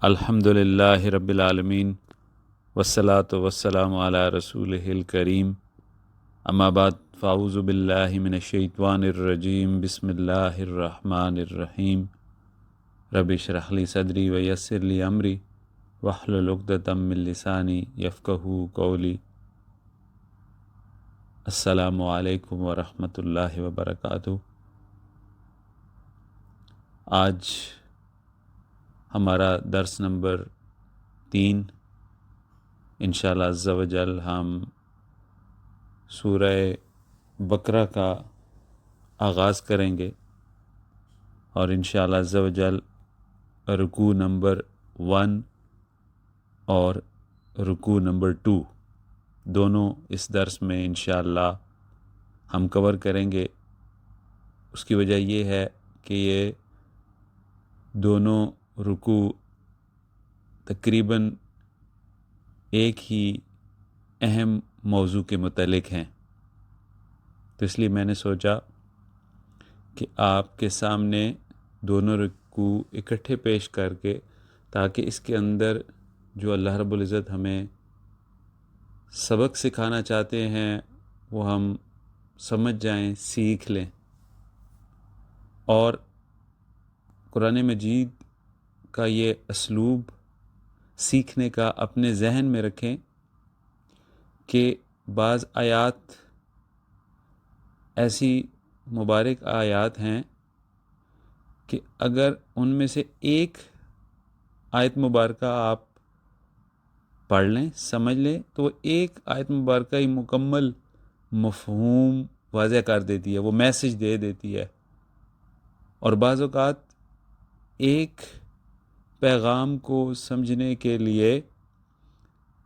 الحمدللہ رب العالمین والصلاة والسلام علی رسولہ الکریم اما بعد فاعوذ باللہ من الشیطان الرجیم بسم اللہ الرحمن الرحیم رب اشرح لی صدری ویسر لی امری واحلل عقدۃ من لسانی یفقہوا قولی۔ السلام علیکم ورحمۃ اللہ وبرکاتہ۔ آج ہمارا درس نمبر 3 انشاءاللہ عز و جل ہم سورہ بقرہ کا آغاز کریں گے اور انشاءاللہ عز و جل رکوع نمبر 1 اور رکوع نمبر 2 دونوں اس درس میں انشاءاللہ ہم کور کریں گے۔ اس کی وجہ یہ ہے کہ یہ دونوں رکوع تقریباً ایک ہی اہم موضوع کے متعلق ہیں، تو اس لیے میں نے سوچا کہ آپ کے سامنے دونوں رکوع اکٹھے پیش کر کے، تاکہ اس کے اندر جو اللہ رب العزت ہمیں سبق سکھانا چاہتے ہیں وہ ہم سمجھ جائیں، سیکھ لیں، اور قرآن مجید کا یہ اسلوب سیکھنے کا اپنے ذہن میں رکھیں کہ بعض آیات ایسی مبارک آیات ہیں کہ اگر ان میں سے ایک آیت مبارکہ آپ پڑھ لیں، سمجھ لیں، تو وہ ایک آیت مبارکہ ہی مکمل مفہوم واضح کر دیتی ہے، وہ میسج دے دیتی ہے۔ اور بعض اوقات ایک پیغام کو سمجھنے کے لیے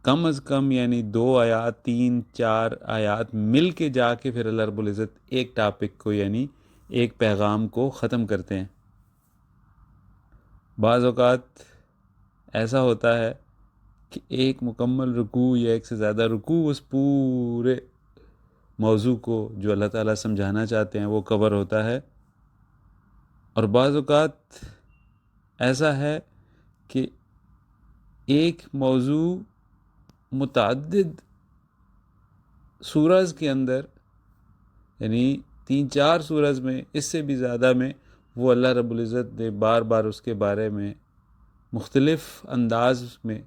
کم از کم یعنی 2 آیات 3 4 آیات مل کے جا کے پھر اللہ رب العزت ایک ٹاپک کو یعنی ایک پیغام کو ختم کرتے ہیں۔ بعض اوقات ایسا ہوتا ہے کہ ایک مکمل رکوع یا ایک سے زیادہ رکوع اس پورے موضوع کو جو اللہ تعالیٰ سمجھانا چاہتے ہیں وہ کور ہوتا ہے، اور بعض اوقات ایسا ہے کہ ایک موضوع متعدد سورز کے اندر یعنی 3 4 سورز میں، اس سے بھی زیادہ میں، وہ اللہ رب العزت نے بار بار اس کے بارے میں مختلف انداز میں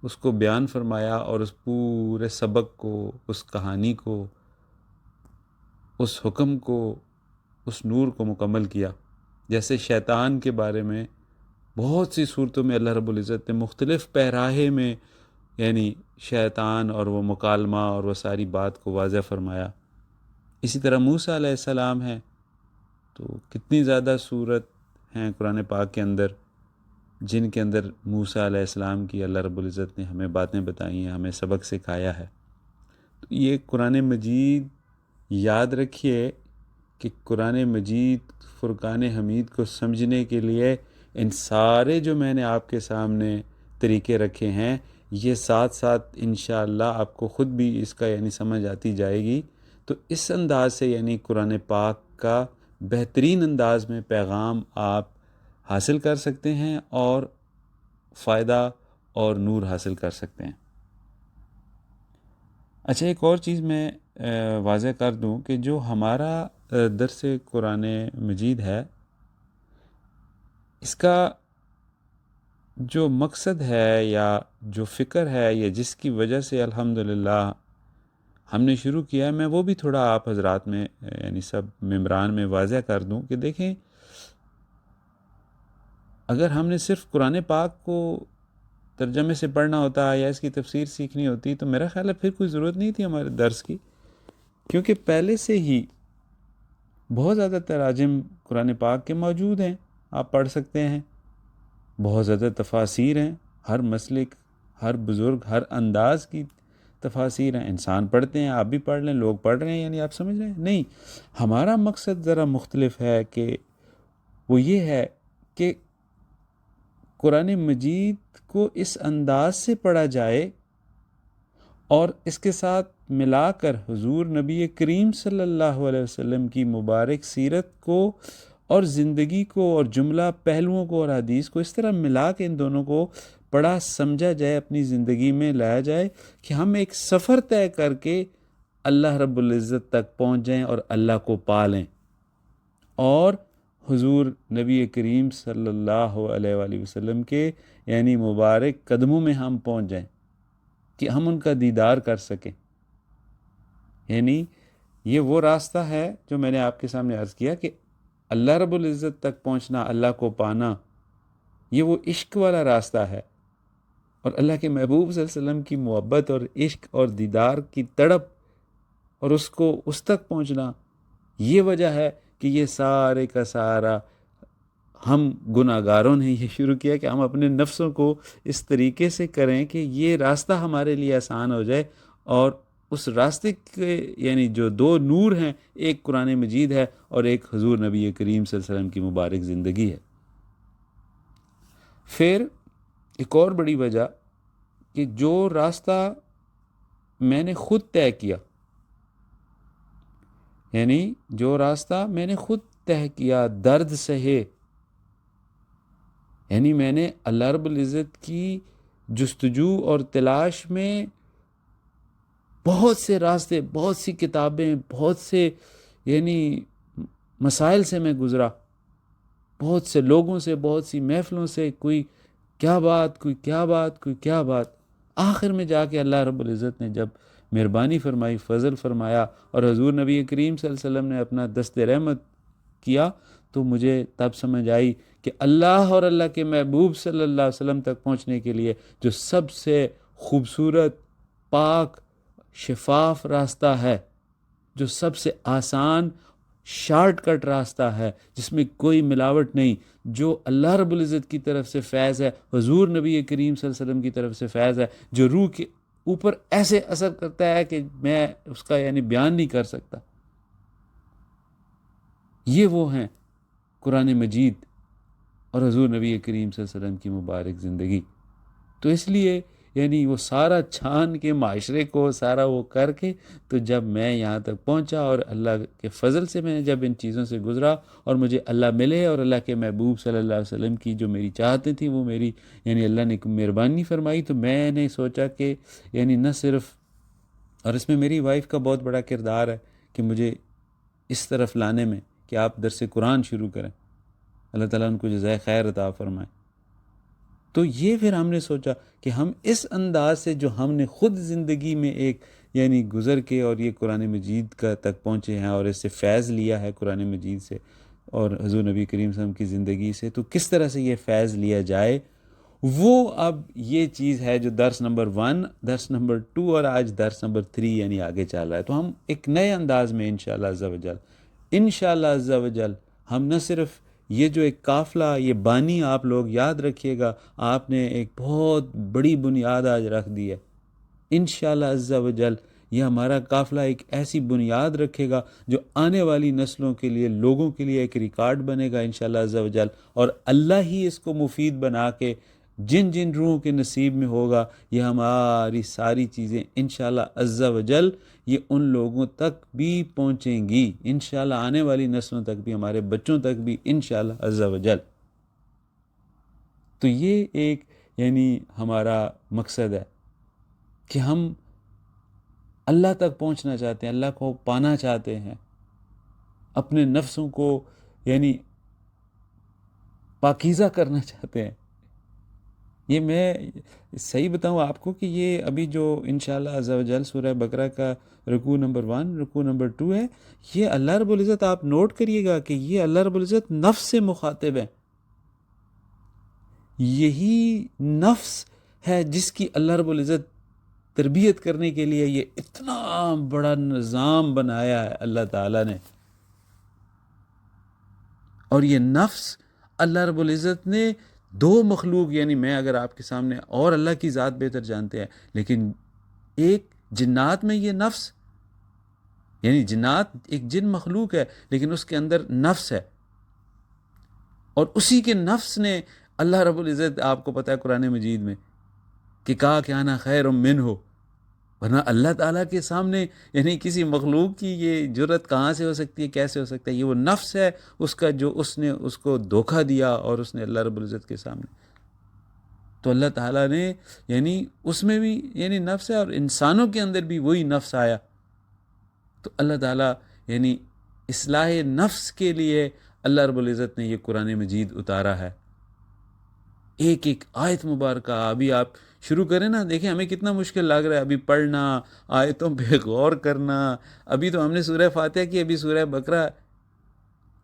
اس کو بیان فرمایا، اور اس پورے سبق کو، اس کہانی کو، اس حکم کو، اس نور کو مکمل کیا۔ جیسے شیطان کے بارے میں بہت سی صورتوں میں اللہ رب العزت نے مختلف پیراہے میں یعنی شیطان اور وہ مکالمہ اور وہ ساری بات کو واضح فرمایا۔ اسی طرح موسیٰ علیہ السلام ہیں، تو کتنی زیادہ صورت ہیں قرآن پاک کے اندر جن کے اندر موسیٰ علیہ السلام کی اللہ رب العزت نے ہمیں باتیں بتائی ہیں، ہمیں سبق سکھایا ہے۔ تو یہ قرآن مجید یاد رکھیے کہ قرآن مجید فرقان حمید کو سمجھنے کے لیے ان سارے جو میں نے آپ کے سامنے طریقے رکھے ہیں، یہ ساتھ ساتھ انشاءاللہ آپ کو خود بھی اس کا یعنی سمجھ آتی جائے گی۔ تو اس انداز سے یعنی قرآن پاک کا بہترین انداز میں پیغام آپ حاصل کر سکتے ہیں اور فائدہ اور نور حاصل کر سکتے ہیں۔ اچھا، ایک اور چیز میں واضح کر دوں کہ جو ہمارا درس قرآن مجید ہے، اس کا جو مقصد ہے یا جو فکر ہے یا جس کی وجہ سے الحمدللہ ہم نے شروع کیا ہے، میں وہ بھی تھوڑا آپ حضرات میں یعنی سب ممبران میں واضح کر دوں کہ دیکھیں، اگر ہم نے صرف قرآن پاک کو ترجمے سے پڑھنا ہوتا یا اس کی تفسیر سیکھنی ہوتی تو میرا خیال ہے پھر کوئی ضرورت نہیں تھی ہمارے درس کی، کیونکہ پہلے سے ہی بہت زیادہ تراجم قرآن پاک کے موجود ہیں، آپ پڑھ سکتے ہیں۔ بہت زیادہ تفاسیر ہیں، ہر مسلک، ہر بزرگ، ہر انداز کی تفاسیر ہیں، انسان پڑھتے ہیں، آپ بھی پڑھ لیں، لوگ پڑھ رہے ہیں، یعنی آپ سمجھ رہے ہیں۔ نہیں، ہمارا مقصد ذرا مختلف ہے کہ وہ یہ ہے کہ قرآن مجید کو اس انداز سے پڑھا جائے اور اس کے ساتھ ملا کر حضور نبی کریم صلی اللہ علیہ وسلم کی مبارک سیرت کو اور زندگی کو اور جملہ پہلوؤں کو اور حدیث کو اس طرح ملا کے ان دونوں کو پڑھا سمجھا جائے، اپنی زندگی میں لایا جائے کہ ہم ایک سفر طے کر کے اللہ رب العزت تک پہنچ جائیں اور اللہ کو پا لیں، اور حضور نبی کریم صلی اللہ علیہ وآلہ وسلم کے یعنی مبارک قدموں میں ہم پہنچ جائیں کہ ہم ان کا دیدار کر سکیں۔ یعنی یہ وہ راستہ ہے جو میں نے آپ کے سامنے عرض کیا کہ اللہ رب العزت تک پہنچنا، اللہ کو پانا، یہ وہ عشق والا راستہ ہے، اور اللہ کے محبوب صلی اللہ علیہ وسلم کی محبت اور عشق اور دیدار کی تڑپ اور اس تک پہنچنا، یہ وجہ ہے کہ یہ سارے کا سارا ہم گناہ گاروں نے یہ شروع کیا کہ ہم اپنے نفسوں کو اس طریقے سے کریں کہ یہ راستہ ہمارے لیے آسان ہو جائے، اور اس راستے کے یعنی جو دو نور ہیں، ایک قرآن مجید ہے اور ایک حضور نبی کریم صلی اللہ علیہ وسلم کی مبارک زندگی ہے۔ پھر ایک اور بڑی وجہ کہ جو راستہ میں نے خود طے کیا، یعنی جو راستہ میں نے خود طے کیا، درد سہے، یعنی میں نے اللہ رب العزت کی جستجو اور تلاش میں بہت سے راستے، بہت سی کتابیں، بہت سے یعنی مسائل سے میں گزرا، بہت سے لوگوں سے، بہت سی محفلوں سے، کوئی کیا بات، کوئی کیا بات، کوئی کیا بات، آخر میں جا کے اللہ رب العزت نے جب مہربانی فرمائی، فضل فرمایا، اور حضور نبی کریم صلی اللہ علیہ وسلم نے اپنا دست رحمت کیا، تو مجھے تب سمجھ آئی کہ اللہ اور اللہ کے محبوب صلی اللہ علیہ وسلم تک پہنچنے کے لیے جو سب سے خوبصورت، پاک، شفاف راستہ ہے، جو سب سے آسان شارٹ کٹ راستہ ہے، جس میں کوئی ملاوٹ نہیں، جو اللہ رب العزت کی طرف سے فیض ہے، حضور نبی کریم صلی اللہ علیہ وسلم کی طرف سے فیض ہے، جو روح کے اوپر ایسے اثر کرتا ہے کہ میں اس کا یعنی بیان نہیں کر سکتا، یہ وہ ہیں قرآن مجید اور حضور نبی کریم صلی اللہ علیہ وسلم کی مبارک زندگی۔ تو اس لیے یعنی وہ سارا چھان کے معاشرے کو سارا وہ کر کے، تو جب میں یہاں تک پہنچا اور اللہ کے فضل سے میں نے جب ان چیزوں سے گزرا اور مجھے اللہ ملے اور اللہ کے محبوب صلی اللہ علیہ وسلم کی جو میری چاہتیں تھیں وہ میری یعنی اللہ نے مہربانی فرمائی، تو میں نے سوچا کہ یعنی نہ صرف، اور اس میں میری وائف کا بہت بڑا کردار ہے کہ مجھے اس طرف لانے میں کہ آپ درس قرآن شروع کریں، اللہ تعالیٰ ان کو جزائے خیر عطا فرمائے۔ تو یہ پھر ہم نے سوچا کہ ہم اس انداز سے جو ہم نے خود زندگی میں ایک یعنی گزر کے اور یہ قرآن مجید کا تک پہنچے ہیں اور اس سے فیض لیا ہے قرآن مجید سے اور حضور نبی کریم صلی اللہ علیہ وسلم کی زندگی سے، تو کس طرح سے یہ فیض لیا جائے، وہ اب یہ چیز ہے جو درس نمبر 1، درس نمبر 2 اور آج درس نمبر 3 یعنی آگے چل رہا ہے۔ تو ہم ایک نئے انداز میں انشاءاللہ عز و جل ہم نہ صرف یہ جو ایک قافلہ، یہ بانی آپ لوگ یاد رکھیے گا، آپ نے ایک بہت بڑی بنیاد آج رکھ دی ہے، انشاءاللہ عز و جل یہ ہمارا قافلہ ایک ایسی بنیاد رکھے گا جو آنے والی نسلوں کے لیے، لوگوں کے لیے ایک ریکارڈ بنے گا انشاءاللہ عز و جل، اور اللہ ہی اس کو مفید بنا کے جن جن روحوں کے نصیب میں ہوگا، یہ ہماری ساری چیزیں انشاءاللہ عز و جل یہ ان لوگوں تک بھی پہنچیں گی، انشاءاللہ آنے والی نسلوں تک بھی، ہمارے بچوں تک بھی انشاءاللہ عز و جل۔ تو یہ ایک یعنی ہمارا مقصد ہے کہ ہم اللہ تک پہنچنا چاہتے ہیں، اللہ کو پانا چاہتے ہیں، اپنے نفسوں کو یعنی پاکیزہ کرنا چاہتے ہیں۔ یہ میں صحیح بتاؤں آپ کو کہ یہ ابھی جو انشاءاللہ عز و جل سورہ بقرہ کا رکوع نمبر 1، رکوع نمبر 2 ہے، یہ اللہ رب العزت آپ نوٹ کریے گا کہ یہ اللہ رب العزت نفس سے مخاطب ہے، یہی نفس ہے جس کی اللہ رب العزت تربیت کرنے کے لیے یہ اتنا بڑا نظام بنایا ہے اللہ تعالیٰ نے، اور یہ نفس اللہ رب العزت نے دو مخلوق، یعنی میں اگر آپ کے سامنے، اور اللہ کی ذات بہتر جانتے ہیں، لیکن ایک جنات میں یہ نفس، یعنی جنات ایک جن مخلوق ہے لیکن اس کے اندر نفس ہے، اور اسی کے نفس نے اللہ رب العزت آپ کو پتہ ہے قرآن مجید میں کہ کہا کہ انا خیر منہ، ورنہ اللہ تعالیٰ کے سامنے یعنی کسی مخلوق کی یہ جرت کہاں سے ہو سکتی ہے، کیسے ہو سکتا ہے؟ یہ وہ نفس ہے اس کا جو اس نے اس کو دھوکہ دیا اور اس نے اللہ رب العزت کے سامنے. تو اللہ تعالیٰ نے یعنی اس میں بھی یعنی نفس ہے اور انسانوں کے اندر بھی وہی نفس آیا. تو اللہ تعالیٰ یعنی اصلاح نفس کے لیے اللہ رب العزت نے یہ قرآن مجید اتارا ہے. ایک ایک آیت مبارکہ ابھی آپ شروع کریں نا، دیکھیں ہمیں کتنا مشکل لگ رہا ہے ابھی پڑھنا، آیتوں پہ غور کرنا. ابھی تو ہم نے سورہ فاتحہ کی، ابھی سورہ بقرہ.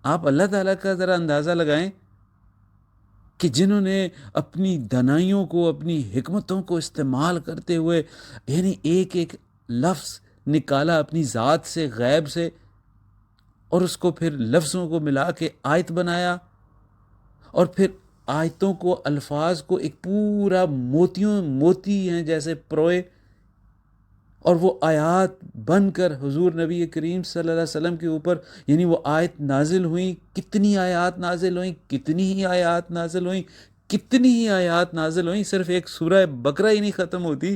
آپ اللہ تعالیٰ کا ذرا اندازہ لگائیں کہ جنہوں نے اپنی دانائیوں کو، اپنی حکمتوں کو استعمال کرتے ہوئے یعنی ایک ایک لفظ نکالا اپنی ذات سے، غیب سے، اور اس کو پھر لفظوں کو ملا کے آیت بنایا، اور پھر آیتوں کو، الفاظ کو ایک پورا موتی ہیں جیسے پروئے، اور وہ آیات بن کر حضور نبی کریم صلی اللہ علیہ وسلم کے اوپر یعنی وہ آیت نازل ہوئیں. کتنی آیات نازل ہوئیں، کتنی ہی آیات نازل ہوئیں، کتنی ہی آیات نازل ہوئیں. صرف ایک سورہ بقرہ ہی نہیں ختم ہوتی.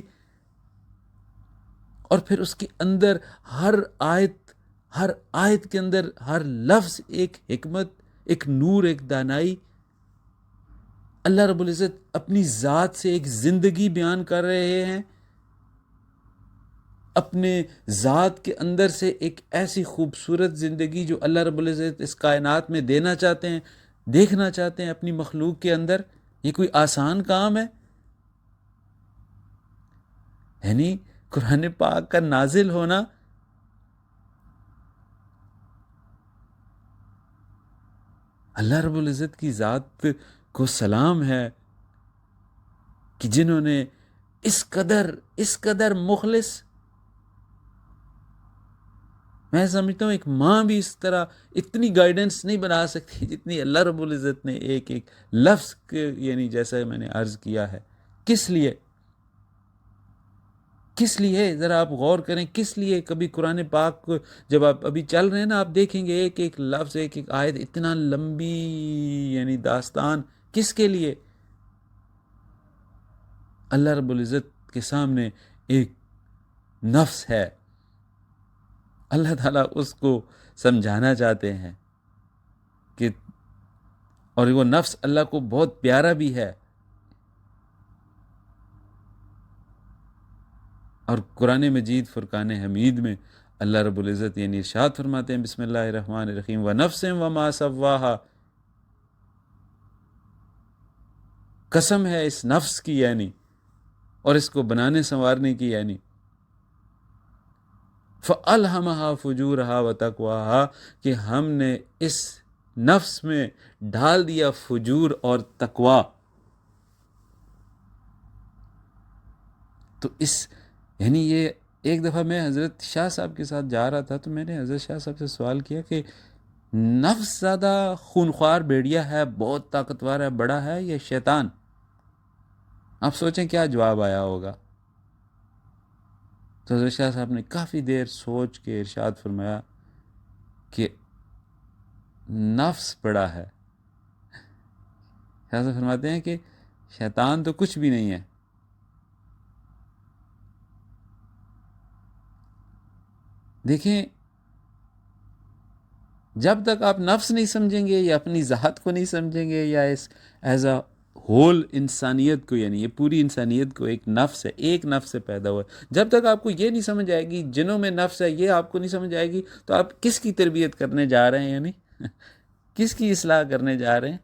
اور پھر اس کے اندر ہر آیت کے اندر ہر لفظ ایک حکمت، ایک نور، ایک دانائی. اللہ رب العزت اپنی ذات سے ایک زندگی بیان کر رہے ہیں، اپنے ذات کے اندر سے ایک ایسی خوبصورت زندگی جو اللہ رب العزت اس کائنات میں دینا چاہتے ہیں، دیکھنا چاہتے ہیں اپنی مخلوق کے اندر. یہ کوئی آسان کام ہے؟ یعنی قرآن پاک کا نازل ہونا اللہ رب العزت کی ذات کو سلام ہے کہ جنہوں نے اس قدر مخلص، میں سمجھتا ہوں ایک ماں بھی اس طرح اتنی گائیڈنس نہیں بنا سکتی جتنی اللہ رب العزت نے ایک ایک لفظ یعنی جیسا میں نے عرض کیا ہے. کس لیے ذرا آپ غور کریں، کس لیے کبھی قرآن پاک کو جب آپ ابھی چل رہے ہیں نا، آپ دیکھیں گے ایک ایک لفظ، ایک ایک آیت، اتنا لمبی یعنی داستان کس کے لیے؟ اللہ رب العزت کے سامنے ایک نفس ہے، اللہ تعالیٰ اس کو سمجھانا چاہتے ہیں کہ، اور وہ نفس اللہ کو بہت پیارا بھی ہے. اور قرآن مجید فرقان حمید میں اللہ رب العزت یعنی ارشاد فرماتے ہیں بسم اللہ الرحمن الرحیم وَنَفْسٍ وَمَا سَوَّاهَا، قسم ہے اس نفس کی یعنی اور اس کو بنانے سنوارنے کی یعنی فَأَلْهَمَهَا فُجُورَهَا وَتَقْوَاهَا، کہ ہم نے اس نفس میں ڈال دیا فجور اور تقوی. تو اس یعنی یہ ایک دفعہ میں حضرت شاہ صاحب کے ساتھ جا رہا تھا تو میں نے حضرت شاہ صاحب سے سوال کیا کہ نفس زیادہ خونخوار بھیڑیا ہے، بہت طاقتور ہے، بڑا ہے، یا شیطان؟ آپ سوچیں کیا جواب آیا ہوگا. تو حضرت شاہ صاحب نے کافی دیر سوچ کے ارشاد فرمایا کہ نفس بڑا ہے. شاہ صاحب فرماتے ہیں کہ شیطان تو کچھ بھی نہیں ہے. دیکھیں جب تک آپ نفس نہیں سمجھیں گے یا اپنی ذات کو نہیں سمجھیں گے یا اس ایز اے ہول انسانیت کو، یعنی یہ پوری انسانیت کو ایک نفس ہے، ایک نفس سے پیدا ہوا ہے، جب تک آپ کو یہ نہیں سمجھ آئے گی جنوں میں نفس ہے یہ آپ کو نہیں سمجھ آئے گی تو آپ کس کی تربیت کرنے جا رہے ہیں، یعنی کس کی اصلاح کرنے جا رہے ہیں؟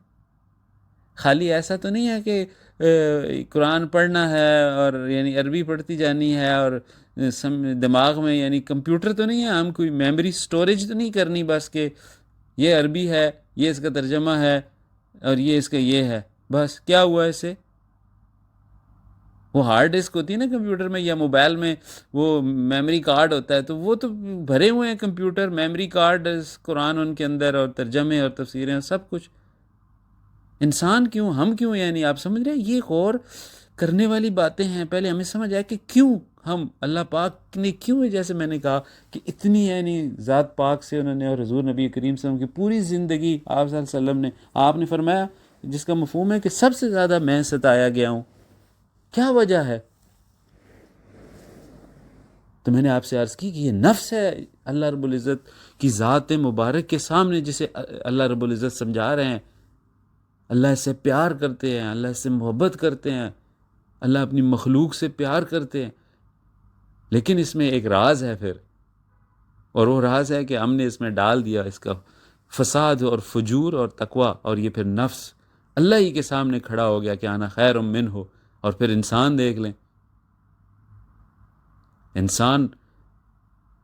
خالی ایسا تو نہیں ہے کہ قرآن پڑھنا ہے اور یعنی عربی پڑھتی جانی ہے اور دماغ میں یعنی کمپیوٹر تو نہیں ہے، ہم کوئی میموری سٹوریج تو نہیں کرنی بس کہ یہ عربی ہے، یہ اس کا ترجمہ ہے اور یہ اس کا یہ ہے، بس کیا ہوا اس سے؟ وہ ہارڈ ڈسک ہوتی ہے نا کمپیوٹر میں یا موبائل میں، وہ میموری کارڈ ہوتا ہے، تو وہ تو بھرے ہوئے ہیں کمپیوٹر میموری کارڈ، قرآن ان کے اندر اور ترجمے اور تفسیریں اور سب کچھ. انسان کیوں، ہم کیوں، یعنی آپ سمجھ رہے ہیں یہ غور کرنے والی باتیں ہیں. پہلے ہمیں سمجھ آیا کہ کیوں ہم اللہ پاک نے کیوں، جیسے میں نے کہا کہ اتنی یعنی ذات پاک سے انہوں نے اور حضور نبی کریم صلی اللہ علیہ وسلم کی پوری زندگی آپ صلی اللہ علیہ وسلم نے، آپ نے فرمایا جس کا مفہوم ہے کہ سب سے زیادہ میں ستایا گیا ہوں. کیا وجہ ہے؟ تو میں نے آپ سے عرض کی کہ یہ نفس ہے اللہ رب العزت کی ذات مبارک کے سامنے، جسے اللہ رب العزت سمجھا رہے ہیں۔ اللہ اس سے پیار کرتے ہیں، اللہ اس سے محبت کرتے ہیں، اللہ اپنی مخلوق سے پیار کرتے ہیں، لیکن اس میں ایک راز ہے پھر، اور وہ راز ہے کہ ہم نے اس میں ڈال دیا اس کا فساد اور فجور اور تقوی، اور یہ پھر نفس اللہ ہی کے سامنے کھڑا ہو گیا کہ انا خیر منہ ہو۔ اور پھر انسان دیکھ لیں، انسان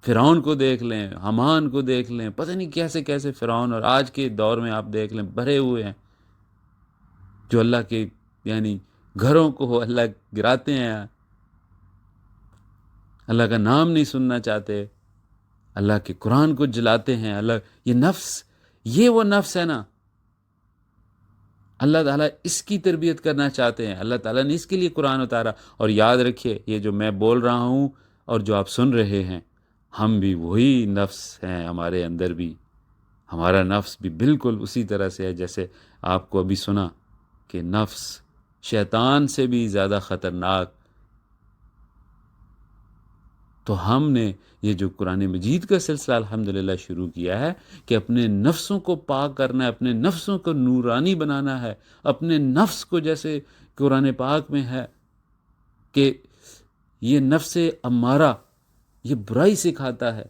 فرعون کو دیکھ لیں، حامان کو دیکھ لیں، پتہ نہیں کیسے کیسے فرعون، اور آج کے دور میں آپ دیکھ لیں بھرے ہوئے ہیں جو اللہ کے یعنی گھروں کو اللہ گراتے ہیں، اللہ کا نام نہیں سننا چاہتے، اللہ کے قرآن کو جلاتے ہیں۔ یہ نفس، یہ وہ نفس ہے نا، اللہ تعالیٰ اس کی تربیت کرنا چاہتے ہیں، اللہ تعالیٰ نے اس کے لیے قرآن اتارا۔ اور یاد رکھیے، یہ جو میں بول رہا ہوں اور جو آپ سن رہے ہیں، ہم بھی وہی نفس ہیں، ہمارے اندر بھی ہمارا نفس بھی بالکل اسی طرح سے ہے جیسے آپ کو ابھی سنا کہ نفس شیطان سے بھی زیادہ خطرناک۔ تو ہم نے یہ جو قرآن مجید کا سلسلہ الحمدللہ شروع کیا ہے کہ اپنے نفسوں کو پاک کرنا ہے، اپنے نفسوں کو نورانی بنانا ہے، اپنے نفس کو جیسے قرآن پاک میں ہے کہ یہ نفس امارہ یہ برائی سکھاتا ہے،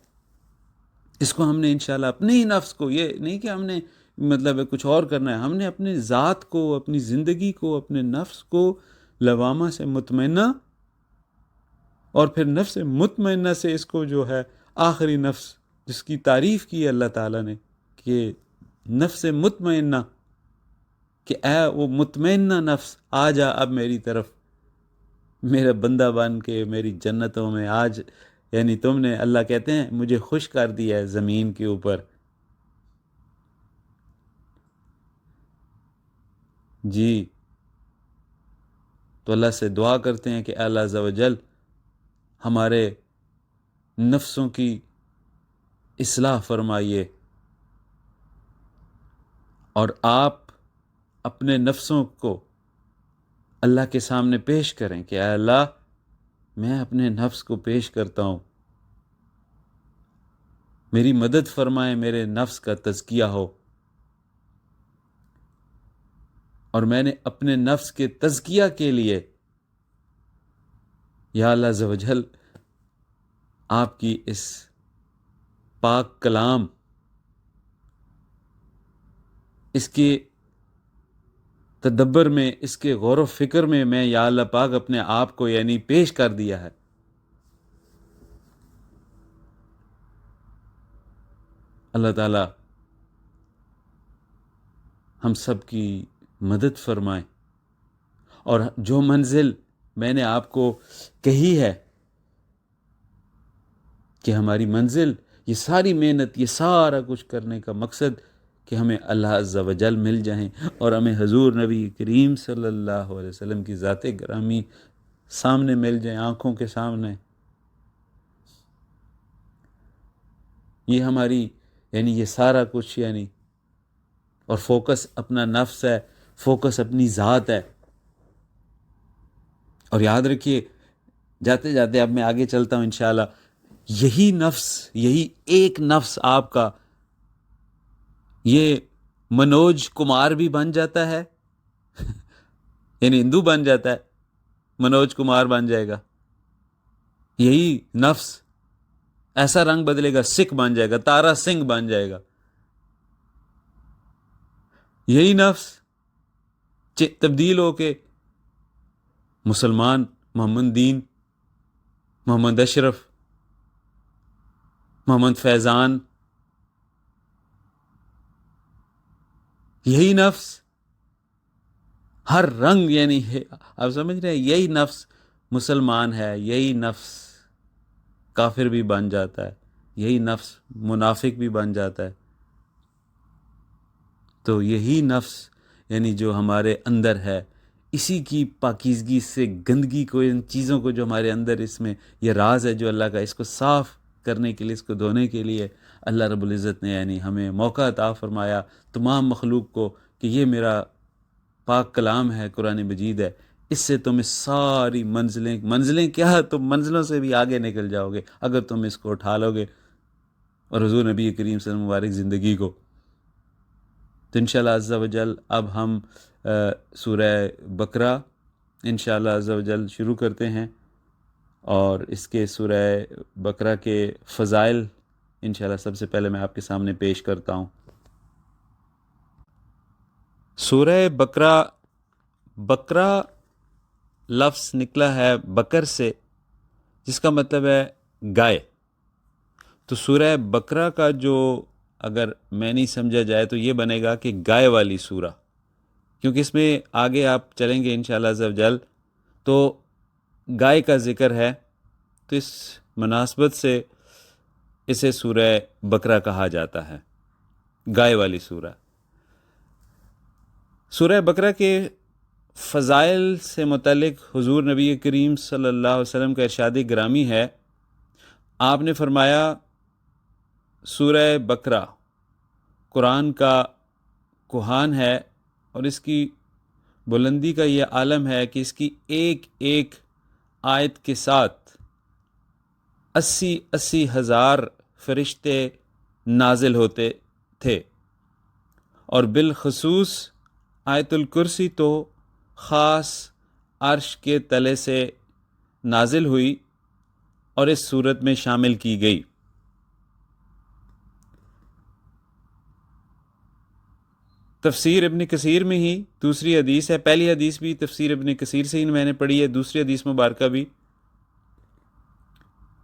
اس کو ہم نے انشاءاللہ اپنے ہی نفس کو، یہ نہیں کہ ہم نے مطلب کچھ اور کرنا ہے، ہم نے اپنے ذات کو، اپنی زندگی کو، اپنے نفس کو لوامہ سے مطمئنہ، اور پھر نفس مطمئنہ سے اس کو جو ہے آخری نفس جس کی تعریف کی ہے اللہ تعالیٰ نے کہ نفس مطمئنہ، کہ اے وہ مطمئنہ نفس آ جا اب میری طرف، میرا بندہ بن کے میری جنتوں میں آج، یعنی تم نے، اللہ کہتے ہیں مجھے خوش کر دیا ہے زمین کے اوپر۔ جی، تو اللہ سے دعا کرتے ہیں کہ اللہ عز و جل ہمارے نفسوں کی اصلاح فرمائیے، اور آپ اپنے نفسوں کو اللہ کے سامنے پیش کریں کہ اے اللہ، میں اپنے نفس کو پیش کرتا ہوں، میری مدد فرمائیں، میرے نفس کا تزکیہ ہو۔ اور میں نے اپنے نفس کے تزکیہ کے لیے یا اللہ عز و جل آپ کی اس پاک کلام، اس کے تدبر میں، اس کے غور و فکر میں یا اللہ پاک اپنے آپ کو یعنی پیش کر دیا ہے۔ اللہ تعالی ہم سب کی مدد فرمائیں، اور جو منزل میں نے آپ کو کہی ہے کہ ہماری منزل، یہ ساری محنت، یہ سارا کچھ کرنے کا مقصد کہ ہمیں اللہ عز و جل مل جائیں، اور ہمیں حضور نبی کریم صلی اللہ علیہ وسلم کی ذات گرامی سامنے مل جائیں، آنکھوں کے سامنے۔ یہ ہماری یعنی یہ سارا کچھ یعنی، اور فوکس اپنا نفس ہے، فوکس اپنی ذات ہے۔ اور یاد رکھیے، جاتے جاتے اب میں آگے چلتا ہوں انشاءاللہ، یہی نفس، یہی ایک نفس آپ کا، یہ منوج کمار بھی بن جاتا ہے یعنی ہندو بن جاتا ہے، منوج کمار بن جائے گا۔ یہی نفس ایسا رنگ بدلے گا، سکھ بن جائے گا، تارا سنگھ بن جائے گا۔ یہی نفس تبدیل ہو کے مسلمان، محمد دین، محمد اشرف، محمد فیضان، یہی نفس ہر رنگ یعنی آپ سمجھ رہے ہیں، یہی نفس مسلمان ہے، یہی نفس کافر بھی بن جاتا ہے، یہی نفس منافق بھی بن جاتا ہے۔ تو یہی نفس یعنی جو ہمارے اندر ہے، اسی کی پاکیزگی سے گندگی کو، ان چیزوں کو جو ہمارے اندر، اس میں یہ راز ہے جو اللہ کا، اس کو صاف کرنے کے لیے، اس کو دھونے کے لیے اللہ رب العزت نے یعنی ہمیں موقع عطا فرمایا، تمام مخلوق کو، کہ یہ میرا پاک کلام ہے، قرآن مجید ہے، اس سے تم اس ساری منزلیں کیا، تم منزلوں سے بھی آگے نکل جاؤ گے اگر تم اس کو اٹھا لو گے اور حضور نبی کریم صلی اللہ علیہ وسلم مبارک زندگی کو۔ تو انشاءاللہ عز و جل اب ہم سورہ بقرہ انشاءاللہ عز و جل شروع کرتے ہیں، اور اس کے سورہ بقرہ کے فضائل انشاءاللہ سب سے پہلے میں آپ کے سامنے پیش کرتا ہوں۔ سورہ بقرہ، بقرہ لفظ نکلا ہے بکر سے، جس کا مطلب ہے گائے۔ تو سورہ بقرہ کا جو اگر میں نہیں سمجھا جائے تو یہ بنے گا کہ گائے والی سورہ، کیونکہ اس میں آگے آپ چلیں گے انشاءاللہ عز و جل تو گائے کا ذکر ہے، تو اس مناسبت سے اسے سورہ بقرہ کہا جاتا ہے، گائے والی سورہ۔ سورہ بقرہ کے فضائل سے متعلق حضور نبی کریم صلی اللہ علیہ وسلم کا ارشاد گرامی ہے، آپ نے فرمایا سورہ بقرہ قرآن کا کوہان ہے، اور اس کی بلندی کا یہ عالم ہے کہ اس کی ایک ایک آیت کے ساتھ 80 ہزار فرشتے نازل ہوتے تھے، اور بالخصوص آیت الکرسی تو خاص عرش کے تلے سے نازل ہوئی اور اس صورت میں شامل کی گئی۔ تفسیر ابن کثیر میں ہی دوسری حدیث ہے، پہلی حدیث بھی تفسیر ابن کثیر سے ہی میں نے پڑھی ہے، دوسری حدیث مبارکہ بھی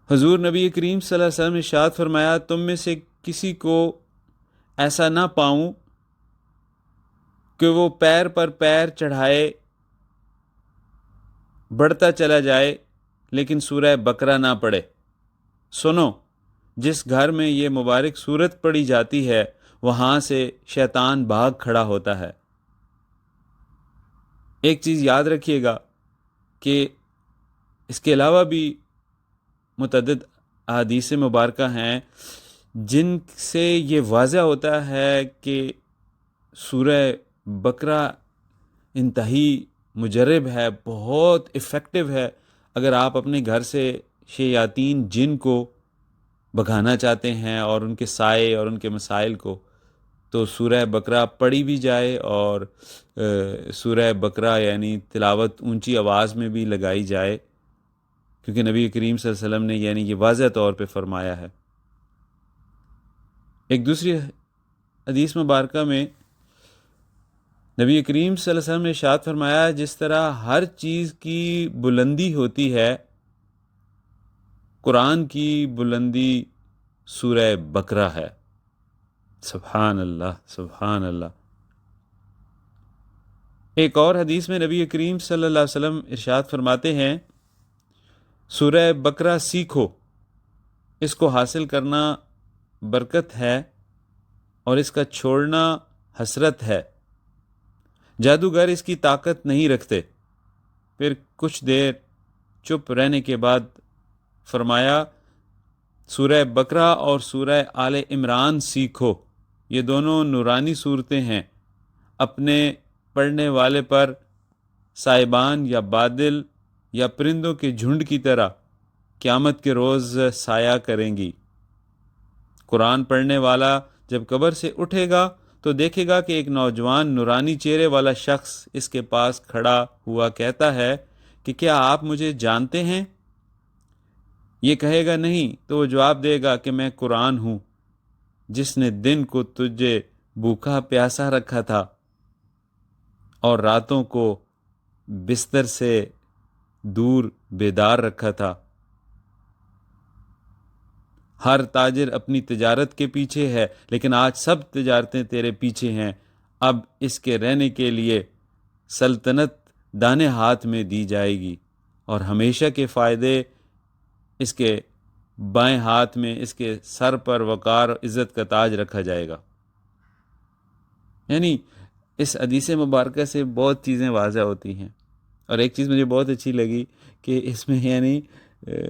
حضور نبی کریم صلی اللہ علیہ وسلم نے ارشاد فرمایا، تم میں سے کسی کو ایسا نہ پاؤں کہ وہ پیر پر پیر چڑھائے بڑھتا چلا جائے لیکن سورہ بقرہ نہ پڑھے۔ سنو، جس گھر میں یہ مبارک سورت پڑھی جاتی ہے وہاں سے شیطان بھاگ کھڑا ہوتا ہے۔ ایک چیز یاد رکھیے گا کہ اس کے علاوہ بھی متعدد احادیث مبارکہ ہیں جن سے یہ واضح ہوتا ہے کہ سورہ بقرہ انتہائی مجرب ہے، بہت افیکٹو ہے۔ اگر آپ اپنے گھر سے شیاطین جن کو بھگانا چاہتے ہیں اور ان کے سائے اور ان کے مسائل کو، تو سورہ بقرہ پڑھی بھی جائے، اور سورہ بقرہ یعنی تلاوت اونچی آواز میں بھی لگائی جائے، کیونکہ نبی کریم صلی اللہ علیہ وسلم نے یعنی یہ واضح طور پہ فرمایا ہے۔ ایک دوسری حدیث مبارکہ میں نبی کریم صلی اللہ علیہ وسلم نے ارشاد فرمایا، جس طرح ہر چیز کی بلندی ہوتی ہے، قرآن کی بلندی سورہ بقرہ ہے۔ سبحان اللہ، سبحان اللہ۔ ایک اور حدیث میں نبی کریم صلی اللہ علیہ وسلم ارشاد فرماتے ہیں، سورہ بقرہ سیکھو، اس کو حاصل کرنا برکت ہے اور اس کا چھوڑنا حسرت ہے۔ جادوگر اس کی طاقت نہیں رکھتے۔ پھر کچھ دیر چپ رہنے کے بعد فرمایا، سورہ بقرہ اور سورہ آل عمران سیکھو، یہ دونوں نورانی صورتیں ہیں، اپنے پڑھنے والے پر سائبان یا بادل یا پرندوں کے جھنڈ کی طرح قیامت کے روز سایہ کریں گی۔ قرآن پڑھنے والا جب قبر سے اٹھے گا تو دیکھے گا کہ ایک نوجوان نورانی چہرے والا شخص اس کے پاس کھڑا ہوا کہتا ہے کہ کیا آپ مجھے جانتے ہیں؟ یہ کہے گا نہیں، تو وہ جواب دے گا کہ میں قرآن ہوں، جس نے دن کو تجھے بھوکا پیاسا رکھا تھا اور راتوں کو بستر سے دور بیدار رکھا تھا۔ ہر تاجر اپنی تجارت کے پیچھے ہے، لیکن آج سب تجارتیں تیرے پیچھے ہیں۔ اب اس کے رہنے کے لیے سلطنت دانے ہاتھ میں دی جائے گی، اور ہمیشہ کے فائدے اس کے بائیں ہاتھ میں اس کے سر پر وقار اور عزت کا تاج رکھا جائے گا۔ یعنی اس حدیث مبارکہ سے بہت چیزیں واضح ہوتی ہیں، اور ایک چیز مجھے بہت اچھی لگی کہ اس میں یعنی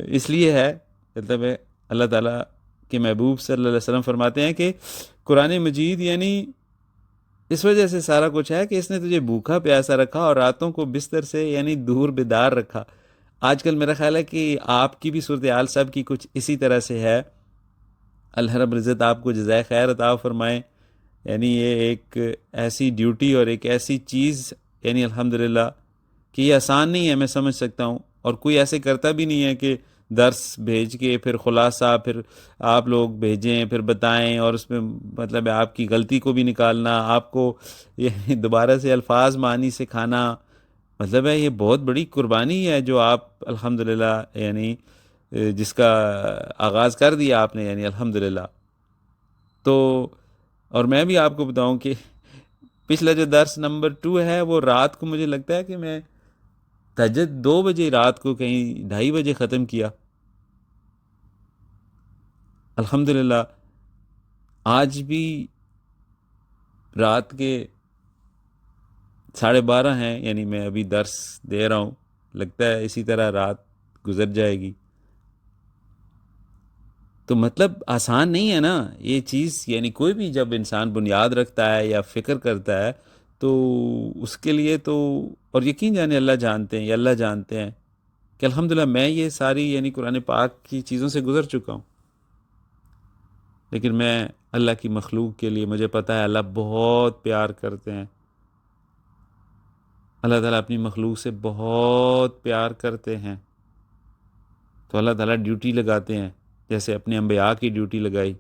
اس لیے ہے، مطلب اللہ تعالیٰ کے محبوب صلی اللہ علیہ وسلم فرماتے ہیں کہ قرآن مجید یعنی اس وجہ سے سارا کچھ ہے کہ اس نے تجھے بھوکا پیاسا رکھا اور راتوں کو بستر سے یعنی دور بیدار رکھا۔ آج کل میرا خیال ہے کہ آپ کی بھی صورتحال سب کی کچھ اسی طرح سے ہے۔ اللہ رب العزت آپ کو جزائے خیر عطا فرمائے۔ یعنی یہ ایک ایسی ڈیوٹی اور ایک ایسی چیز یعنی الحمدللہ کہ یہ آسان نہیں ہے، میں سمجھ سکتا ہوں، اور کوئی ایسے کرتا بھی نہیں ہے کہ درس بھیج کے پھر خلاصہ پھر آپ لوگ بھیجیں پھر بتائیں، اور اس میں مطلب ہے آپ کی غلطی کو بھی نکالنا، آپ کو یہ دوبارہ سے الفاظ معنی سکھانا، مطلب ہے یہ بہت بڑی قربانی ہے جو آپ الحمدللہ یعنی جس کا آغاز کر دیا آپ نے، یعنی الحمدللہ۔ تو اور میں بھی آپ کو بتاؤں کہ پچھلا جو درس نمبر 2 ہے وہ رات کو مجھے لگتا ہے کہ میں تہجد 2 بجے رات کو کہیں 2:30 بجے ختم کیا۔ الحمدللہ آج بھی رات کے 12:30 ہیں، یعنی میں ابھی درس دے رہا ہوں، لگتا ہے اسی طرح رات گزر جائے گی۔ تو مطلب آسان نہیں ہے نا یہ چیز، یعنی کوئی بھی جب انسان بنیاد رکھتا ہے یا فکر کرتا ہے تو اس کے لیے تو، اور یقین جانے اللہ جانتے ہیں یا اللہ جانتے ہیں کہ الحمدللہ میں یہ ساری یعنی قرآن پاک کی چیزوں سے گزر چکا ہوں، لیکن میں اللہ کی مخلوق کے لیے، مجھے پتہ ہے اللہ بہت پیار کرتے ہیں، اللہ تعالیٰ اپنی مخلوق سے بہت پیار کرتے ہیں، تو اللہ تعالیٰ ڈیوٹی لگاتے ہیں، جیسے اپنے انبیاء کی ڈیوٹی لگائی۔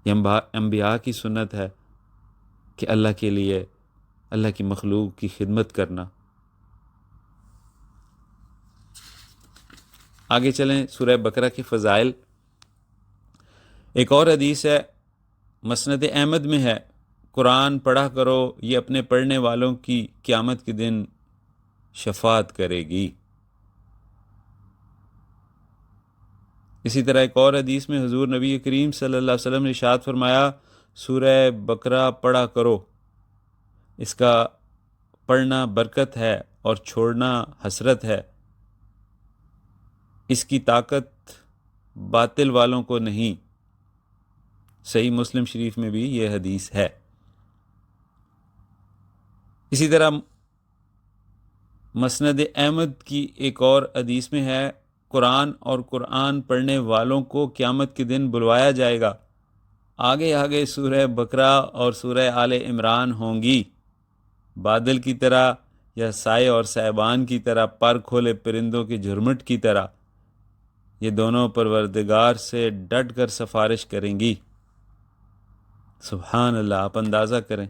یہ انبیاء کی سنت ہے کہ اللہ کے لیے، اللہ کی مخلوق کی خدمت کرنا۔ آگے چلیں، سورہ بقرہ کے فضائل۔ ایک اور حدیث ہے، مسند احمد میں ہے، قرآن پڑھا کرو، یہ اپنے پڑھنے والوں کی قیامت کے دن شفاعت کرے گی۔ اسی طرح ایک اور حدیث میں حضور نبی کریم صلی اللہ علیہ وسلم نے ارشاد فرمایا، سورہ بقرہ پڑھا کرو، اس کا پڑھنا برکت ہے اور چھوڑنا حسرت ہے، اس کی طاقت باطل والوں کو نہیں۔ صحیح مسلم شریف میں بھی یہ حدیث ہے۔ اسی طرح مسند احمد کی ایک اور حدیث میں ہے، قرآن اور قرآن پڑھنے والوں کو قیامت کے دن بلوایا جائے گا، آگے آگے سورہ بقرہ اور سورہ آل عمران ہوں گی، بادل کی طرح یا سائے اور صاحبان کی طرح، پر کھولے پرندوں کے جھرمٹ کی طرح، یہ دونوں پروردگار سے ڈٹ کر سفارش کریں گی۔ سبحان اللہ، آپ اندازہ کریں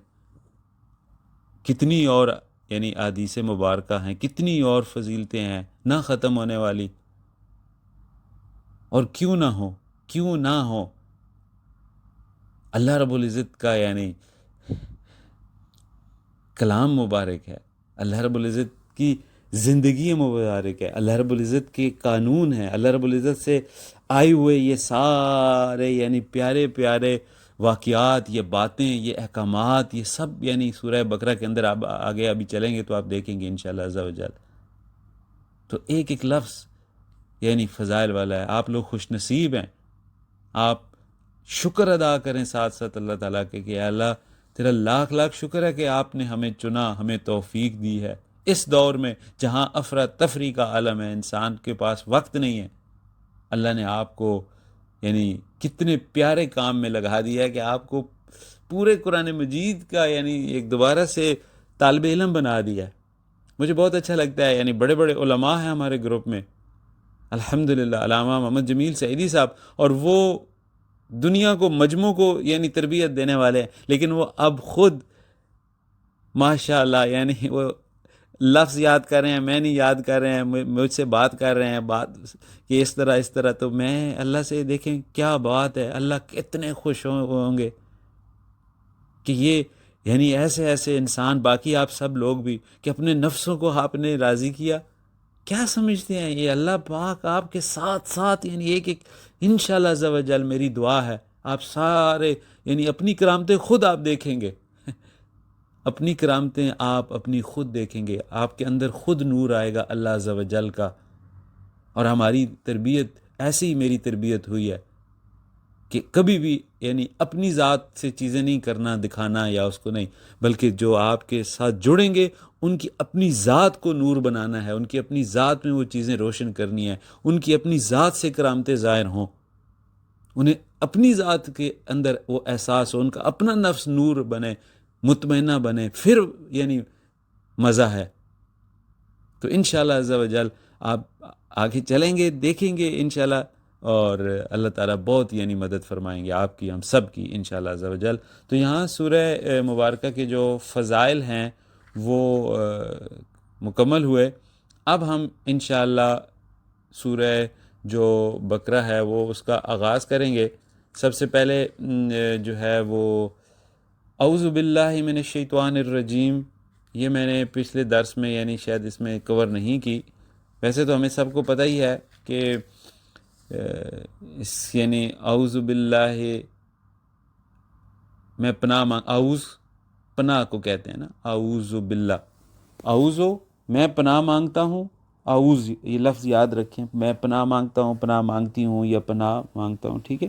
کتنی اور یعنی احادیث مبارکہ ہیں، کتنی اور فضیلتیں ہیں نہ ختم ہونے والی، اور کیوں نہ ہو اللہ رب العزت کا یعنی کلام مبارک ہے، اللہ رب العزت کی زندگی مبارک ہے، اللہ رب العزت کے قانون ہیں، اللہ رب العزت سے آئے ہوئے یہ سارے یعنی پیارے پیارے واقعات، یہ باتیں، یہ احکامات، یہ سب یعنی سورہ بقرہ کے اندر آپ آگے ابھی چلیں گے تو آپ دیکھیں گے انشاءاللہ عز و جل۔ تو ایک ایک لفظ یعنی فضائل والا ہے، آپ لوگ خوش نصیب ہیں، آپ شکر ادا کریں ساتھ ساتھ اللہ تعالیٰ کے کہ اے اللہ تیرا لاکھ لاکھ شکر ہے کہ آپ نے ہمیں چنا، ہمیں توفیق دی ہے اس دور میں جہاں افراتفری کا عالم ہے، انسان کے پاس وقت نہیں ہے، اللہ نے آپ کو یعنی کتنے پیارے کام میں لگا دیا ہے کہ آپ کو پورے قرآن مجید کا یعنی ایک دوبارہ سے طالب علم بنا دیا ہے۔ مجھے بہت اچھا لگتا ہے، یعنی بڑے بڑے علماء ہیں ہمارے گروپ میں الحمدللہ، علامہ محمد جمیل سعیدی صاحب، اور وہ دنیا کو مجموع کو یعنی تربیت دینے والے ہیں، لیکن وہ اب خود ماشاءاللہ یعنی وہ لفظ یاد کر رہے ہیں، میں نہیں یاد کر رہے ہیں، مجھ سے بات کر رہے ہیں، بات کہ اس طرح، تو میں اللہ سے دیکھیں کیا بات ہے، اللہ کتنے خوش ہوں گے کہ یہ یعنی ایسے انسان، باقی آپ سب لوگ بھی کہ اپنے نفسوں کو آپ نے راضی کیا، کیا سمجھتے ہیں یہ اللہ پاک آپ کے ساتھ ساتھ یعنی ایک انشاءاللہ عز و جل میری دعا ہے آپ سارے یعنی اپنی کرامتیں خود آپ دیکھیں گے، اپنی کرامتیں آپ اپنی خود دیکھیں گے، آپ کے اندر خود نور آئے گا اللہ عز و جل کا۔ اور ہماری تربیت ایسی ہی میری تربیت ہوئی ہے کہ کبھی بھی یعنی اپنی ذات سے چیزیں نہیں کرنا، دکھانا یا اس کو نہیں، بلکہ جو آپ کے ساتھ جڑیں گے ان کی اپنی ذات کو نور بنانا ہے، ان کی اپنی ذات میں وہ چیزیں روشن کرنی ہے، ان کی اپنی ذات سے کرامتیں ظاہر ہوں، انہیں اپنی ذات کے اندر وہ احساس ہو، ان کا اپنا نفس نور بنے، مطمئنہ بنے، پھر یعنی مزہ ہے۔ تو انشاءاللہ عز و جل آپ آگے چلیں گے، دیکھیں گے انشاءاللہ، اور اللہ تعالیٰ بہت یعنی مدد فرمائیں گے آپ کی، ہم سب کی انشاءاللہ عز و جل۔ تو یہاں سورہ مبارکہ کے جو فضائل ہیں وہ مکمل ہوئے۔ اب ہم انشاءاللہ سورہ جو بقرہ ہے وہ اس کا آغاز کریں گے۔ سب سے پہلے جو ہے وہ اعوذ باللہ من الشیطان الرجیم، یہ میں نے پچھلے درس میں یعنی شاید اس میں کور نہیں کی۔ ویسے تو ہمیں سب کو پتہ ہی ہے کہ اس یعنی اعوذ باللہ میں پناہ اعوذ پناہ کو کہتے ہیں نا، اعوذ باللہ، اعوذ میں پناہ مانگتا ہوں، اعوذ یہ لفظ یاد رکھیں، میں پناہ مانگتا ہوں، پناہ مانگتی ہوں یا پناہ مانگتا ہوں، ٹھیک ہے۔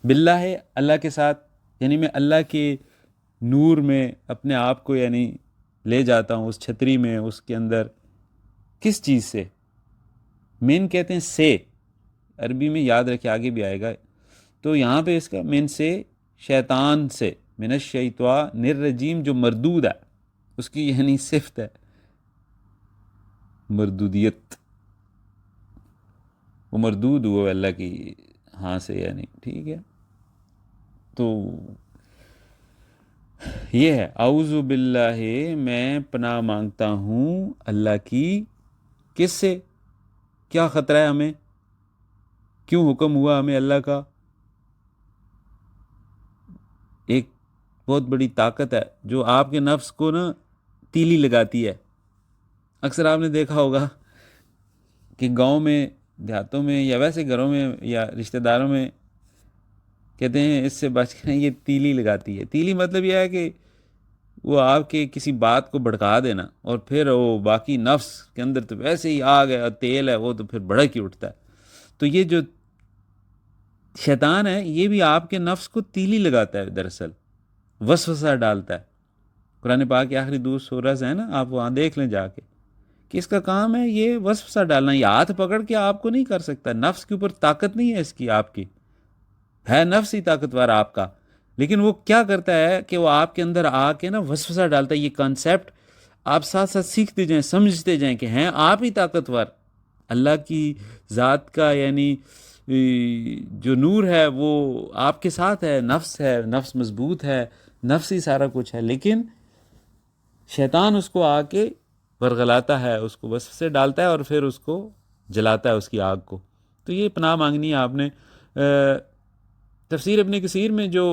باللہ ہے اللہ کے ساتھ، یعنی میں اللہ کے نور میں اپنے آپ کو یعنی لے جاتا ہوں، اس چھتری میں، اس کے اندر۔ کس چیز سے؟ من کہتے ہیں سے، عربی میں یاد رکھے آگے بھی آئے گا، تو یہاں پہ اس کا من سے شیطان سے، من الشیطان الرجیم جو مردود ہے، اس کی یعنی صفت ہے مردودیت، وہ مردود ہوا اللہ کی ہاں سے یعنی، ٹھیک ہے۔ تو یہ ہے اعوذ باللہ، میں پناہ مانگتا ہوں اللہ کی، کس سے؟ کیا خطرہ ہے ہمیں؟ کیوں حکم ہوا ہمیں اللہ کا؟ ایک بہت بڑی طاقت ہے جو آپ کے نفس کو نا تیلی لگاتی ہے۔ اکثر آپ نے دیکھا ہوگا کہ گاؤں میں، دیہاتوں میں، یا ویسے گھروں میں یا رشتہ داروں میں کہتے ہیں اس سے بچ کے یہ تیلی لگاتی ہے۔ تیلی مطلب یہ ہے کہ وہ آپ کے کسی بات کو بھڑکا دینا، اور پھر وہ باقی نفس کے اندر تو ویسے ہی آگ ہے اور تیل ہے، وہ تو پھر بھڑک ہی اٹھتا ہے۔ تو یہ جو شیطان ہے یہ بھی آپ کے نفس کو تیلی لگاتا ہے، دراصل وسوسہ ڈالتا ہے۔ قرآن پاک کے آخری 2 سورہ ہیں نا، آپ وہاں دیکھ لیں جا کے، کہ اس کا کام ہے یہ وسوسہ ڈالنا۔ یہ ہاتھ پکڑ کے آپ کو نہیں کر سکتا، نفس کے اوپر طاقت نہیں ہے اس کی، آپ کی ہے نفس ہی طاقتور آپ کا، لیکن وہ کیا کرتا ہے کہ وہ آپ کے اندر آ کے نا وسوسہ ڈالتا ہے۔ یہ کانسیپٹ آپ ساتھ ساتھ سیکھتے جائیں، سمجھتے جائیں کہ ہیں آپ ہی طاقتور، اللہ کی ذات کا یعنی جو نور ہے وہ آپ کے ساتھ ہے، نفس مضبوط ہے، نفس ہی سارا کچھ ہے، لیکن شیطان اس کو آ کے ورغلاتا ہے، اس کو وسوسے ڈالتا ہے اور پھر اس کو جلاتا ہے، اس کی آگ کو۔ تو یہ پناہ مانگنی ہے آپ نے۔ تفسیر ابن کثیر میں جو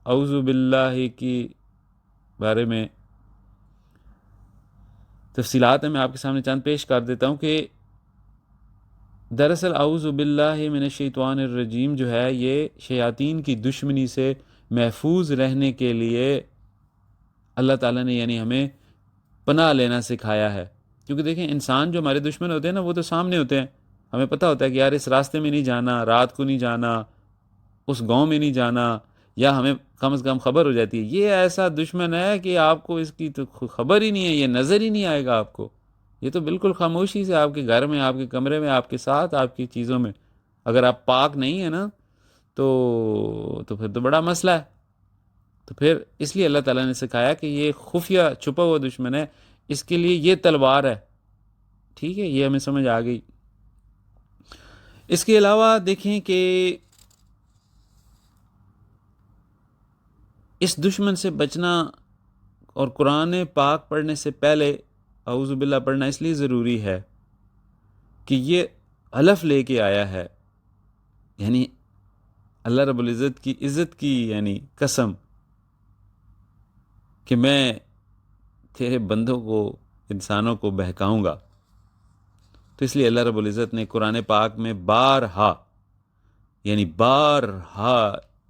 اعوذ باللہ کی بارے میں تفصیلات ہیں، میں آپ کے سامنے چند پیش کر دیتا ہوں کہ دراصل اعوذ باللہ من الشیطان الرجیم جو ہے یہ شیاطین کی دشمنی سے محفوظ رہنے کے لیے اللہ تعالیٰ نے یعنی ہمیں پناہ لینا سکھایا ہے۔ کیونکہ دیکھیں انسان جو ہمارے دشمن ہوتے ہیں نا وہ تو سامنے ہوتے ہیں، ہمیں پتہ ہوتا ہے کہ یار اس راستے میں نہیں جانا، رات کو نہیں جانا، اس گاؤں میں نہیں جانا، یا ہمیں کم از کم خبر ہو جاتی ہے۔ یہ ایسا دشمن ہے کہ آپ کو اس کی تو خبر ہی نہیں ہے، یہ نظر ہی نہیں آئے گا آپ کو، یہ تو بالکل خاموشی سے آپ کے گھر میں، آپ کے کمرے میں، آپ کے ساتھ، آپ کی چیزوں میں، اگر آپ پاک نہیں ہیں نا تو پھر تو بڑا مسئلہ ہے۔ تو پھر اس لیے اللہ تعالیٰ نے سکھایا کہ یہ خفیہ چھپا ہوا دشمن ہے، اس کے لیے یہ تلوار ہے، ٹھیک ہے، یہ ہمیں سمجھ آ گئی۔ اس کے علاوہ دیکھیں کہ اس دشمن سے بچنا اور قرآن پاک پڑھنے سے پہلے اعوذ باللہ پڑھنا اس لیے ضروری ہے کہ یہ حلف لے کے آیا ہے، یعنی اللہ رب العزت کی عزت کی یعنی قسم کہ میں تیرے بندوں کو، انسانوں کو بہکاؤں گا۔ تو اس لیے اللہ رب العزت نے قرآن پاک میں بارہا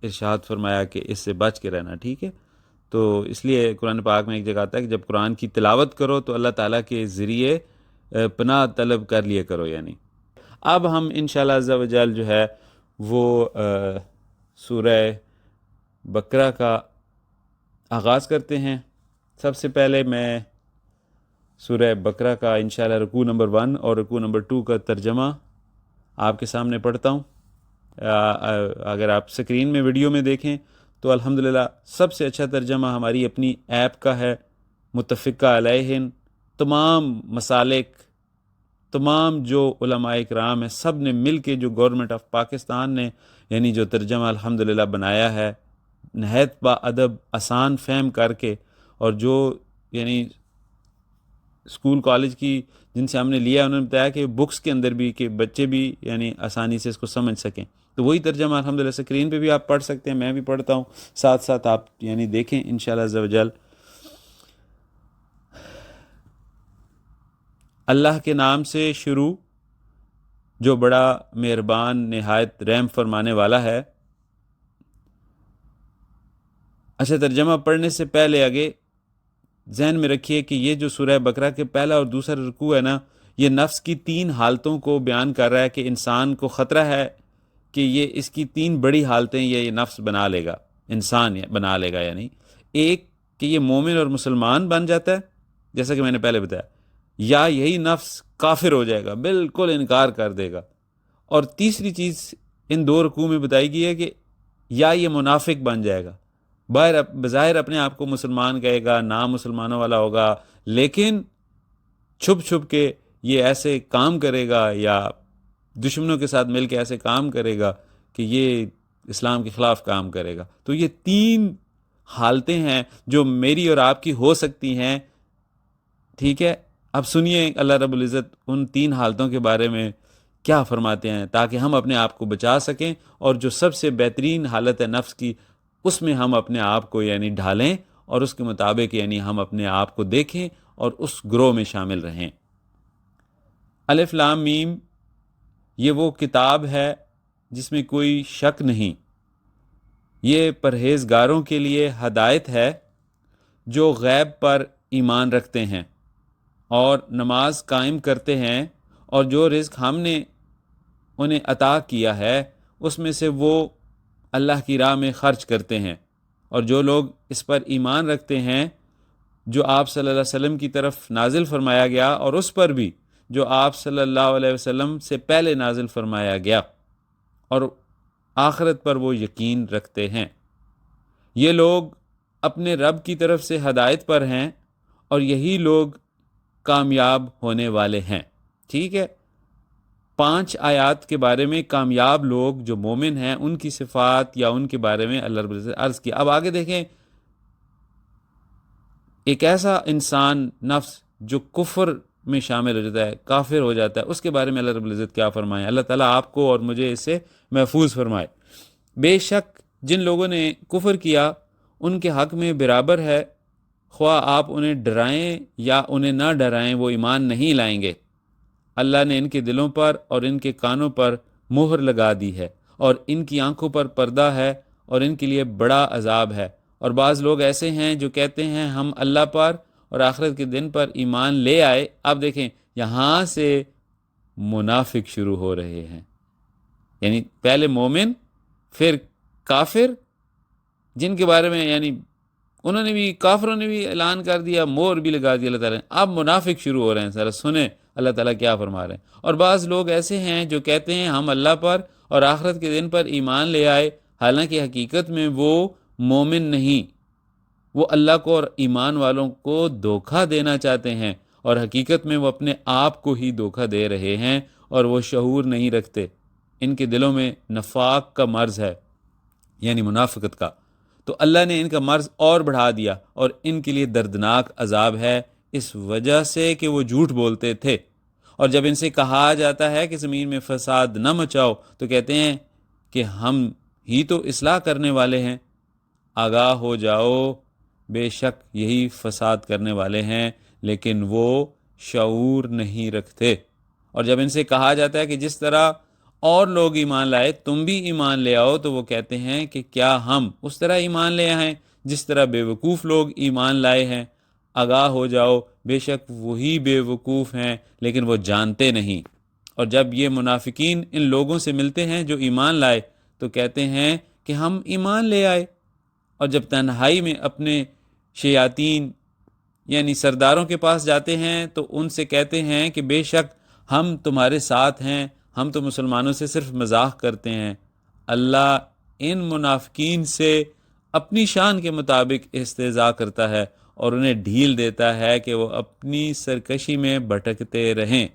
ارشاد فرمایا کہ اس سے بچ کے رہنا، ٹھیک ہے۔ تو اس لیے قرآن پاک میں ایک جگہ آتا ہے کہ جب قرآن کی تلاوت کرو تو اللہ تعالیٰ کے ذریعے پناہ طلب کر لیا کرو۔ یعنی اب ہم انشاءاللہ عز و جل جو ہے وہ سورہ بقرہ کا آغاز کرتے ہیں۔ سب سے پہلے میں سورہ بقرہ کا انشاءاللہ رکوع نمبر 1 اور رکوع نمبر 2 کا ترجمہ آپ کے سامنے پڑھتا ہوں۔ اگر آپ سکرین میں ویڈیو میں دیکھیں تو الحمدللہ سب سے اچھا ترجمہ ہماری اپنی ایپ کا ہے، متفقہ علیہن۔ تمام مسالک، تمام جو علماء اکرام ہیں، سب نے مل کے جو گورنمنٹ آف پاکستان نے یعنی جو ترجمہ الحمدللہ بنایا ہے، نہایت با ادب، آسان فہم کر کے، اور جو یعنی اسکول کالج کی جن سے ہم نے لیا انہوں نے بتایا کہ بکس کے اندر بھی کہ بچے بھی یعنی آسانی سے اس کو سمجھ سکیں، تو وہی ترجمہ الحمدللہ سکرین پہ بھی آپ پڑھ سکتے ہیں، میں بھی پڑھتا ہوں، ساتھ ساتھ آپ یعنی دیکھیں انشاءاللہ عز و جل۔ اللہ کے نام سے شروع جو بڑا مہربان نہایت رحم فرمانے والا ہے۔ اچھا، ترجمہ پڑھنے سے پہلے آگے ذہن میں رکھیے کہ یہ جو سورہ بقرہ کے پہلا اور دوسرا رکوع ہے نا، یہ نفس کی 3 حالتوں کو بیان کر رہا ہے کہ انسان کو خطرہ ہے کہ یہ اس کی 3 بڑی حالتیں یہ نفس بنا لے گا، انسان بنا لے گا، یعنی ایک کہ یہ مومن اور مسلمان بن جاتا ہے جیسا کہ میں نے پہلے بتایا، یا یہی نفس کافر ہو جائے گا، بالکل انکار کر دے گا، اور تیسری چیز ان 2 رکوع میں بتائی گئی ہے کہ یا یہ منافق بن جائے گا، بظاہر اپنے آپ کو مسلمان کہے گا، نام مسلمانوں والا ہوگا، لیکن چھپ چھپ کے یہ ایسے کام کرے گا یا دشمنوں کے ساتھ مل کے ایسے کام کرے گا کہ یہ اسلام کے خلاف کام کرے گا۔ تو یہ 3 حالتیں ہیں جو میری اور آپ کی ہو سکتی ہیں، ٹھیک ہے؟ اب سنیے اللہ رب العزت ان 3 حالتوں کے بارے میں کیا فرماتے ہیں تاکہ ہم اپنے آپ کو بچا سکیں، اور جو سب سے بہترین حالت ہے نفس کی، اس میں ہم اپنے آپ کو یعنی ڈھالیں، اور اس کے مطابق یعنی ہم اپنے آپ کو دیکھیں اور اس گروہ میں شامل رہیں۔ الف لام میم، یہ وہ کتاب ہے جس میں کوئی شک نہیں، یہ پرہیزگاروں کے لیے ہدایت ہے جو غیب پر ایمان رکھتے ہیں اور نماز قائم کرتے ہیں، اور جو رزق ہم نے انہیں عطا کیا ہے اس میں سے وہ اللہ کی راہ میں خرچ کرتے ہیں، اور جو لوگ اس پر ایمان رکھتے ہیں جو آپ صلی اللہ علیہ وسلم کی طرف نازل فرمایا گیا، اور اس پر بھی جو آپ صلی اللہ علیہ وسلم سے پہلے نازل فرمایا گیا، اور آخرت پر وہ یقین رکھتے ہیں، یہ لوگ اپنے رب کی طرف سے ہدایت پر ہیں، اور یہی لوگ کامیاب ہونے والے ہیں۔ ٹھیک ہے، 5 آیات کے بارے میں کامیاب لوگ جو مومن ہیں ان کی صفات یا ان کے بارے میں اللہ رب العزت عرض کیا۔ اب آگے دیکھیں، ایک ایسا انسان نفس جو کفر میں شامل ہو جاتا ہے، کافر ہو جاتا ہے، اس کے بارے میں اللہ رب العزت کیا فرمائے؟ اللہ تعالیٰ آپ کو اور مجھے اس سے محفوظ فرمائے۔ بے شک جن لوگوں نے کفر کیا ان کے حق میں برابر ہے، خواہ آپ انہیں ڈرائیں یا انہیں نہ ڈرائیں، وہ ایمان نہیں لائیں گے۔ اللہ نے ان کے دلوں پر اور ان کے کانوں پر مہر لگا دی ہے، اور ان کی آنکھوں پر پردہ ہے، اور ان کے لیے بڑا عذاب ہے۔ اور بعض لوگ ایسے ہیں جو کہتے ہیں ہم اللہ پر اور آخرت کے دن پر ایمان لے آئے۔ اب دیکھیں یہاں سے منافق شروع ہو رہے ہیں، یعنی پہلے مومن پھر کافر، جن کے بارے میں یعنی انہوں نے بھی، کافروں نے بھی اعلان کر دیا، مور بھی لگا دیا اللہ تعالیٰ نے، اب منافق شروع ہو رہے ہیں۔ ذرا سنیں اللہ تعالیٰ کیا فرما رہے ہیں۔ اور بعض لوگ ایسے ہیں جو کہتے ہیں ہم اللہ پر اور آخرت کے دن پر ایمان لے آئے، حالانکہ حقیقت میں وہ مومن نہیں، وہ اللہ کو اور ایمان والوں کو دھوکہ دینا چاہتے ہیں، اور حقیقت میں وہ اپنے آپ کو ہی دھوکہ دے رہے ہیں، اور وہ شعور نہیں رکھتے۔ ان کے دلوں میں نفاق کا مرض ہے، یعنی منافقت کا، تو اللہ نے ان کا مرض اور بڑھا دیا، اور ان کے لیے دردناک عذاب ہے، اس وجہ سے کہ وہ جھوٹ بولتے تھے۔ اور جب ان سے کہا جاتا ہے کہ زمین میں فساد نہ مچاؤ تو کہتے ہیں کہ ہم ہی تو اصلاح کرنے والے ہیں۔ آگاہ ہو جاؤ، بے شک یہی فساد کرنے والے ہیں، لیکن وہ شعور نہیں رکھتے۔ اور جب ان سے کہا جاتا ہے کہ جس طرح اور لوگ ایمان لائے تم بھی ایمان لے آؤ، تو وہ کہتے ہیں کہ کیا ہم اس طرح ایمان لے آئیں جس طرح بے وقوف لوگ ایمان لائے ہیں۔ آگاہ ہو جاؤ، بے شک وہی بے وقوف ہیں لیکن وہ جانتے نہیں۔ اور جب یہ منافقین ان لوگوں سے ملتے ہیں جو ایمان لائے تو کہتے ہیں کہ ہم ایمان لے آئے، اور جب تنہائی میں اپنے شیاطین یعنی سرداروں کے پاس جاتے ہیں تو ان سے کہتے ہیں کہ بے شک ہم تمہارے ساتھ ہیں، ہم تو مسلمانوں سے صرف مذاق کرتے ہیں، اللہ ان منافقین سے اپنی شان کے مطابق استہزاء کرتا ہے اور انہیں ڈھیل دیتا ہے کہ وہ اپنی سرکشی میں بھٹکتے رہیں۔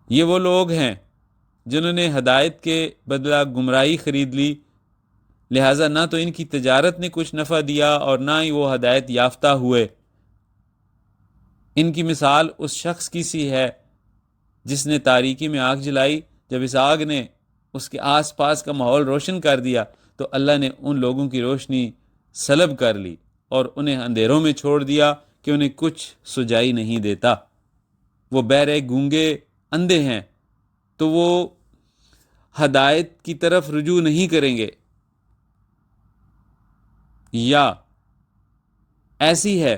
یہ وہ لوگ ہیں جنہوں نے ہدایت کے بدلہ گمراہی خرید لی، لہٰذا نہ تو ان کی تجارت نے کچھ نفع دیا اور نہ ہی وہ ہدایت یافتہ ہوئے۔ ان کی مثال اس شخص کی سی ہے جس نے تاریکی میں آگ جلائی، جب اس آگ نے اس کے آس پاس کا ماحول روشن کر دیا تو اللہ نے ان لوگوں کی روشنی سلب کر لی اور انہیں اندھیروں میں چھوڑ دیا کہ انہیں کچھ سجائی نہیں دیتا۔ وہ بہرے، گونگے، اندھے ہیں تو وہ ہدایت کی طرف رجوع نہیں کریں گے۔ یا ایسی ہے،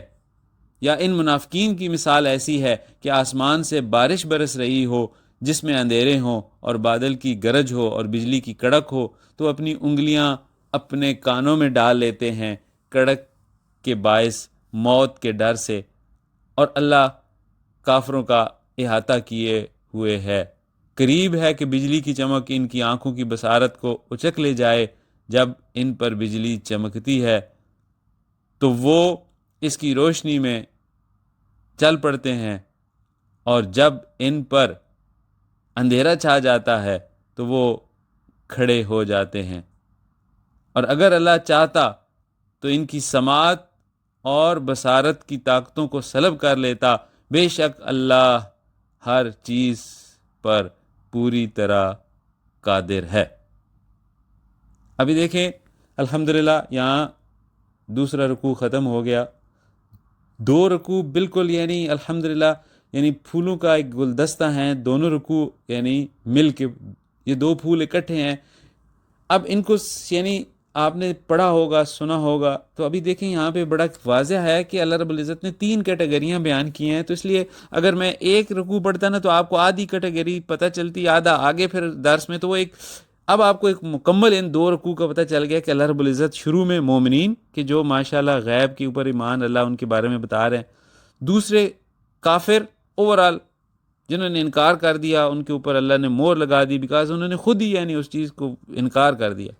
یا ان منافقین کی مثال ایسی ہے کہ آسمان سے بارش برس رہی ہو جس میں اندھیرے ہوں اور بادل کی گرج ہو اور بجلی کی کڑک ہو، تو اپنی انگلیاں اپنے کانوں میں ڈال لیتے ہیں کڑک کے باعث موت کے ڈر سے، اور اللہ کافروں کا احاطہ کیے ہوئے ہے۔ قریب ہے کہ بجلی کی چمک ان کی آنکھوں کی بصارت کو اچک لے جائے۔ جب ان پر بجلی چمکتی ہے تو وہ اس کی روشنی میں چل پڑتے ہیں، اور جب ان پر اندھیرا چھا جاتا ہے تو وہ کھڑے ہو جاتے ہیں۔ اور اگر اللہ چاہتا تو ان کی سماعت اور بصارت کی طاقتوں کو سلب کر لیتا، بے شک اللہ ہر چیز پر پوری طرح قادر ہے۔ ابھی دیکھیں الحمدللہ یہاں دوسرا رکوع ختم ہو گیا، دو رکوع بالکل یعنی الحمدللہ یعنی پھولوں کا ایک گلدستہ ہیں دونوں رکوع، یعنی مل کے یہ دو پھول اکٹھے ہیں۔ اب ان کو یعنی آپ نے پڑھا ہوگا، سنا ہوگا، تو ابھی دیکھیں یہاں پہ بڑا واضح ہے کہ اللہ رب العزت نے 3 کیٹیگریاں بیان کی ہیں، تو اس لیے اگر میں ایک رکوع پڑھتا نا تو آپ کو آدھی کیٹیگری پتہ چلتی، آدھا آگے پھر درس میں، تو وہ ایک اب آپ کو ایک مکمل ان 2 رکوع کا پتہ چل گیا کہ اللہ رب العزت شروع میں مومنین کہ جو ماشاءاللہ غیب کے اوپر ایمان اللہ ان کے بارے میں بتا رہے ہیں، دوسرے کافر اوورال جنہوں نے انکار کر دیا ان کے اوپر اللہ نے مور لگا دی بیکاز انہوں نے خود ہی یعنی اس چیز کو انکار کر دیا،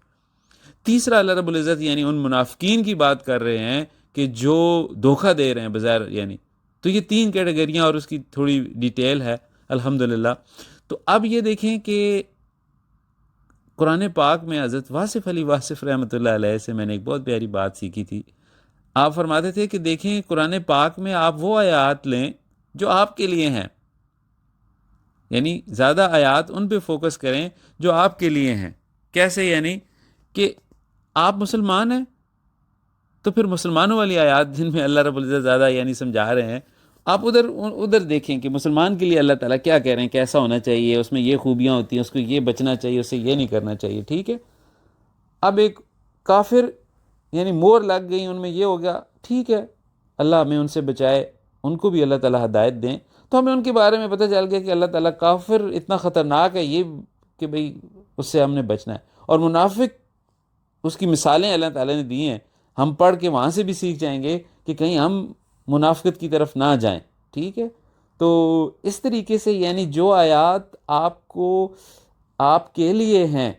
تیسرا اللہ رب العزت یعنی ان منافقین کی بات کر رہے ہیں کہ جو دھوکہ دے رہے ہیں بظاہر یعنی، تو یہ 3 کیٹیگریاں اور اس کی تھوڑی ڈیٹیل ہے الحمدللہ۔ تو اب یہ دیکھیں کہ قرآن پاک میں حضرت واصف علی واصف رحمۃ اللہ علیہ سے میں نے ایک بہت پیاری بات سیکھی تھی۔ آپ فرماتے تھے کہ دیکھیں قرآن پاک میں آپ وہ آیات لیں جو آپ کے لیے ہیں، یعنی زیادہ آیات ان پہ فوکس کریں جو آپ کے لیے ہیں۔ کیسے؟ یعنی کہ آپ مسلمان ہیں تو پھر مسلمانوں والی آیات جن میں اللہ رب العزت زیادہ یعنی سمجھا رہے ہیں، آپ ادھر دیکھیں کہ مسلمان کے لیے اللہ تعالیٰ کیا کہہ رہے ہیں، کیسا ہونا چاہیے، اس میں یہ خوبیاں ہوتی ہیں، اس کو یہ بچنا چاہیے، اسے یہ نہیں کرنا چاہیے، ٹھیک ہے۔ اب ایک کافر یعنی مور لگ گئی ان میں، یہ ہو گیا، ٹھیک ہے، اللہ ہمیں ان سے بچائے، ان کو بھی اللہ تعالیٰ ہدایت دیں، تو ہمیں ان کے بارے میں پتہ چل گیا کہ اللہ تعالیٰ کافر اتنا خطرناک ہے یہ کہ بھئی اس سے ہم نے بچنا ہے، اور منافق اس کی مثالیں اللہ تعالیٰ نے دی ہیں، ہم پڑھ کے وہاں سے بھی سیکھ جائیں گے کہ کہیں ہم منافقت کی طرف نہ جائیں، ٹھیک ہے۔ تو اس طریقے سے یعنی جو آیات آپ کو آپ کے لیے ہیں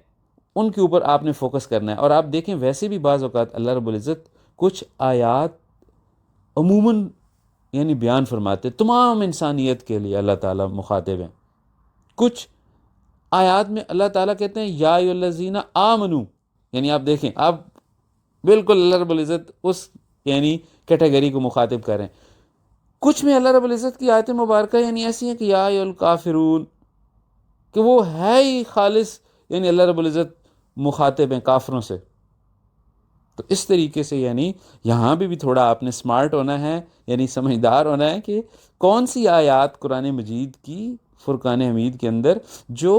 ان کے اوپر آپ نے فوکس کرنا ہے۔ اور آپ دیکھیں ویسے بھی بعض اوقات اللہ رب العزت کچھ آیات عموماً یعنی بیان فرماتے تمام انسانیت کے لیے اللہ تعالیٰ مخاطب ہیں، کچھ آیات میں اللہ تعالیٰ کہتے ہیں یا ایھا الذین آمنو، یعنی آپ دیکھیں آپ بالکل اللہ رب العزت اس یعنی کیٹیگری کو مخاطب کریں، کچھ میں اللہ رب العزت کی آیت مبارکہ یعنی ایسی ہیں کہ یا ایھا الکافرون، کہ وہ ہے ہی خالص یعنی اللہ رب العزت مخاطب ہیں کافروں سے۔ تو اس طریقے سے یعنی یہاں بھی تھوڑا آپ نے سمارٹ ہونا ہے، یعنی سمجھدار ہونا ہے کہ کون سی آیات قرآن مجید کی فرقان حمید کے اندر جو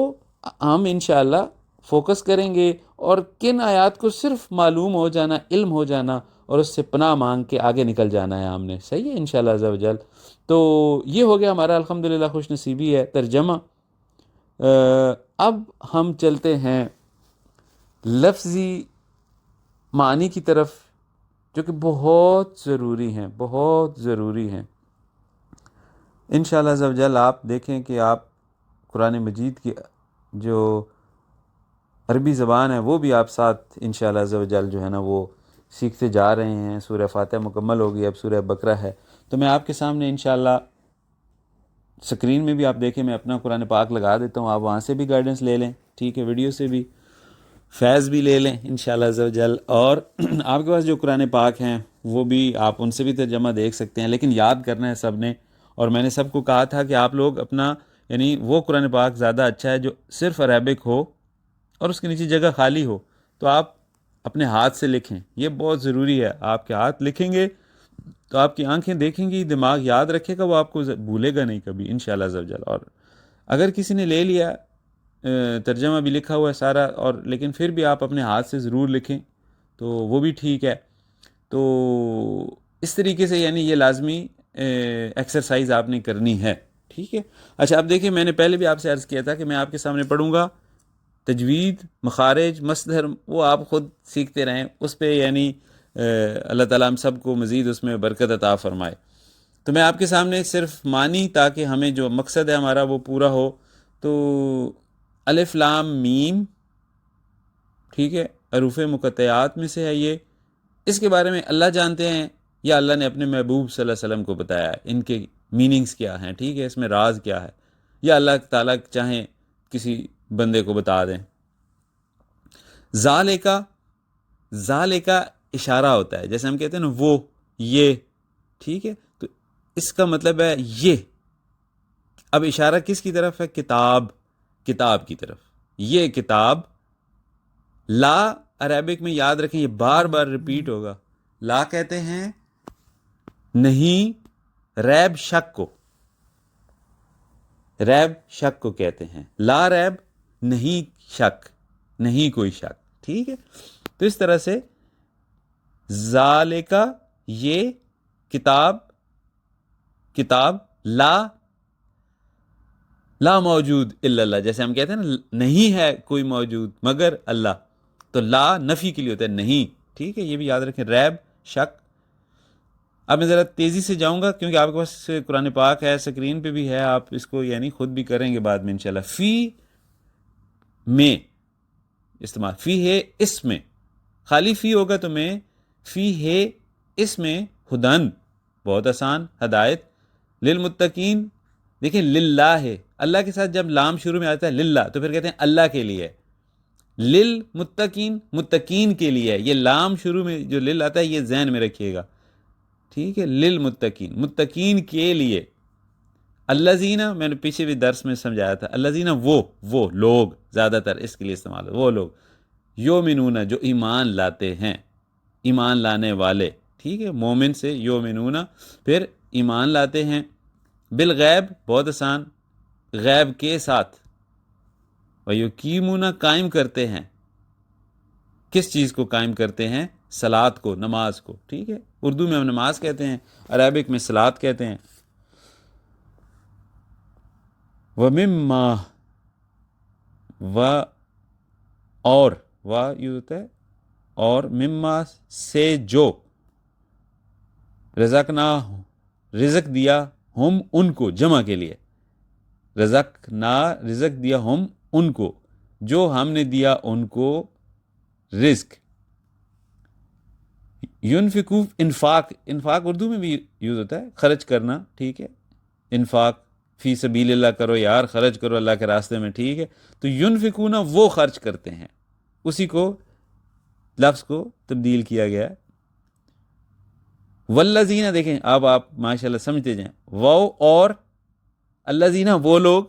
ہم انشاءاللہ فوکس کریں گے، اور کن آیات کو صرف معلوم ہو جانا، علم ہو جانا اور اس سے پناہ مانگ کے آگے نکل جانا ہے ہم نے، صحیح ہے انشاءاللہ عز و جل۔ تو یہ ہو گیا ہمارا الحمدللہ خوش نصیبی ہے ترجمہ۔ اب ہم چلتے ہیں لفظی معنی کی طرف جو کہ بہت ضروری ہیں، بہت ضروری ہیں. انشاءاللہ عز و جل آپ دیکھیں کہ آپ قرآن مجید کی جو عربی زبان ہے وہ بھی آپ ساتھ انشاءاللہ عز و جل جو ہے نا وہ سیکھتے جا رہے ہیں. سورہ فاتحہ مکمل ہوگی، اب سورہ بقرہ ہے. تو میں آپ کے سامنے انشاءاللہ سکرین میں بھی آپ دیکھیں، میں اپنا قرآن پاک لگا دیتا ہوں، آپ وہاں سے بھی گائیڈنس لے لیں، ٹھیک ہے، ویڈیو سے بھی فیض بھی لے لیں انشاءاللہ عز و جل. اور آپ کے پاس جو قرآن پاک ہیں وہ بھی آپ ان سے بھی ترجمہ دیکھ سکتے ہیں، لیکن یاد کرنا ہے سب نے. اور میں نے سب کو کہا تھا کہ آپ لوگ اپنا یعنی وہ قرآن پاک زیادہ اچھا ہے جو صرف عربک ہو اور اس کے نیچے جگہ خالی ہو، تو آپ اپنے ہاتھ سے لکھیں. یہ بہت ضروری ہے، آپ کے ہاتھ لکھیں گے تو آپ کی آنکھیں دیکھیں گی، دماغ یاد رکھے گا، وہ آپ کو بھولے گا نہیں کبھی انشاءاللہ عز و جل. اور اگر کسی نے لے لیا ترجمہ بھی لکھا ہوا ہے سارا، اور لیکن پھر بھی آپ اپنے ہاتھ سے ضرور لکھیں تو وہ بھی ٹھیک ہے. تو اس طریقے سے یعنی یہ لازمی ایکسرسائز آپ نے کرنی ہے، ٹھیک ہے. اچھا اب دیکھیں، میں نے پہلے بھی آپ سے عرض کیا تھا کہ میں آپ کے سامنے پڑھوں گا، تجوید، مخارج، مصدر وہ آپ خود سیکھتے رہیں اس پہ، یعنی اللہ تعالیٰ ہم سب کو مزید اس میں برکت عطا فرمائے. تو میں آپ کے سامنے صرف معنی، تاکہ ہمیں جو مقصد ہے ہمارا وہ پورا ہو. تو الف لام میم، ٹھیک ہے، حروف مقطعات میں سے ہے یہ. اس کے بارے میں اللہ جانتے ہیں یا اللہ نے اپنے محبوب صلی اللہ علیہ وسلم کو بتایا ہے، ان کے میننگز کیا ہیں، ٹھیک ہے، اس میں راز کیا ہے، یا اللہ تعالیٰ چاہیں کسی بندے کو بتا دیں. ذالکا اشارہ ہوتا ہے، جیسے ہم کہتے ہیں نا وہ، یہ، ٹھیک ہے. تو اس کا مطلب ہے یہ. اب اشارہ کس کی طرف ہے؟ کتاب کی طرف. یہ کتاب، لا عربک میں یاد رکھیں یہ بار بار ریپیٹ ہوگا. لا کہتے ہیں نہیں، ریب شک کو، ریب شک کو کہتے ہیں. لا ریب، نہیں شک، نہیں کوئی شک، ٹھیک ہے. تو اس طرح سے ذالکا یہ کتاب لا موجود الا اللہ، جیسے ہم کہتے ہیں نا نہیں ہے کوئی موجود مگر اللہ، تو لا نفی کے لیے ہوتا ہے نہیں، ٹھیک ہے. یہ بھی یاد رکھیں، ریب شک. اب میں ذرا تیزی سے جاؤں گا کیونکہ آپ کے پاس قرآن پاک ہے، سکرین پہ بھی ہے، آپ اس کو یعنی خود بھی کریں گے بعد میں انشاءاللہ. فی میں استعمال، فی ہے اس میں، خالی فی ہوگا تو میں، فی ہے اس میں، ہدن بہت آسان، ہدایت، للمتقین، دیکھیں للہ ہے، اللہ کے ساتھ جب لام شروع میں آتا ہے للہ تو پھر کہتے ہیں اللہ کے لیے. للمتقین، متقین کے لیے، یہ لام شروع میں جو لل آتا ہے یہ ذہن میں رکھیے گا، ٹھیک ہے. للمتقین، متقین کے لیے. الذین، میں نے پیچھے بھی درس میں سمجھایا تھا، الذین وہ لوگ، زیادہ تر اس کے لیے استعمال ہو، وہ لوگ، یومنون جو ایمان لاتے ہیں، ایمان لانے والے، ٹھیک ہے. مومن سے یومنون، پھر ایمان لاتے ہیں. بالغیب بہت آسان، غیب کے ساتھ. ویقیمون قائم کرتے ہیں، کس چیز کو قائم کرتے ہیں؟ صلاۃ کو، نماز کو، ٹھیک ہے. اردو میں ہم نماز کہتے ہیں، عربک میں صلاۃ کہتے ہیں. ومما، اور یہ ہوتا ہے اور، مما سے جو، رزق دیا ہم ان کو، جمع کے لیے، رزق دیا ہم ان کو، جو ہم نے دیا ان کو رزق. ینفقو، انفاق اردو میں بھی یوز ہوتا ہے، خرچ کرنا، ٹھیک ہے. انفاق، فی سبیل اللہ کرو یار، خرچ کرو اللہ کے راستے میں، ٹھیک ہے. تو ینفقون وہ خرچ کرتے ہیں، اسی کو لفظ کو تبدیل کیا گیا ہے. والذین، دیکھیں اب آپ ماشاءاللہ سمجھتے جائیں، وہ اور الذین وہ لوگ،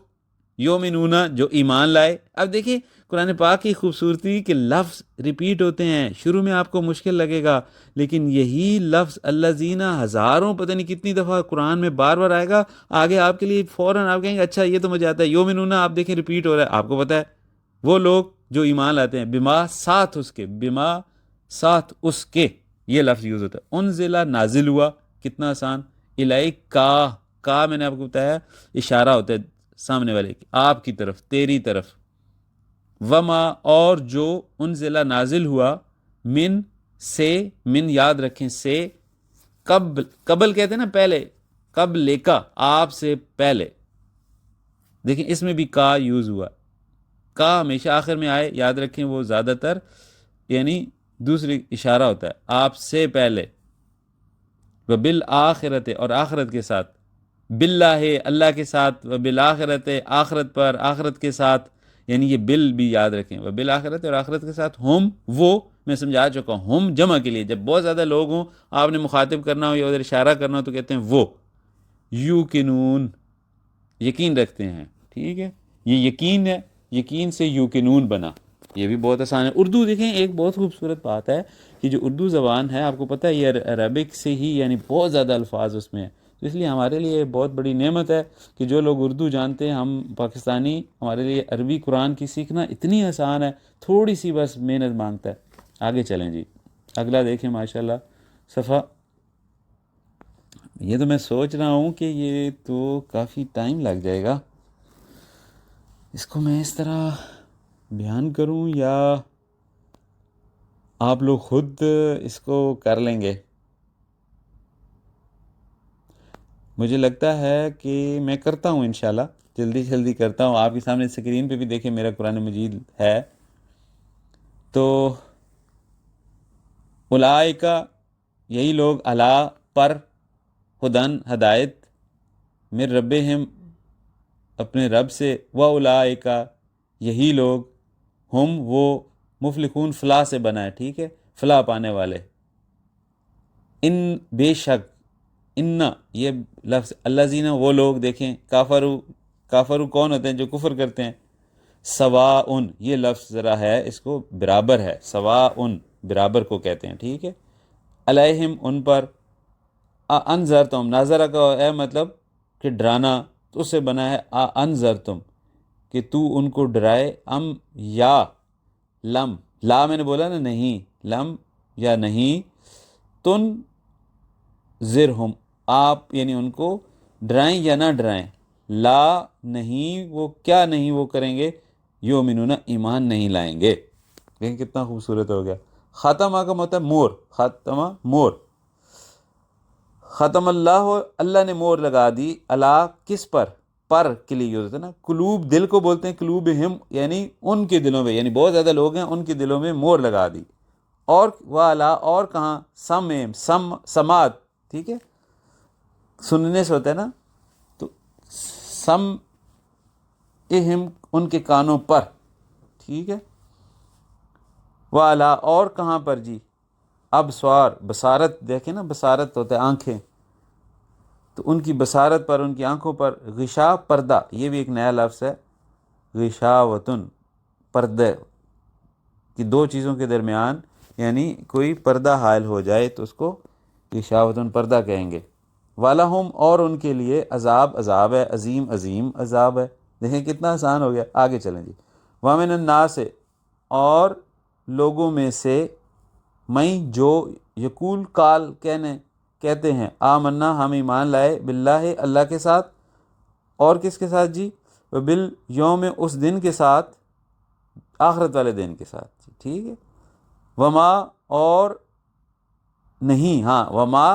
یومنون جو ایمان لائے. اب دیکھیں قرآن پاک کی خوبصورتی کہ لفظ ریپیٹ ہوتے ہیں. شروع میں آپ کو مشکل لگے گا، لیکن یہی لفظ الذین ہزاروں پتہ نہیں کتنی دفعہ قرآن میں بار بار آئے گا. آگے آپ کے لیے فوراً آپ کہیں گے اچھا یہ تو مجھے آتا ہے. یومنون آپ دیکھیں ریپیٹ ہو رہا ہے، آپ کو پتہ ہے وہ لوگ جو ایمان لاتے ہیں، بما ساتھ اس کے، بما ساتھ اس کے، یہ لفظ یوز ہوتا ہے. انزلہ نازل ہوا، کتنا آسان. الیک کا میں نے آپ کو بتایا اشارہ ہوتا ہے سامنے والے کی، آپ کی طرف، تیری طرف. وما اور جو انزلہ نازل ہوا من سے، من یاد رکھیں سے، قبل کہتے ہیں نا پہلے، قبل لے کا آپ سے پہلے، دیکھیں اس میں بھی کا یوز ہوا، کا ہمیشہ آخر میں آئے، یاد رکھیں وہ زیادہ تر یعنی دوسری اشارہ ہوتا ہے، آپ سے پہلے، وبالآخرت اور آخرت کے ساتھ، باللہ اللہ کے ساتھ، وبالآخرت آخرت پر، آخرت کے ساتھ، یعنی یہ بل بھی یاد رکھیں، وبالآخرت اور آخرت کے ساتھ، ہم وہ میں سمجھا چکا ہوں، ہم جمع کے لیے جب بہت زیادہ لوگ ہوں، آپ نے مخاطب کرنا ہو یا ادھر اشارہ کرنا ہو تو کہتے ہیں وہ، یوقنون یقین رکھتے ہیں، ٹھیک ہے، یہ یقین ہے، یقین سے یوقنون بنا، یہ بھی بہت آسان ہے۔ اردو دیکھیں ایک بہت خوبصورت بات ہے کہ جو اردو زبان ہے، آپ کو پتہ ہے یہ عربک سے ہی یعنی بہت زیادہ الفاظ اس میں ہیں، تو اس لیے ہمارے لیے بہت بڑی نعمت ہے کہ جو لوگ اردو جانتے ہیں، ہم پاکستانی، ہمارے لیے عربی قرآن کی سیکھنا اتنی آسان ہے، تھوڑی سی بس محنت مانگتا ہے۔ آگے چلیں جی، اگلا دیکھیں ماشاءاللہ صفحہ، یہ تو میں سوچ رہا ہوں کہ یہ تو کافی ٹائم لگ جائے گا، اس کو میں اس طرح بیان کروں یا آپ لوگ خود اس کو کر لیں گے؟ مجھے لگتا ہے کہ میں کرتا ہوں انشاءاللہ، جلدی کرتا ہوں، آپ کے سامنے اسکرین پہ بھی دیکھیں میرا قرآن مجید ہے۔ تو اولئکا یہی لوگ، علی پر، ہدن ہدایت، من ربہم اپنے رب سے، و اولئکا یہی لوگ، ہم وہ، مفلحون فلاح سے بنا ہے، ٹھیک ہے، فلاح پانے والے، ان بے شک، ان یہ لفظ، الذین وہ لوگ، دیکھیں کافرو کون ہوتے ہیں؟ جو کفر کرتے ہیں، سواء یہ لفظ ذرا ہے اس کو برابر ہے، سواء برابر کو کہتے ہیں، ٹھیک ہے، علیہم ان پر، انذرتم ناظرہ کا ہے مطلب کہ ڈرانا، تو اس سے بنا ہے انذرتم کہ تو ان کو ڈرائے، ام یا لم، لا میں نے بولا نا نہیں، لم یا نہیں، تن زرہم آپ یعنی ان کو ڈرائیں یا نہ ڈرائیں، لا نہیں وہ کیا نہیں وہ کریں گے، یومنون ایمان نہیں لائیں گے۔ لیکن کتنا خوبصورت ہو گیا، خاتمہ کا مطلب مور، خاتمہ مور، ختم اللہ اللہ نے مور لگا دی، اللہ کس پر کے لیے یوز ہوتا ہے نا، قلوب دل کو بولتے ہیں، قلوب ہم یعنی ان کے دلوں میں، یعنی بہت زیادہ لوگ ہیں ان کے دلوں میں مور لگا دی، اور والا اور کہاں، سماعت، ٹھیک ہے، سننے سے ہوتا ہے نا، تو سم اہم ان کے کانوں پر، ٹھیک ہے، والا اور کہاں پر جی، ابصار بصارت، دیکھیں نا بصارت ہوتا ہے آنکھیں، تو ان کی بصارت پر، ان کی آنکھوں پر، غشا پردہ، یہ بھی ایک نیا لفظ ہے، غشاوتن پردے کہ دو چیزوں کے درمیان یعنی کوئی پردہ حائل ہو جائے تو اس کو غشاوتن پردہ کہیں گے، وَلَهُمْ اور ان کے لیے عذاب ہے، عظیم عذاب ہے، دیکھیں کتنا آسان ہو گیا۔ آگے چلیں جی، وَمِنَ النَّاسِ اور لوگوں میں سے، میں جو یقول کال کہتے ہیں، آمنا ہم ایمان لائے، باللہ اللہ کے ساتھ، اور کس کے ساتھ جی، بالیوم اس دن کے ساتھ، آخرت والے دن کے ساتھ جی، ٹھیک ہے، وما اور نہیں، ہاں وما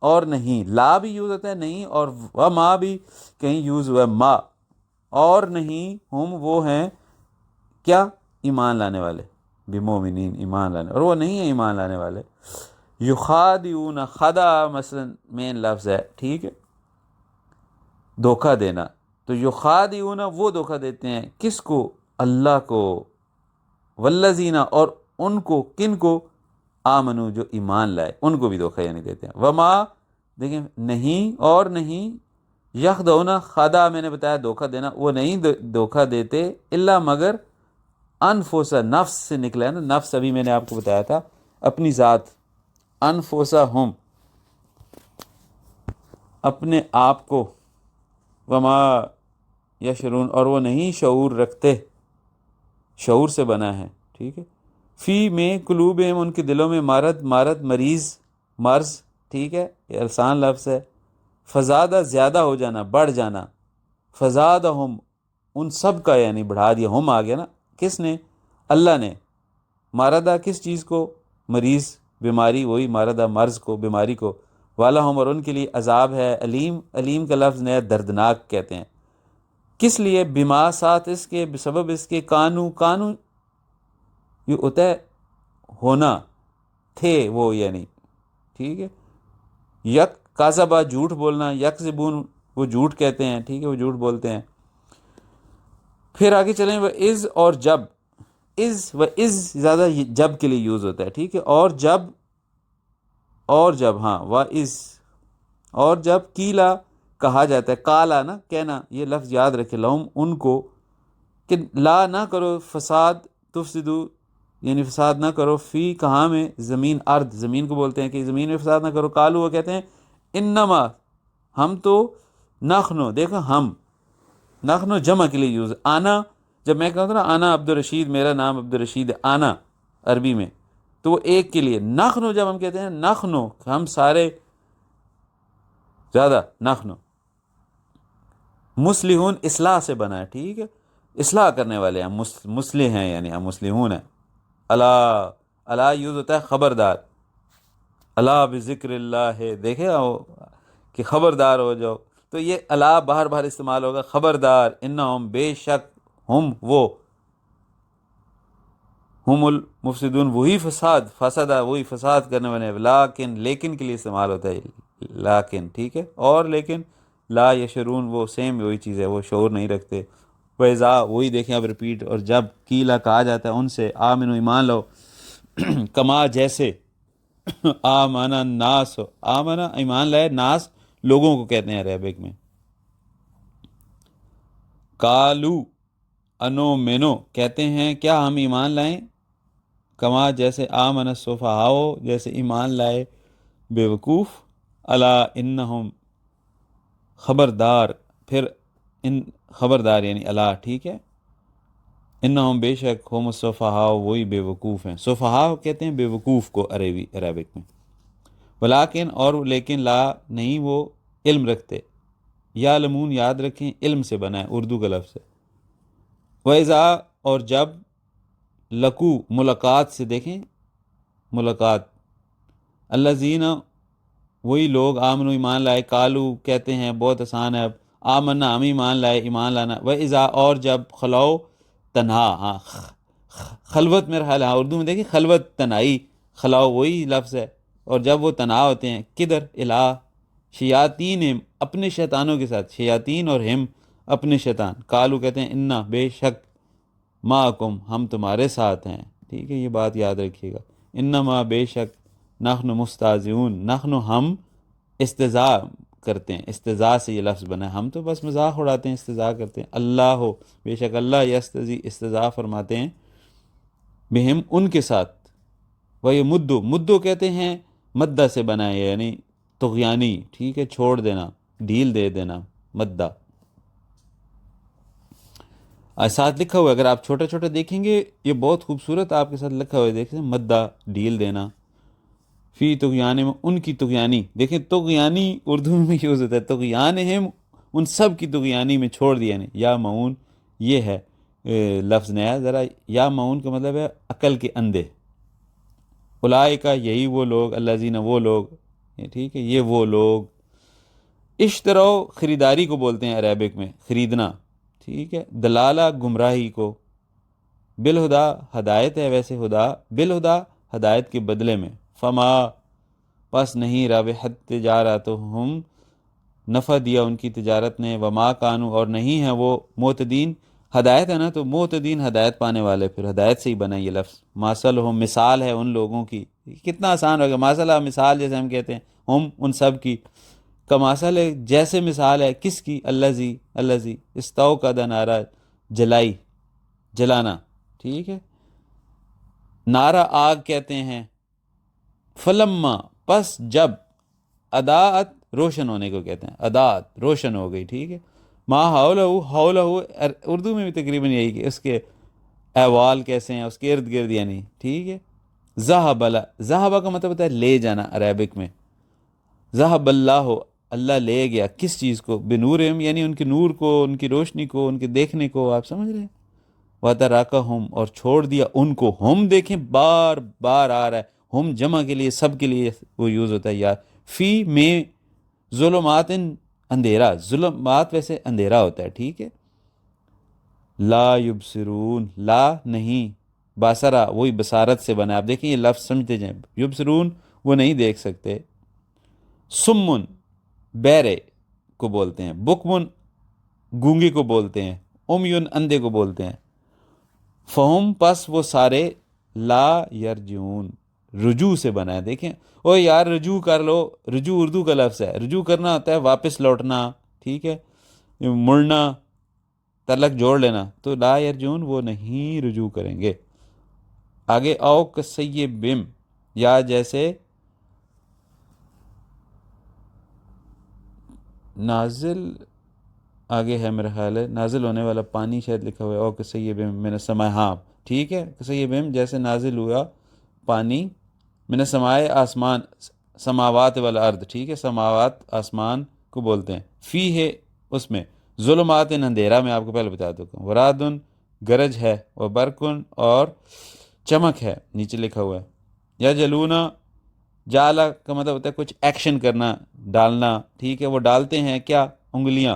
اور نہیں، لا بھی یوز ہوتا ہے نہیں، اور وما بھی کہیں یوز ہوا ہے، ما اور نہیں، ہم وہ ہیں کیا، ایمان لانے والے، بمومنین ایمان لانے، اور وہ نہیں ہیں ایمان لانے والے، یخادعون خدا مثلا مین لفظ ہے، ٹھیک ہے، دھوکہ دینا، تو یخادعون وہ دھوکہ دیتے ہیں کس کو، اللہ کو، والذین اور ان کو، کن کو، آمنو جو ایمان لائے ان کو بھی دھوکہ یعنی دیتے ہیں، وما دیکھیں نہیں اور نہیں، یخدعون خدا میں نے بتایا دھوکہ دینا، وہ نہیں دھوکہ دیتے، الا مگر، انفسا نفس سے نکلا ہے نا، نفس ابھی میں نے آپ کو بتایا تھا اپنی ذات، انفسہم اپنے آپ کو، وما یشعرون اور وہ نہیں شعور رکھتے، شعور سے بنا ہے، ٹھیک ہے، فی میں قلوبہم ان کے دلوں میں، مرض مرض، ٹھیک ہے، یہ آسان لفظ ہے، فزادہ زیادہ ہو جانا، بڑھ جانا، فزادہم ان سب کا یعنی بڑھا دیا، ہم آ گیا نا، کس نے؟ اللہ نے. ماردہ کس چیز کو؟ مریض، بیماری، وہی ماردہ مرض کو، بیماری کو. وَلَهُمْ اور ان کے لیے عذاب ہے علیم. علیم کا لفظ نیا دردناک کہتے ہیں. کس لیے؟ بما ساتھ اس کے، بسبب اس کے، کانو یہ ہوتا ہے ہونا، تھے وہ، یعنی ٹھیک ہے. یک کاذبہ جھوٹ بولنا، یکذبون وہ جھوٹ کہتے ہیں، ٹھیک ہے، وہ جھوٹ بولتے ہیں. پھر آگے چلیں. وہ از اور جب، از زیادہ جب کے لیے یوز ہوتا ہے، ٹھیک ہے. اور جب ہاں و از، اور جب کیلا کہا جاتا ہے، کالا نا کہنا، یہ لفظ یاد رکھے، لہم ان کو، کہ لا نہ کرو فساد، تفسدو یعنی فساد نہ کرو، فی کہاں میں، زمین، ارض زمین کو بولتے ہیں کہ زمین میں فساد نہ کرو. کالو وہ کہتے ہیں انما ہم تو، نخنو دیکھو ہم، نخنو جمع کے لیے یوز. آنا جب میں کہتا ہوں نا آنا عبد الرشید، میرا نام عبد الرشید ہے، آنا عربی میں، تو وہ ایک کے لیے. نخنو جب ہم کہتے ہیں، نخنو ہم سارے، زیادہ، نخنو مصلحون اصلاح سے بنا ہے، ٹھیک ہے، اصلاح کرنے والے ہیں، مصلح ہیں یعنی ہم مصلحون ہیں. اللہ، اللہ یوز ہوتا ہے خبردار. اللہ بذکر اللہ ہے، دیکھے کہ خبردار ہو جاؤ، تو یہ اللہ باہر باہر استعمال ہوگا، خبردار. انہم بے شک، ہم وہ، ہم المفسدون وہی فسادہ وہی فساد کرنے والے. لیکن، لیکن کے لیے استعمال ہوتا ہے، لیکن ٹھیک ہے. اور لیکن لا یشرون وہ سیم وہی چیز ہے، وہ شعور نہیں رکھتے. وَإِذَا وہی دیکھیں اب ریپیٹ. اور جب کیلا کہا جاتا ہے ان سے، آمنو ایمان لو، کما جیسے، آمن الناس، آمن ایمان لائے، ناس لوگوں کو کہتے ہیں عربک میں. کالو انو مینو کہتے ہیں کیا ہم ایمان لائیں، کما جیسے، آمن السفہاء جیسے ایمان لائے بے وقوف. الا انہم خبردار، پھر ان خبردار یعنی اللہ، ٹھیک ہے. انہم بے شک، ہم السفہاء وہی بے وقوف ہیں. سفہاء کہتے ہیں بے وقوف کو عربک میں. ولیکن اور لیکن، لا نہیں وہ علم رکھتے. یعلمون یاد رکھیں علم سے بنا ہے، اردو کا لفظ ہے. وَإِذَا اور جب، لکو ملاقات سے، دیکھیں ملاقات، الذین وہی لوگ، آمنو ایمان لائے، کالو کہتے ہیں بہت آسان ہے اب، آمنا ہم ایمان لائے، ایمان لانا. وَإِذَا اور جب، خلو تنہا، ہاں خلوت میں رہا، ہاں اردو میں دیکھیں خلوت تنہائی، خلاؤ وہی لفظ ہے. اور جب وہ تنہا ہوتے ہیں، کدھر، الہ شیاطین اپنے شیطانوں کے ساتھ، شیاطین اور ہم اپنے شیطان. کالو کہتے ہیں انا بے شک، معکم ہم تمہارے ساتھ ہیں، ٹھیک ہے، یہ بات یاد رکھیے گا. انما بے شک، نحن مستہزئون نحن ہم استہزاء کرتے ہیں، استہزاء سے یہ لفظ بنا ہے، ہم تو بس مذاق اڑاتے ہیں، استہزاء کرتے ہیں. اللہ ہو بے شک اللہ، یستہزی استہزاء فرماتے ہیں، بہم ان کے ساتھ. وہی مدو کہتے ہیں مدہ سے بنا ہے یعنی طغیانی، ٹھیک ہے، چھوڑ دینا، ڈھیل دے دینا، مدہ. ساتھ لکھا ہوا ہے، اگر آپ چھوٹا چھوٹا دیکھیں گے یہ بہت خوبصورت آپ کے ساتھ لکھا ہوا ہے، دیکھیں مدہ ڈھیل دینا. فی طغیان میں ان کی طغیانی، دیکھیں طغیانی اردو میں یوز ہوتا ہے، طغیانہم ان سب کی طغیانی میں چھوڑ دیا نہیں. یا معون یہ ہے لفظ نیا ذرا، یا معون کا مطلب ہے عقل کے اندھے. اولئک یہی وہ لوگ، الذین وہ لوگ، ٹھیک ہے، یہ وہ لوگ، اشترو خریداری کو بولتے ہیں عربک میں، خریدنا، ٹھیک ہے، دلالہ گمراہی کو، بالہدا ہدایت ہے ویسے ہدا، بالہدا ہدایت کے بدلے میں. فما پس نہیں، رابحت تجارتہم نفع دیا ان کی تجارت نے، وما کانو اور نہیں ہے وہ، معتدین ہدایت ہے نا تو معتدین ہدایت پانے والے، پھر ہدایت سے ہی بنا یہ لفظ. مثلہم مثال ہے ان لوگوں کی، کتنا آسان ہوگا، مثلا مثال جیسے ہم کہتے ہیں، ہم ان سب کی، کمثل ہے جیسے مثال ہے، کس کی، الذی استوقد نارا جلائی، جلانا، ٹھیک ہے، نارا آگ کہتے ہیں. فلما پس جب، اضاءت روشن ہونے کو کہتے ہیں، اضاءت روشن ہو گئی، ٹھیک ہے. ما حولہ اردو میں بھی تقریباً یہی کہ اس کے احوال کیسے ہیں، اس کے ارد گرد یعنی، ٹھیک ہے. ذہب کا مطلب ہوتا ہے لے جانا عربک میں. ذہب اللہ اللہ لے گیا کس چیز کو، بنورہم یعنی ان کے نور کو، ان کی روشنی کو، ان کے دیکھنے کو، آپ سمجھ رہے ہیں. وَتَرَكَهُمْ اور چھوڑ دیا ان کو. ہم دیکھیں بار بار آ رہا ہے, ہم جمع کے لیے سب کے لیے وہ یوز ہوتا ہے یار. فی میں ظلمات اندھیرا, ظلمات ویسے اندھیرا ہوتا ہے, ٹھیک ہے. لا یبصرون, لا نہیں, باسرا وہی بصارت سے بنا ہے. آپ دیکھیں یہ لفظ سمجھتے جائیں. یبصرون وہ نہیں دیکھ سکتے. سمن بیرے کو بولتے ہیں, بکمن گونگے کو بولتے ہیں, امیون اندھے کو بولتے ہیں. فہم پس وہ سارے لا یرجون رجوع سے بنا ہے. دیکھیں او یار رجوع کر لو, رجوع اردو کا لفظ ہے, رجوع کرنا ہوتا ہے واپس لوٹنا, ٹھیک ہے, مڑنا, تعلق جوڑ لینا. تو لا یرجون وہ نہیں رجوع کریں گے. آگے او کسیبم, یا جیسے نازل, آگے ہے میرا خیال ہے نازل ہونے والا پانی شاید لکھا ہوا ہے, او کسیبم من السماء, ہاں ٹھیک ہے, کسیبم جیسے نازل ہوا پانی, من السماء آسمان, سماوات والارض, ٹھیک ہے, سماوات آسمان کو بولتے ہیں. فی ہے اس میں, ظلمات اندھیرا میں آپ کو پہلے بتا دوں, ورادن گرج ہے, اور برکن اور چمک ہے, نیچے لکھا ہوا ہے. یا جلونا, جالا کا مطلب ہوتا ہے کچھ ایکشن کرنا, ڈالنا, ٹھیک ہے, وہ ڈالتے ہیں کیا, انگلیاں,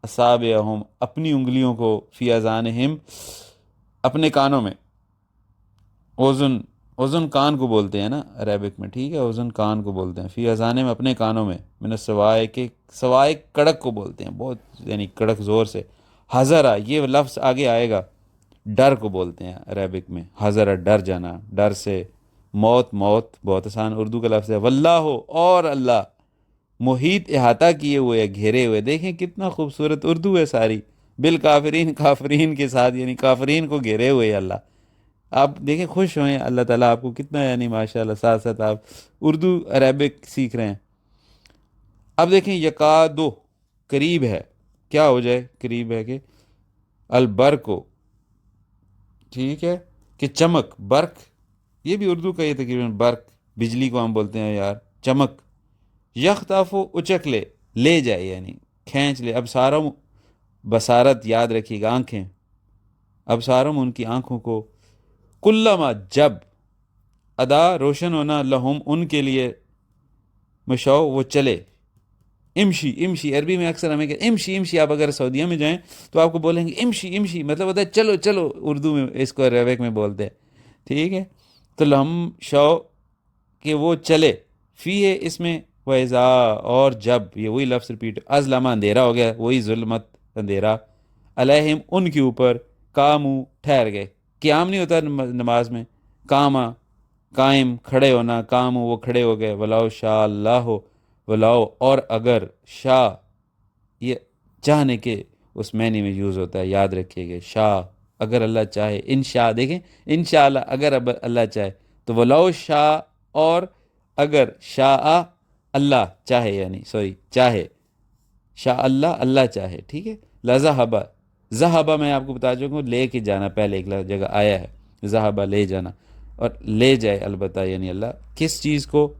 اصابعہم اپنی انگلیوں کو, فی اذانہم اپنے کانوں میں, اوزن, اوزن کان کو بولتے ہیں نا عربک میں, ٹھیک ہے, اوزن کان کو بولتے ہیں, فی اذانہم اپنے کانوں میں, من السوائے کے, سوائے کڑک کو بولتے ہیں, بہت یعنی کڑک زور سے. حذرا یہ لفظ آگے آئے گا, ڈر کو بولتے ہیں عربک میں, حذرا ڈر جانا, ڈر سے. موت, موت بہت آسان اردو کا لفظ ہے. واللہ اور اللہ, محیط احاطہ کیے ہوئے, گھیرے ہوئے. دیکھیں کتنا خوبصورت اردو ہے ساری, بالکافرین کافرین کے ساتھ, یعنی کافرین کو گھیرے ہوئے اللہ. آپ دیکھیں خوش ہوئیں, اللہ تعالیٰ آپ کو کتنا یعنی ماشاءاللہ ساتھ ساتھ آپ اردو عربک سیکھ رہے ہیں. اب دیکھیں یکادو قریب ہے, کیا ہو جائے, قریب ہے کہ البرق کو, ٹھیک ہے, کہ چمک, برق یہ بھی اردو کا, یہ تقریباً برق بجلی کو ہم بولتے ہیں یار, چمک. یختاف اچک لے, لے جائے یعنی کھینچ لے. ابصارہم بصارت یاد رکھیے گا, آنکھیں, ابصارہم ان کی آنکھوں کو, کلما جب, ادا روشن ہونا, لہم ان کے لیے, مشو وہ چلے. امشی, امشی عربی میں اکثر ہمیں کہ امشی امشی, آپ اگر سعودیہ میں جائیں تو آپ کو بولیں گے امشی امشی, مطلب ہوتا ہے چلو چلو, اردو میں اس کو عربک میں بولتے ہیں, ٹھیک ہے. تو لہم شو کہ وہ چلے, فی ہے اس میں, وَإِذَا اور جب, یہ وہی لفظ ریپیٹ, ازلما اندھیرا ہو گیا, وہی ظلمت اندھیرا, علیہم ان کے اوپر, کامو ٹھہر گئے. قیام نہیں ہوتا نماز میں, کاما قائم کھڑے ہونا, کامو وہ کھڑے ہو گئے. ولاؤ شاء اللہ ہو, ولاؤ اور اگر, شاء یہ چاہنے کے اس معنی میں یوز ہوتا ہے, یاد رکھیے گا, شاء اگر اللہ چاہے, انشاء دیکھیں انشاءاللہ اگر اللہ چاہے, تو ولاؤ شاء اور اگر, شاء اللہ چاہے, یعنی سوری چاہے, شاء اللہ اللہ چاہے, ٹھیک ہے. لذہبا, ذہبا میں آپ کو بتا چکا ہوں, لے کے جانا, پہلے ایک جگہ آیا ہے, ذہبا لے جانا, اور لے جائے البتہ یعنی اللہ, کس چیز کو,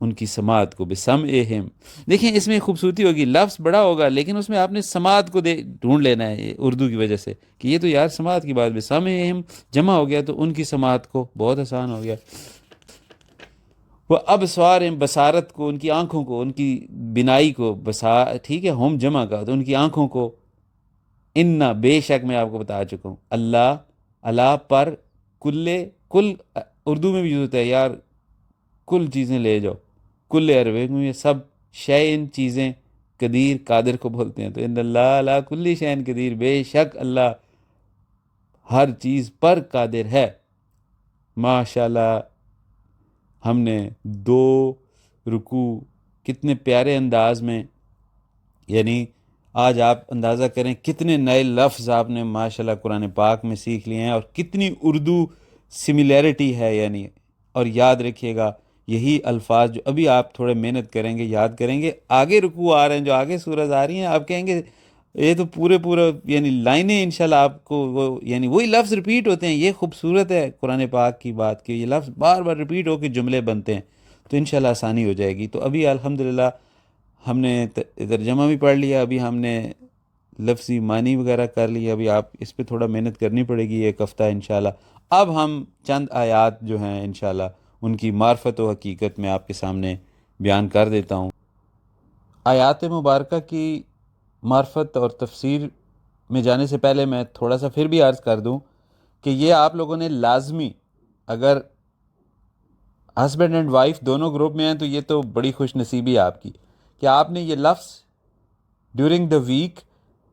ان کی سماعت کو, بسمعہم. دیکھیں اس میں خوبصورتی ہوگی, لفظ بڑا ہوگا لیکن اس میں آپ نے سماعت کو ڈھونڈ لینا ہے اردو کی وجہ سے, کہ یہ تو یار سماعت کی بات, بسمعہم جمع ہو گیا تو ان کی سماعت کو, بہت آسان ہو گیا. وہ ابصار بصارت کو, ان کی آنکھوں کو, ان کی بینائی کو, ٹھیک ہے, ہم جمع کا تو ان کی آنکھوں کو. انا بے شک میں آپ کو بتا چکا ہوں, اللہ اللہ پر, کل اردو میں بھی یوز ہوتا ہے یار, کل چیزیں لے جاؤ, کل عربی میں سب, شیئن چیزیں, قدیر قادر کو بولتے ہیں. تو ان اللہ علی کل شیئن قدیر, بے شک اللہ ہر چیز پر قادر ہے. ماشاءاللہ ہم نے 2 رکوع کتنے پیارے انداز میں, یعنی آج آپ اندازہ کریں کتنے نئے لفظ آپ نے ماشاءاللہ قرآن پاک میں سیکھ لیے ہیں, اور کتنی اردو سملیرٹی ہے یعنی. اور یاد رکھیے گا یہی الفاظ جو ابھی آپ تھوڑے محنت کریں گے, یاد کریں گے, آگے رکوع آ رہے ہیں, جو آگے سورج آ رہی ہیں, آپ کہیں گے یہ تو پورا یعنی لائنیں انشاءاللہ آپ کو وہ یعنی وہی لفظ ریپیٹ ہوتے ہیں. یہ خوبصورت ہے قرآن پاک کی بات کہ یہ لفظ بار بار ریپیٹ ہو کے جملے بنتے ہیں, تو انشاءاللہ آسانی ہو جائے گی. تو ابھی الحمدللہ ہم نے ترجمہ بھی پڑھ لیا, ابھی ہم نے لفظی معنی وغیرہ کر لی. ابھی آپ اس پہ تھوڑا محنت کرنی پڑے گی ایک ہفتہ انشاءاللہ. اب ہم چند آیات جو ہیں انشاءاللہ ان کی معرفت و حقیقت میں آپ کے سامنے بیان کر دیتا ہوں. آیات مبارکہ کی معرفت اور تفسیر میں جانے سے پہلے میں تھوڑا سا پھر بھی عرض کر دوں کہ یہ آپ لوگوں نے لازمی، اگر ہسبینڈ اینڈ وائف دونوں گروپ میں ہیں تو یہ تو بڑی خوش نصیبی ہے آپ کی کہ آپ نے یہ لفظ ڈیورنگ دا ویک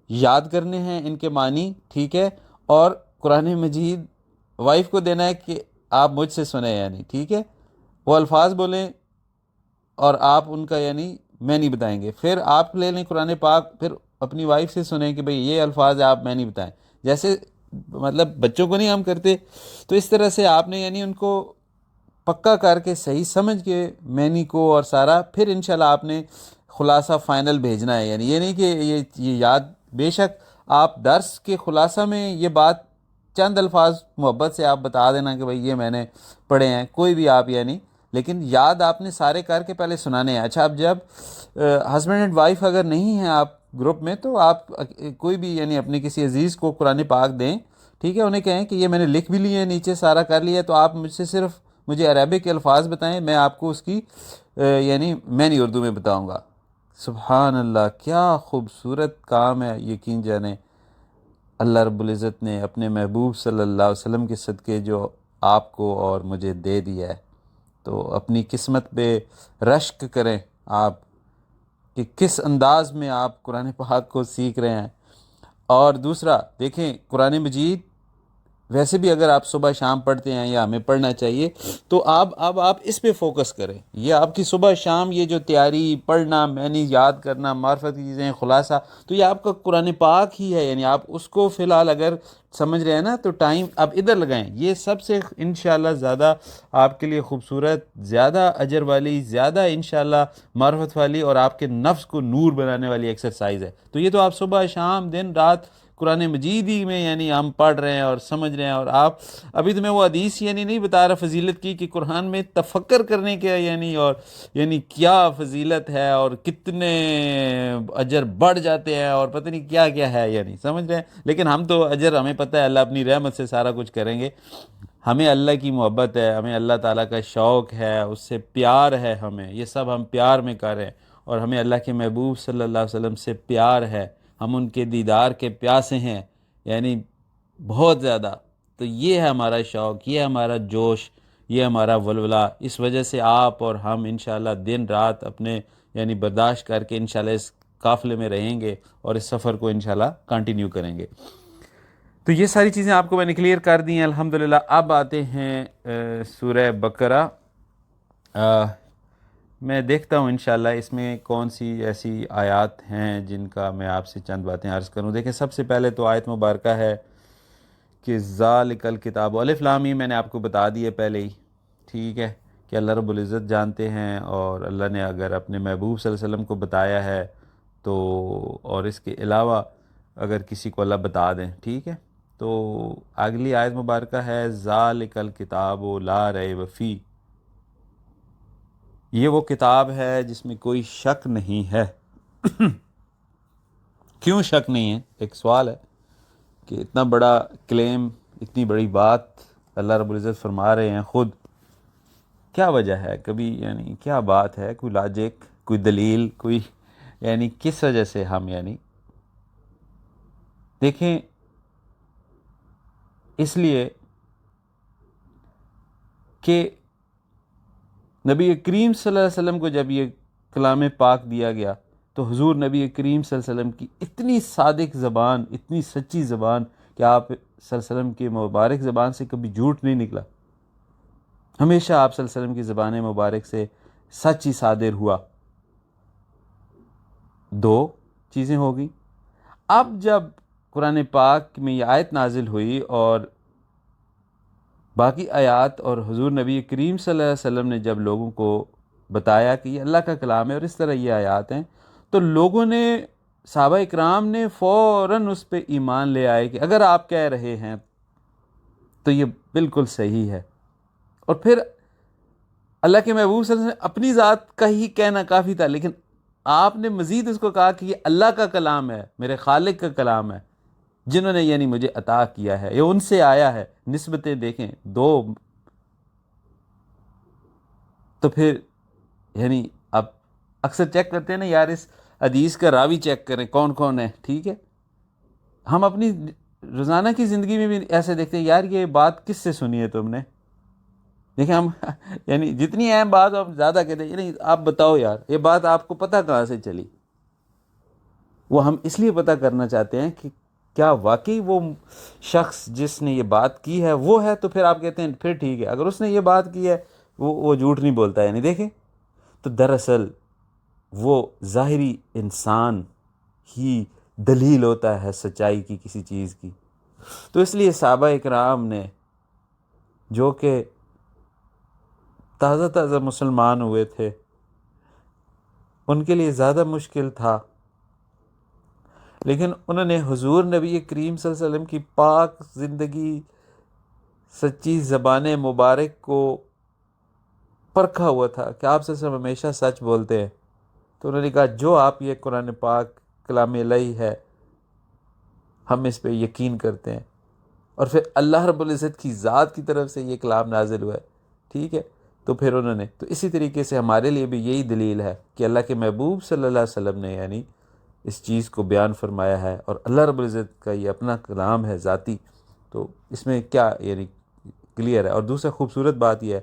یاد کرنے ہیں ان کے معنی، ٹھیک ہے، اور قرآن مجید وائف کو دینا ہے کہ آپ مجھ سے سنیں، یعنی ٹھیک ہے، وہ الفاظ بولیں اور آپ ان کا یعنی میں نہیں بتائیں گے. پھر آپ لے لیں قرآن پاک، پھر اپنی وائف سے سنیں کہ بھئی یہ الفاظ آپ میں نہیں بتائیں. جیسے مطلب بچوں کو نہیں ہم کرتے، تو اس طرح سے آپ نے یعنی ان کو پکا کر کے صحیح سمجھ کے معنی کو اور سارا، پھر انشاءاللہ آپ نے خلاصہ فائنل بھیجنا ہے. یعنی یہ نہیں کہ یہ یاد، بے شک آپ درس کے خلاصہ میں یہ بات چند الفاظ محبت سے آپ بتا دینا کہ بھئی یہ میں نے پڑھے ہیں، کوئی بھی آپ یعنی، لیکن یاد آپ نے سارے کر کے پہلے سنانے ہیں. اچھا، اب جب ہسبینڈ اینڈ وائف اگر نہیں ہیں آپ گروپ میں، تو آپ کوئی بھی یعنی اپنے کسی عزیز کو قرآن پاک دیں، ٹھیک ہے، انہیں کہیں کہ یہ میں نے لکھ بھی لیے ہیں، نیچے سارا کر لیا ہے، تو آپ مجھ سے صرف مجھے عربک کے الفاظ بتائیں، میں آپ کو اس کی یعنی میں نہیں اردو میں بتاؤں گا. سبحان اللہ، کیا خوبصورت کام ہے. یقین جانیں اللہ رب العزت نے اپنے محبوب صلی اللہ علیہ وسلم کے صدقے جو آپ کو اور مجھے دے دیا ہے، تو اپنی قسمت پہ رشک کریں آپ کہ کس انداز میں آپ قرآن پاک کو سیکھ رہے ہیں. اور دوسرا دیکھیں، قرآن مجید ویسے بھی اگر آپ صبح شام پڑھتے ہیں یا ہمیں پڑھنا چاہیے، تو اب آپ اس پہ فوکس کریں. یہ آپ کی صبح شام یہ جو تیاری، پڑھنا، معنی یاد کرنا، معرفت کی چیزیں، خلاصہ، تو یہ آپ کا قرآن پاک ہی ہے. یعنی آپ اس کو فی الحال اگر سمجھ رہے ہیں نا، تو ٹائم اب ادھر لگائیں. یہ سب سے انشاءاللہ زیادہ آپ کے لیے خوبصورت، زیادہ اجر والی، زیادہ انشاءاللہ معرفت والی اور آپ کے نفس کو نور بنانے والی ایکسرسائز ہے. تو یہ تو آپ صبح شام دن رات قرآن مجید ہی میں یعنی ہم پڑھ رہے ہیں اور سمجھ رہے ہیں. اور آپ ابھی تو میں وہ حدیث یعنی نہیں بتا رہا فضیلت کی کہ قرآن میں تفکر کرنے کے یعنی اور یعنی کیا فضیلت ہے اور کتنے اجر بڑھ جاتے ہیں اور پتہ نہیں کیا کیا ہے، یعنی سمجھ رہے ہیں. لیکن ہم تو اجر ہمیں پتہ ہے اللہ اپنی رحمت سے سارا کچھ کریں گے. ہمیں اللہ کی محبت ہے، ہمیں اللہ تعالیٰ کا شوق ہے، اس سے پیار ہے، ہمیں یہ سب ہم پیار میں کر رہے ہیں. اور ہمیں اللہ کے محبوب صلی اللہ علیہ وسلم سے پیار ہے، ہم ان کے دیدار کے پیاسے ہیں، یعنی بہت زیادہ. تو یہ ہے ہمارا شوق، یہ ہے ہمارا جوش، یہ ہمارا ولولہ. اس وجہ سے آپ اور ہم انشاءاللہ دن رات اپنے یعنی برداشت کر کے انشاءاللہ اس قافلے میں رہیں گے اور اس سفر کو انشاءاللہ کنٹینیو کریں گے. تو یہ ساری چیزیں آپ کو میں نے کلیئر کر دی ہیں الحمدللہ. اب آتے ہیں سورہ بقرہ. میں دیکھتا ہوں انشاءاللہ اس میں کون سی ایسی آیات ہیں جن کا میں آپ سے چند باتیں عرض کروں. دیکھیں، سب سے پہلے تو آیت مبارکہ ہے کہ ذالک الکتاب، الف لام میم میں نے آپ کو بتا دی ہے پہلے ہی، ٹھیک ہے، کہ اللہ رب العزت جانتے ہیں اور اللہ نے اگر اپنے محبوب صلی اللہ علیہ وسلم کو بتایا ہے تو، اور اس کے علاوہ اگر کسی کو اللہ بتا دیں، ٹھیک ہے. تو اگلی آیت مبارکہ ہے ذالک الکتاب لا ریب فیہ، یہ وہ کتاب ہے جس میں کوئی شک نہیں ہے. کیوں شک نہیں ہے؟ ایک سوال ہے کہ اتنا بڑا کلیم، اتنی بڑی بات اللہ رب العزت فرما رہے ہیں خود، کیا وجہ ہے؟ کبھی یعنی کیا بات ہے؟ کوئی لاجک، کوئی دلیل، کوئی یعنی کس وجہ سے ہم یعنی دیکھیں، اس لیے کہ نبی کریم صلی اللہ علیہ وسلم کو جب یہ کلام پاک دیا گیا تو حضور نبی کریم صلی اللہ علیہ وسلم کی اتنی صادق زبان، اتنی سچی زبان کہ آپ صلی اللہ علیہ وسلم کی مبارک زبان سے کبھی جھوٹ نہیں نکلا. ہمیشہ آپ صلی اللہ علیہ وسلم کی زبان مبارک سے سچ ہی صادر ہوا. دو چیزیں ہو گئیں. اب جب قرآن پاک میں یہ آیت نازل ہوئی اور باقی آیات اور حضور نبی کریم صلی اللہ علیہ وسلم نے جب لوگوں کو بتایا کہ یہ اللہ کا کلام ہے اور اس طرح یہ آیات ہیں، تو لوگوں نے، صحابہ اکرام نے فوراً اس پہ ایمان لے آئے کہ اگر آپ کہہ رہے ہیں تو یہ بالکل صحیح ہے. اور پھر اللہ کے محبوب صلی اللہ علیہ وسلم نے اپنی ذات کا ہی کہنا کافی تھا، لیکن آپ نے مزید اس کو کہا کہ یہ اللہ کا کلام ہے، میرے خالق کا کلام ہے، جنہوں نے یعنی مجھے عطا کیا ہے، یہ ان سے آیا ہے. نسبتیں دیکھیں دو. تو پھر یعنی آپ اکثر چیک کرتے ہیں نا یار، اس حدیث کا راوی چیک کریں کون کون ہے. ٹھیک ہے، ہم اپنی روزانہ کی زندگی میں بھی ایسے دیکھتے ہیں یار یہ بات کس سے سنی ہے تم نے. دیکھیں ہم یعنی جتنی اہم بات ہو ہم زیادہ کہتے ہیں نہیں آپ بتاؤ یار یہ بات آپ کو پتہ کہاں سے چلی. وہ ہم اس لیے پتہ کرنا چاہتے ہیں کہ کیا واقعی وہ شخص جس نے یہ بات کی ہے وہ ہے، تو پھر آپ کہتے ہیں پھر ٹھیک ہے. اگر اس نے یہ بات کی ہے وہ جھوٹ نہیں بولتا. یعنی دیکھیں تو دراصل وہ ظاہری انسان ہی دلیل ہوتا ہے سچائی کی کسی چیز کی. تو اس لیے صحابہ اکرام نے جو کہ تازہ تازہ مسلمان ہوئے تھے ان کے لیے زیادہ مشکل تھا، لیکن انہوں نے حضور نبی کریم صلی اللہ علیہ وسلم کی پاک زندگی، سچی زبان مبارک کو پرکھا ہوا تھا کہ آپ صلی اللہ علیہ وسلم ہمیشہ سچ بولتے ہیں. تو انہوں نے کہا جو آپ یہ قرآن پاک کلام الہی ہے ہم اس پہ یقین کرتے ہیں. اور پھر اللہ رب العزت کی ذات کی طرف سے یہ کلام نازل ہوا ہے. ٹھیک ہے، تو پھر انہوں نے تو اسی طریقے سے ہمارے لیے بھی یہی دلیل ہے کہ اللہ کے محبوب صلی اللہ علیہ وسلم نے یعنی اس چیز کو بیان فرمایا ہے، اور اللہ رب العزت کا یہ اپنا کلام ہے ذاتی. تو اس میں کیا یعنی کلیئر ہے. اور دوسرا خوبصورت بات یہ ہے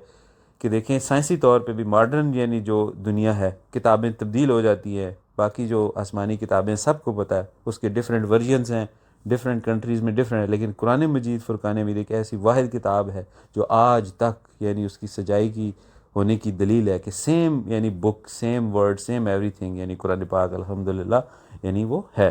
کہ دیکھیں سائنسی طور پہ بھی ماڈرن یعنی جو دنیا ہے کتابیں تبدیل ہو جاتی ہیں، باقی جو آسمانی کتابیں سب کو پتہ ہے اس کے ڈفرینٹ ورژنز ہیں، ڈفرینٹ کنٹریز میں ڈفرینٹ ہے، لیکن قرآن مجید فرقان حمید ایک ایسی واحد کتاب ہے جو آج تک یعنی اس کی سجائی کی ہونے کی دلیل ہے کہ سیم یعنی book, same word, same everything یعنی قرآن پاک الحمدللہ یعنی وہ ہے.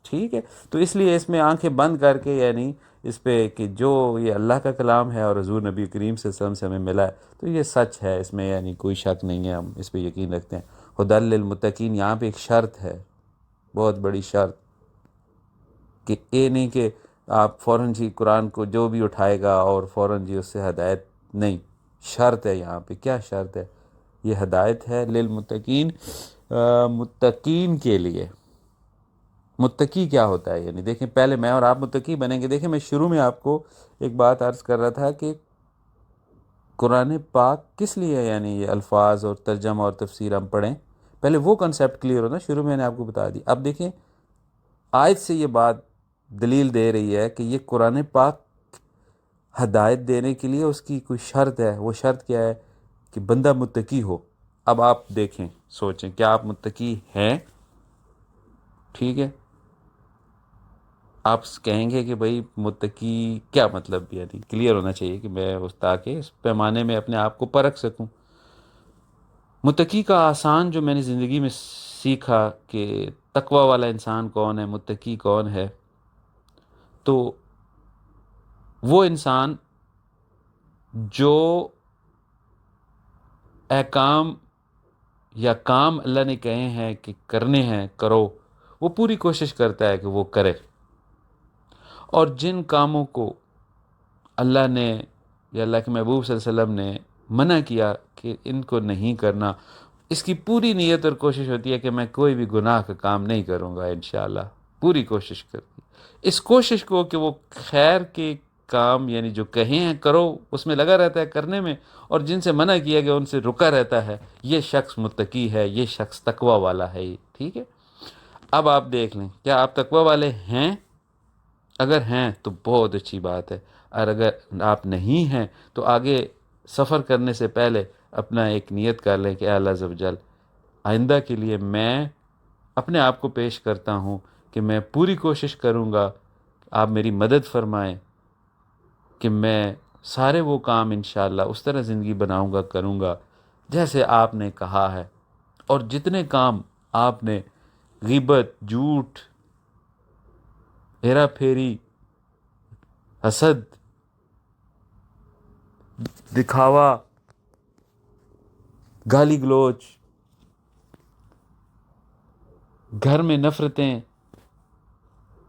ٹھیک ہے، تو اس لیے اس میں آنکھیں بند کر کے یعنی اس پہ کہ جو یہ اللہ کا کلام ہے اور حضور نبی کریم صلی اللہ علیہ وسلم سے ہمیں ملا ہے تو یہ سچ ہے، اس میں یعنی کوئی شک نہیں ہے، ہم اس پہ یقین رکھتے ہیں. ہدی للمتقین یہاں پہ ایک شرط ہے، بہت بڑی شرط، کہ یہ نہیں کہ آپ فوراً جی قرآن کو جو بھی اٹھائے گا اور فوراً جی اس سے ہدایت. نہیں، شرط ہے یہاں پہ. کیا شرط ہے؟ یہ ہدایت ہے للمتقین، متقین کے لیے. متقی کیا ہوتا ہے؟ یعنی دیکھیں پہلے میں اور آپ متقی بنیں گے. دیکھیں میں شروع میں آپ کو ایک بات عرض کر رہا تھا کہ قرآن پاک کس لیے یعنی یہ الفاظ اور ترجمہ اور تفسیر ہم پڑھیں، پہلے وہ کنسیپٹ کلیئر ہونا. شروع میں نے آپ کو بتا دی. اب دیکھیں آیت سے یہ بات دلیل دے رہی ہے کہ یہ قرآن پاک ہدایت دینے کے لیے اس کی کوئی شرط ہے. وہ شرط کیا ہے؟ کہ بندہ متقی ہو. اب آپ دیکھیں، سوچیں کیا آپ متقی ہیں؟ ٹھیک ہے، آپ کہیں گے کہ بھائی متقی کیا مطلب، یعنی کلیئر ہونا چاہیے کہ میں تاکہ اس پیمانے میں اپنے آپ کو پرکھ سکوں. متقی کا آسان جو میں نے زندگی میں سیکھا کہ تقوی والا انسان کون ہے، متقی کون ہے، تو وہ انسان جو احکام یا کام اللہ نے کہے ہیں کہ کرنے ہیں کرو، وہ پوری کوشش کرتا ہے کہ وہ کرے. اور جن کاموں کو اللہ نے یا اللہ کے محبوب صلی اللہ علیہ وسلم نے منع کیا کہ ان کو نہیں کرنا، اس کی پوری نیت اور کوشش ہوتی ہے کہ میں کوئی بھی گناہ کا کام نہیں کروں گا انشاءاللہ. پوری کوشش کرتی اس کوشش کو کہ وہ خیر کے کام یعنی جو کہیں ہیں کرو اس میں لگا رہتا ہے کرنے میں، اور جن سے منع کیا گیا ان سے رکا رہتا ہے. یہ شخص متقی ہے، یہ شخص تقوی والا ہے. ٹھیک ہے، اب آپ دیکھ لیں کیا آپ تقوی والے ہیں؟ اگر ہیں تو بہت اچھی بات ہے، اور اگر آپ نہیں ہیں تو آگے سفر کرنے سے پہلے اپنا ایک نیت کر لیں کہ اے اللہ عز و جل آئندہ کے لیے میں اپنے آپ کو پیش کرتا ہوں کہ میں پوری کوشش کروں گا، آپ میری مدد فرمائیں کہ میں سارے وہ کام انشاءاللہ اس طرح زندگی بناؤں گا، کروں گا جیسے آپ نے کہا ہے. اور جتنے کام آپ نے غیبت، جھوٹ، ہیرا پھیری، حسد، دکھاوا، گالی گلوچ، گھر میں نفرتیں،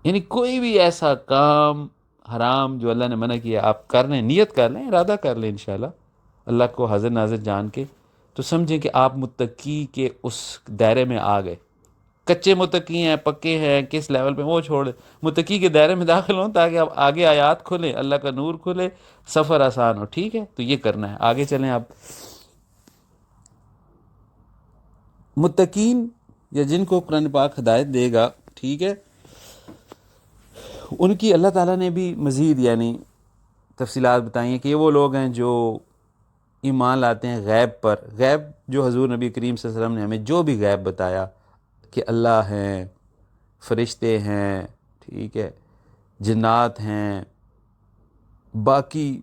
یعنی کوئی بھی ایسا کام حرام جو اللہ نے منع کیا آپ کر لیں، نیت کر لیں، ارادہ کر لیں انشاءاللہ اللہ کو حاضر ناظر جان کے، تو سمجھیں کہ آپ متقی کے اس دائرے میں آ گئے. کچے متقی ہیں پکے ہیں کس لیول پہ وہ چھوڑ، متقی کے دائرے میں داخل ہوں تاکہ اب آگے آیات کھلے، اللہ کا نور کھلے، سفر آسان ہو. ٹھیک ہے، تو یہ کرنا ہے. آگے چلیں. آپ متقین یا جن کو قرآن پاک ہدایت دے گا، ٹھیک ہے، ان کی اللہ تعالیٰ نے بھی مزید یعنی تفصیلات بتائی ہیں کہ یہ وہ لوگ ہیں جو ایمان لاتے ہیں غیب پر. غیب جو حضور نبی کریم صلی اللہ علیہ وسلم نے ہمیں جو بھی غیب بتایا کہ اللہ ہیں، فرشتے ہیں، ٹھیک ہے، جنات ہیں، باقی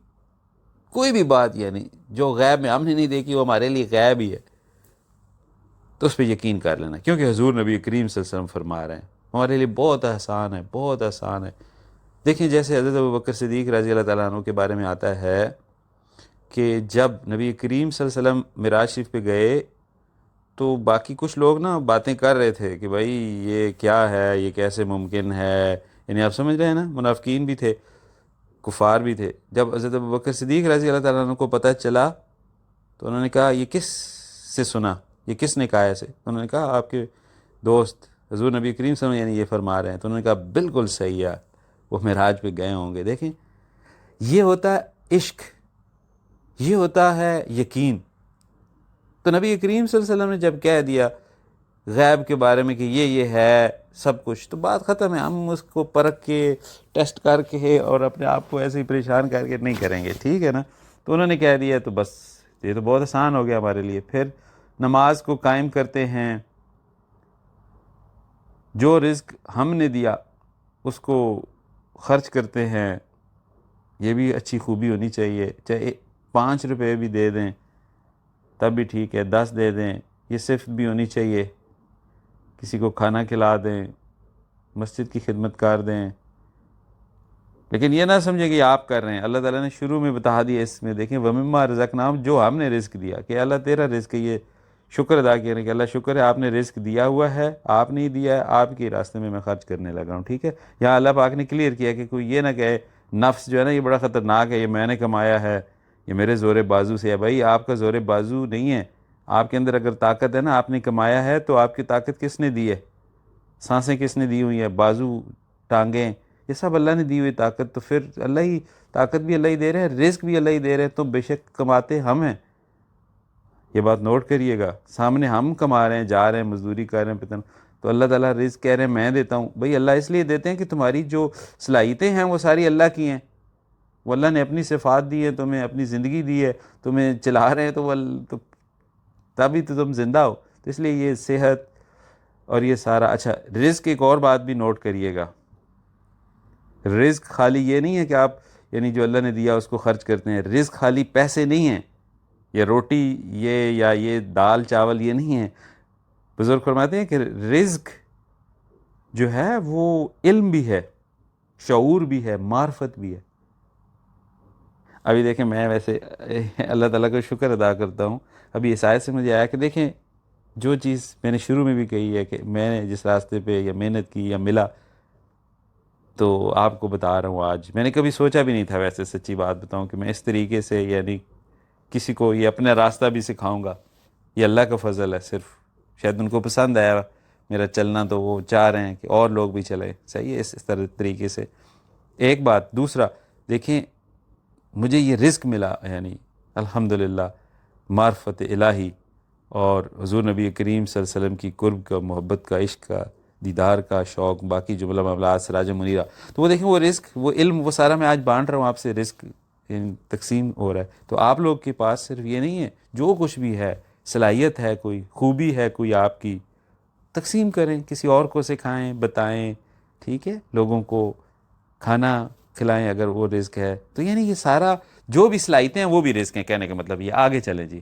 کوئی بھی بات یعنی جو غیب میں ہم نے نہیں دیکھی وہ ہمارے لیے غیب ہی ہے، تو اس پہ یقین کر لینا، کیونکہ حضور نبی کریم صلی اللہ علیہ وسلم فرما رہے ہیں. ہمارے لیے بہت آسان ہے، بہت آسان ہے. دیکھیں جیسے حضرت ابوبکر صدیق رضی اللہ تعالیٰ عنہ کے بارے میں آتا ہے کہ جب نبی کریم صلی اللہ علیہ وسلم معراج شریف پہ گئے تو باقی کچھ لوگ نا باتیں کر رہے تھے کہ بھائی یہ کیا ہے، یہ کیسے ممکن ہے، یعنی آپ سمجھ رہے ہیں نا، منافقین بھی تھے، کفار بھی تھے. جب حضرت ابوبکر صدیق رضی اللہ تعالیٰ عنہ کو پتہ چلا تو انہوں نے کہا یہ کس سے سنا، یہ کس نے کہا ایسے؟ تو انہوں نے کہا آپ کے دوست حضور نبی کریم صلی اللہ علیہ وسلم یعنی یہ فرما رہے ہیں. تو انہوں نے کہا بالکل صحیح ہے، وہ معراج پہ گئے ہوں گے. دیکھیں یہ ہوتا ہے عشق، یہ ہوتا ہے یقین. تو نبی کریم صلی اللہ علیہ وسلم نے جب کہہ دیا غیب کے بارے میں کہ یہ ہے سب کچھ، تو بات ختم ہے. ہم اس کو پرکھ کے ٹیسٹ کر کے اور اپنے آپ کو ایسے ہی پریشان کر کے نہیں کریں گے، ٹھیک ہے نا. تو انہوں نے کہہ دیا تو بس یہ تو بہت آسان ہو گیا ہمارے لیے. پھر نماز کو قائم کرتے ہیں، جو رزق ہم نے دیا اس کو خرچ کرتے ہیں. یہ بھی اچھی خوبی ہونی چاہیے، چاہے 5 روپے بھی دے دیں تب بھی ٹھیک ہے، 10 دے دیں، یہ صرف بھی ہونی چاہیے. کسی کو کھانا کھلا دیں، مسجد کی خدمت کر دیں، لیکن یہ نہ سمجھیں کہ یہ آپ کر رہے ہیں. اللہ تعالیٰ نے شروع میں بتا دیا اس میں، دیکھیں وَمِمَّا رَزَقْنَاهُمْ، جو ہم نے رزق دیا، کہ اللہ تیرا رزق ہے، یہ شکر ادا کریں کہ اللہ شکر ہے آپ نے رزق دیا ہوا ہے، آپ نہیں دیا ہے، آپ کے راستے میں خرچ کرنے لگا ہوں. ٹھیک ہے، یہاں اللہ پاک نے کلیئر کیا کہ کوئی یہ نہ کہے نفس جو ہے نا یہ بڑا خطرناک ہے، یہ میں نے کمایا ہے، یہ میرے زور بازو سے ہے. بھائی آپ کا زور بازو نہیں ہے، آپ کے اندر اگر طاقت ہے نا، آپ نے کمایا ہے، تو آپ کی طاقت کس نے دی ہے؟ سانسیں کس نے دی ہوئی ہیں؟ بازو، ٹانگیں، یہ سب اللہ نے دی ہوئی طاقت. تو پھر اللہ ہی طاقت بھی اللہ ہی دے رہے ہیں، رزق بھی اللہ ہی دے رہے ہیں. تو بے شک کماتے ہم ہیں، یہ بات نوٹ کریے گا. سامنے ہم کما رہے ہیں، جا رہے ہیں، مزدوری کر رہے ہیں پتن، تو اللہ تعالیٰ رزق کہہ رہے ہیں میں دیتا ہوں. بھئی اللہ اس لیے دیتے ہیں کہ تمہاری جو صلاحیتیں ہیں وہ ساری اللہ کی ہیں. وہ اللہ نے اپنی صفات دی ہے تمہیں، اپنی زندگی دی ہے، تمہیں چلا رہے ہیں، تو تبھی تو تم زندہ ہو. تو اس لیے یہ صحت اور یہ سارا. اچھا رزق ایک اور بات بھی نوٹ کریے گا، رزق خالی یہ نہیں ہے کہ آپ یعنی جو اللہ نے دیا اس کو خرچ کرتے ہیں. رزق خالی پیسے نہیں ہیں، یہ روٹی یہ یا یہ دال چاول یہ نہیں ہے. بزرگ فرماتے ہیں کہ رزق جو ہے وہ علم بھی ہے، شعور بھی ہے، معرفت بھی ہے. ابھی دیکھیں میں ویسے اللہ تعالیٰ کا شکر ادا کرتا ہوں، ابھی اس آیت سے مجھے آیا کہ دیکھیں جو چیز میں نے شروع میں بھی کہی ہے کہ میں نے جس راستے پہ یا محنت کی یا ملا، تو آپ کو بتا رہا ہوں آج. میں نے کبھی سوچا بھی نہیں تھا ویسے، سچی بات بتاؤں، کہ میں اس طریقے سے یعنی کسی کو یہ اپنا راستہ بھی سکھاؤں گا. یہ اللہ کا فضل ہے صرف. شاید ان کو پسند آیا میرا چلنا تو وہ چاہ رہے ہیں کہ اور لوگ بھی چلیں. صحیح ہے، اس طریقے سے. ایک بات. دوسرا دیکھیں مجھے یہ رزق ملا یعنی الحمدللہ معرفت الہی اور حضور نبی کریم صلی اللہ علیہ وسلم کی قرب کا، محبت کا، عشق کا، دیدار کا شوق، باقی جملہ معاملات سراج منیرہ. تو وہ دیکھیں وہ رزق، وہ علم، وہ سارا میں آج بانٹ رہا ہوں آپ سے. رزق یعنی تقسیم ہو رہا ہے. تو آپ لوگ کے پاس صرف یہ نہیں ہے، جو کچھ بھی ہے، صلاحیت ہے، کوئی خوبی ہے کوئی آپ کی، تقسیم کریں، کسی اور کو سکھائیں، بتائیں. ٹھیک ہے، لوگوں کو کھانا کھلائیں اگر وہ رزق ہے. تو یعنی یہ سارا جو بھی صلاحیتیں ہیں وہ بھی رزق ہیں، کہنے کا مطلب یہ. آگے چلیں جی.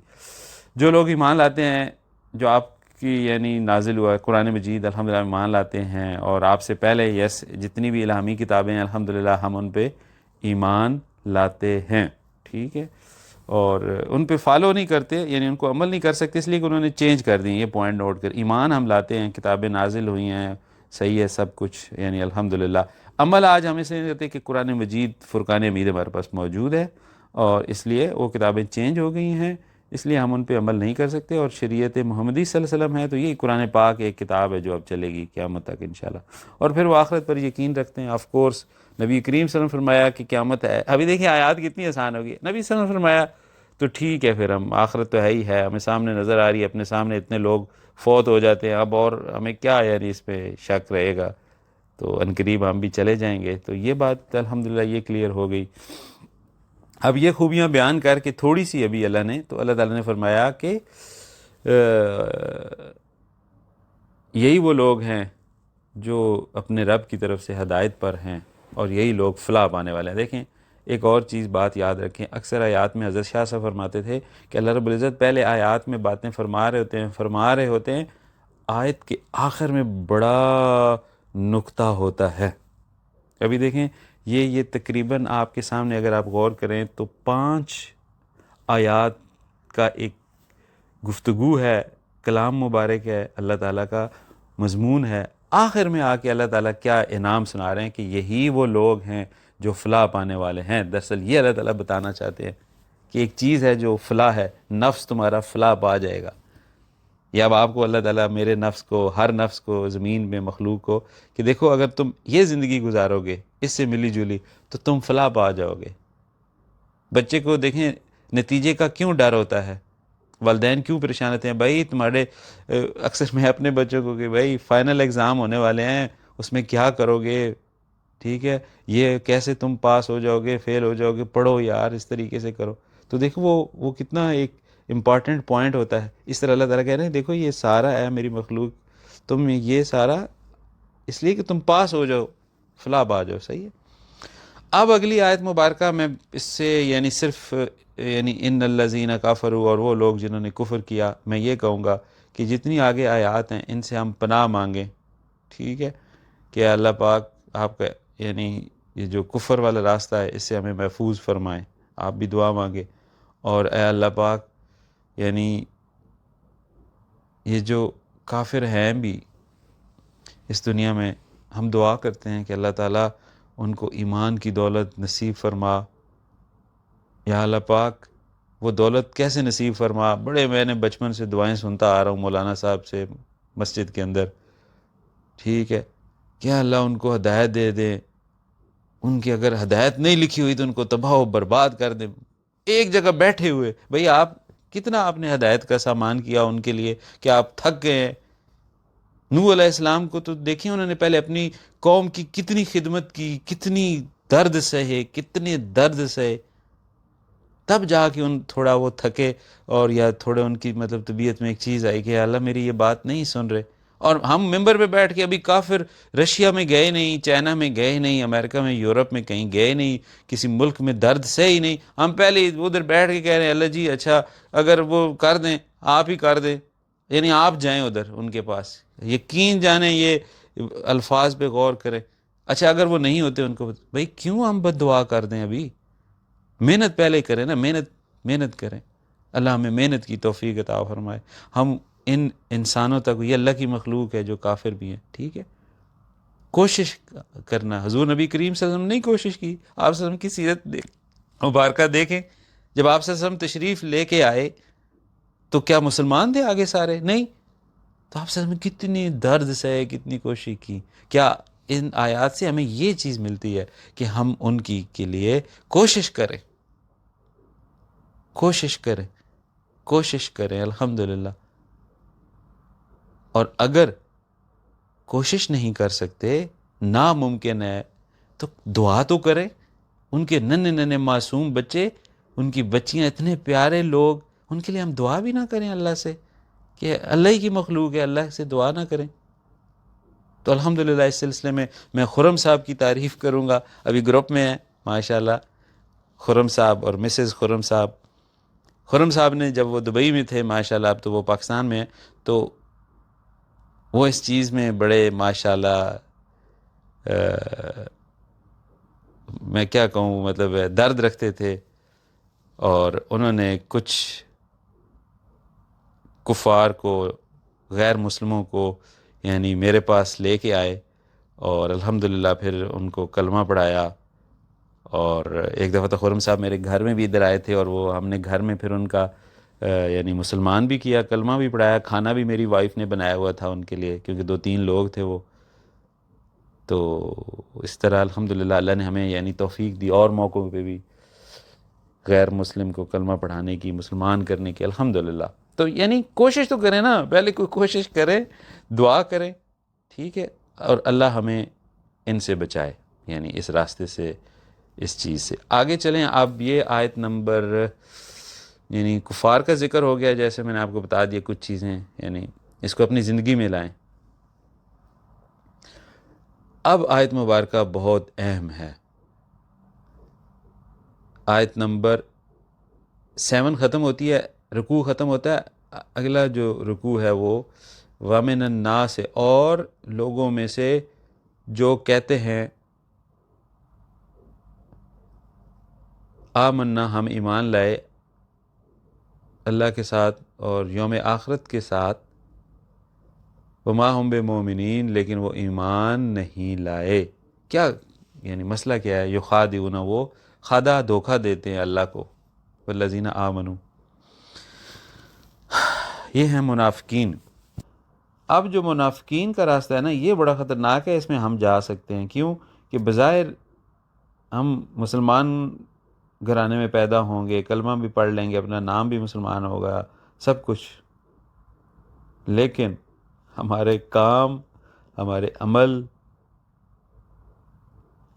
جو لوگ ایمان لاتے ہیں، جو آپ کی یعنی نازل ہوا ہے قرآن مجید، الحمدللہ ایمان لاتے ہیں، اور آپ سے پہلے جتنی بھی الہامی کتابیں ہیں الحمدللہ ہم ان پہ ایمان لاتے ہیں. ٹھیک ہے، اور ان پہ فالو نہیں کرتے، یعنی ان کو عمل نہیں کر سکتے اس لیے کہ انہوں نے چینج کر دی. یہ پوائنٹ نوٹ کر، ایمان ہم لاتے ہیں، کتابیں نازل ہوئی ہیں، صحیح ہے سب کچھ یعنی الحمدللہ. عمل آج ہم اسے نہیں کرتے کہ قرآن مجید فرقان حمید ہمارے پاس موجود ہے، اور اس لیے وہ کتابیں چینج ہو گئی ہیں. اس لیے ہم ان پہ عمل نہیں کر سکتے، اور شریعت محمدی صلی اللہ علیہ وسلم ہے تو یہ قرآن پاک ایک کتاب ہے جو اب چلے گی قیامت تک انشاءاللہ، اور پھر وہ آخرت پر یقین رکھتے ہیں۔ آف کورس نبی کریم صلی اللہ علیہ وسلم فرمایا کہ قیامت ہے، ابھی دیکھیں آیات کتنی آسان ہوگی، نبی صلی اللہ علیہ وسلم فرمایا تو ٹھیک ہے، پھر ہم آخرت تو ہے ہی ہے، ہمیں سامنے نظر آ رہی ہے، اپنے سامنے اتنے لوگ فوت ہو جاتے ہیں، اب اور ہمیں کیا یعنی اس پہ شک رہے گا، تو عنقریب ہم بھی چلے جائیں گے۔ تو یہ بات الحمدللہ یہ کلیئر ہو گئی۔ اب یہ خوبیاں بیان کر کے تھوڑی سی ابھی اللہ نے، تو اللہ تعالیٰ نے فرمایا کہ یہی وہ لوگ ہیں جو اپنے رب کی طرف سے ہدایت پر ہیں، اور یہی لوگ فلاح پانے والے ہیں۔ دیکھیں ایک اور چیز بات یاد رکھیں، اکثر آیات میں حضرت شاہ صاحب فرماتے تھے کہ اللہ رب العزت پہلے آیات میں باتیں فرما رہے ہوتے ہیں، آیت کے آخر میں بڑا نکتہ ہوتا ہے۔ ابھی دیکھیں یہ تقریباً آپ کے سامنے اگر آپ غور کریں تو 5 آیات کا ایک گفتگو ہے، کلام مبارک ہے، اللہ تعالیٰ کا مضمون ہے، آخر میں آ کے اللہ تعالیٰ کیا انعام سنا رہے ہیں کہ یہی وہ لوگ ہیں جو فلاح پانے والے ہیں۔ دراصل یہ اللہ تعالیٰ بتانا چاہتے ہیں کہ ایک چیز ہے جو فلاح ہے، نفس تمہارا فلاح پا جائے گا۔ یا اب آپ کو اللہ تعالیٰ میرے نفس کو، ہر نفس کو، زمین میں مخلوق کو، کہ دیکھو اگر تم یہ زندگی گزارو گے اس سے ملی جلی تو تم فلاح پا جاؤ گے۔ بچے کو دیکھیں نتیجے کا کیوں ڈر ہوتا ہے، والدین کیوں پریشان ہوتے ہیں، بھائی تمہارے اکثر میں اپنے بچوں کو کہ بھائی فائنل ایگزام ہونے والے ہیں، اس میں کیا کرو گے، ٹھیک ہے، یہ کیسے تم پاس ہو جاؤ گے، فیل ہو جاؤ گے، پڑھو یار اس طریقے سے کرو۔ تو دیکھو وہ کتنا ایک امپورٹنٹ پوائنٹ ہوتا ہے۔ اس طرح اللہ تعالیٰ کہہ رہے ہیں دیکھو یہ سارا ہے میری مخلوق، تم یہ سارا اس لیے کہ تم پاس ہو جاؤ، فلاح پا جاؤ، صحیح ہے۔ اب اگلی آیت مبارکہ میں اس سے یعنی صرف ان الذین کفروا، اور وہ لوگ جنہوں نے کفر کیا، میں یہ کہوں گا کہ جتنی آگے آیات ہیں ان سے ہم پناہ مانگیں، ٹھیک ہے، کہ اللہ پاک آپ کا یعنی یہ جو کفر والا راستہ ہے اس سے ہمیں محفوظ فرمائیں، آپ بھی دعا مانگیں، اور اے اللہ پاک یعنی یہ جو کافر ہیں بھی اس دنیا میں، ہم دعا کرتے ہیں کہ اللہ تعالیٰ ان کو ایمان کی دولت نصیب فرما۔ یا اللہ پاک وہ دولت کیسے نصیب فرما، بڑے میں نے بچپن سے دعائیں سنتا آ رہا ہوں مولانا صاحب سے مسجد کے اندر، ٹھیک ہے، کیا اللہ ان کو ہدایت دے دیں، ان کی اگر ہدایت نہیں لکھی ہوئی تو ان کو تباہ و برباد کر دیں۔ ایک جگہ بیٹھے ہوئے، بھئی آپ کتنا آپ نے ہدایت کا سامان کیا ان کے لیے کہ آپ تھک گئے ہیں۔ نوح علیہ السلام کو تو دیکھیں انہوں نے پہلے اپنی قوم کی کتنی خدمت کی، کتنی درد سہے، کتنے درد سہے، تب جا کے ان تھوڑا وہ تھکے، اور یا تھوڑے ان کی مطلب طبیعت میں ایک چیز آئی کہ اللہ میری یہ بات نہیں سن رہے۔ اور ہم ممبر پہ بیٹھ کے ابھی کافر رشیا میں گئے نہیں، چائنا میں گئے نہیں، امریکہ میں، یورپ میں کہیں گئے نہیں، کسی ملک میں درد سے ہی نہیں، ہم پہلے ادھر بیٹھ کے کہہ رہے ہیں اللہ جی اچھا اگر وہ کر دیں آپ ہی کر دیں، یعنی آپ جائیں ادھر ان کے پاس، یقین جانیں یہ الفاظ پہ غور کریں۔ اچھا اگر وہ نہیں ہوتے ان کو، بھئی کیوں ہم بد دعا کر دیں، ابھی محنت پہلے کریں نا، محنت کریں، اللہ ہمیں محنت کی توفیق عطا فرمائے۔ ہم ان انسانوں تک، یہ اللہ کی مخلوق ہے جو کافر بھی ہیں، ٹھیک ہے، کوشش کرنا۔ حضور نبی کریم صلی اللہ علیہ وسلم نے نہیں کوشش کی، آپ صلی اللہ علیہ وسلم کی سیرت مبارکہ دیکھیں، جب آپ صلی اللہ علیہ وسلم تشریف لے کے آئے تو کیا مسلمان تھے آگے سارے؟ نہیں، تو آپ صلی اللہ علیہ وسلم کتنی درد سے کتنی کوشش کی۔ کیا ان آیات سے ہمیں یہ چیز ملتی ہے کہ ہم ان کی کے لیے کوشش کریں، کوشش کریں الحمدللہ۔ اور اگر کوشش نہیں کر سکتے، ناممکن ہے، تو دعا تو کریں۔ ان کے ننھے معصوم بچے، ان کی بچیاں، اتنے پیارے لوگ، ان کے لیے ہم دعا بھی نہ کریں اللہ سے کہ اللہ ہی کی مخلوق ہے، اللہ سے دعا نہ کریں؟ تو الحمدللہ اس سلسلے میں خرم صاحب کی تعریف کروں گا، ابھی گروپ میں ہیں ماشاءاللہ، خرم صاحب اور مسز خرم صاحب۔ خرم صاحب نے جب وہ دبئی میں تھے ماشاءاللہ، اب تو وہ پاکستان میں ہیں، تو وہ اس چیز میں بڑے ماشاءاللہ میں کیا کہوں، مطلب درد رکھتے تھے، اور انہوں نے کچھ کفار کو، غیر مسلموں کو یعنی میرے پاس لے کے آئے، اور الحمدللہ پھر ان کو کلمہ پڑھایا۔ اور ایک دفعہ تو خرم صاحب میرے گھر میں بھی ادھر آئے تھے، اور وہ ہم نے گھر میں پھر ان کا یعنی مسلمان بھی کیا، کلمہ بھی پڑھایا، کھانا بھی میری وائف نے بنایا ہوا تھا ان کے لیے، کیونکہ 2-3 لوگ تھے وہ. تو اس طرح الحمدللہ اللہ نے ہمیں یعنی توفیق دی، اور موقعوں پہ بھی غیر مسلم کو کلمہ پڑھانے کی، مسلمان کرنے کی، الحمدللہ. تو یعنی کوشش تو کریں نا، پہلے کوئی کوشش کریں، دعا کریں، ٹھیک ہے، اور اللہ ہمیں ان سے بچائے، یعنی اس راستے سے، اس چیز سے. آگے چلیں. اب یہ آیت نمبر، یعنی کفار کا ذکر ہو گیا، جیسے میں نے آپ کو بتا دیا کچھ چیزیں، یعنی اس کو اپنی زندگی میں لائیں. اب آیت مبارکہ بہت اہم ہے. آیت نمبر 7 ختم ہوتی ہے، رکوع ختم ہوتا ہے. اگلا جو رکوع ہے وہ وَمِنَ النَّاسِ، اور لوگوں میں سے جو کہتے ہیں آمنا، ہم ایمان لائے اللہ کے ساتھ اور یوم آخرت کے ساتھ، وما ہم بمومنین، لیکن وہ ایمان نہیں لائے. کیا یعنی مسئلہ کیا ہے؟ یخادعون، وہ خدا دھوکہ دیتے ہیں اللہ کو. والذین آمنوا، یہ ہیں منافقین. اب جو منافقین کا راستہ ہے نا، یہ بڑا خطرناک ہے. اس میں ہم جا سکتے ہیں. کیوں؟ کہ بظاہر ہم مسلمان گھرانے میں پیدا ہوں گے، کلمہ بھی پڑھ لیں گے، اپنا نام بھی مسلمان ہوگا، سب کچھ، لیکن ہمارے کام، ہمارے عمل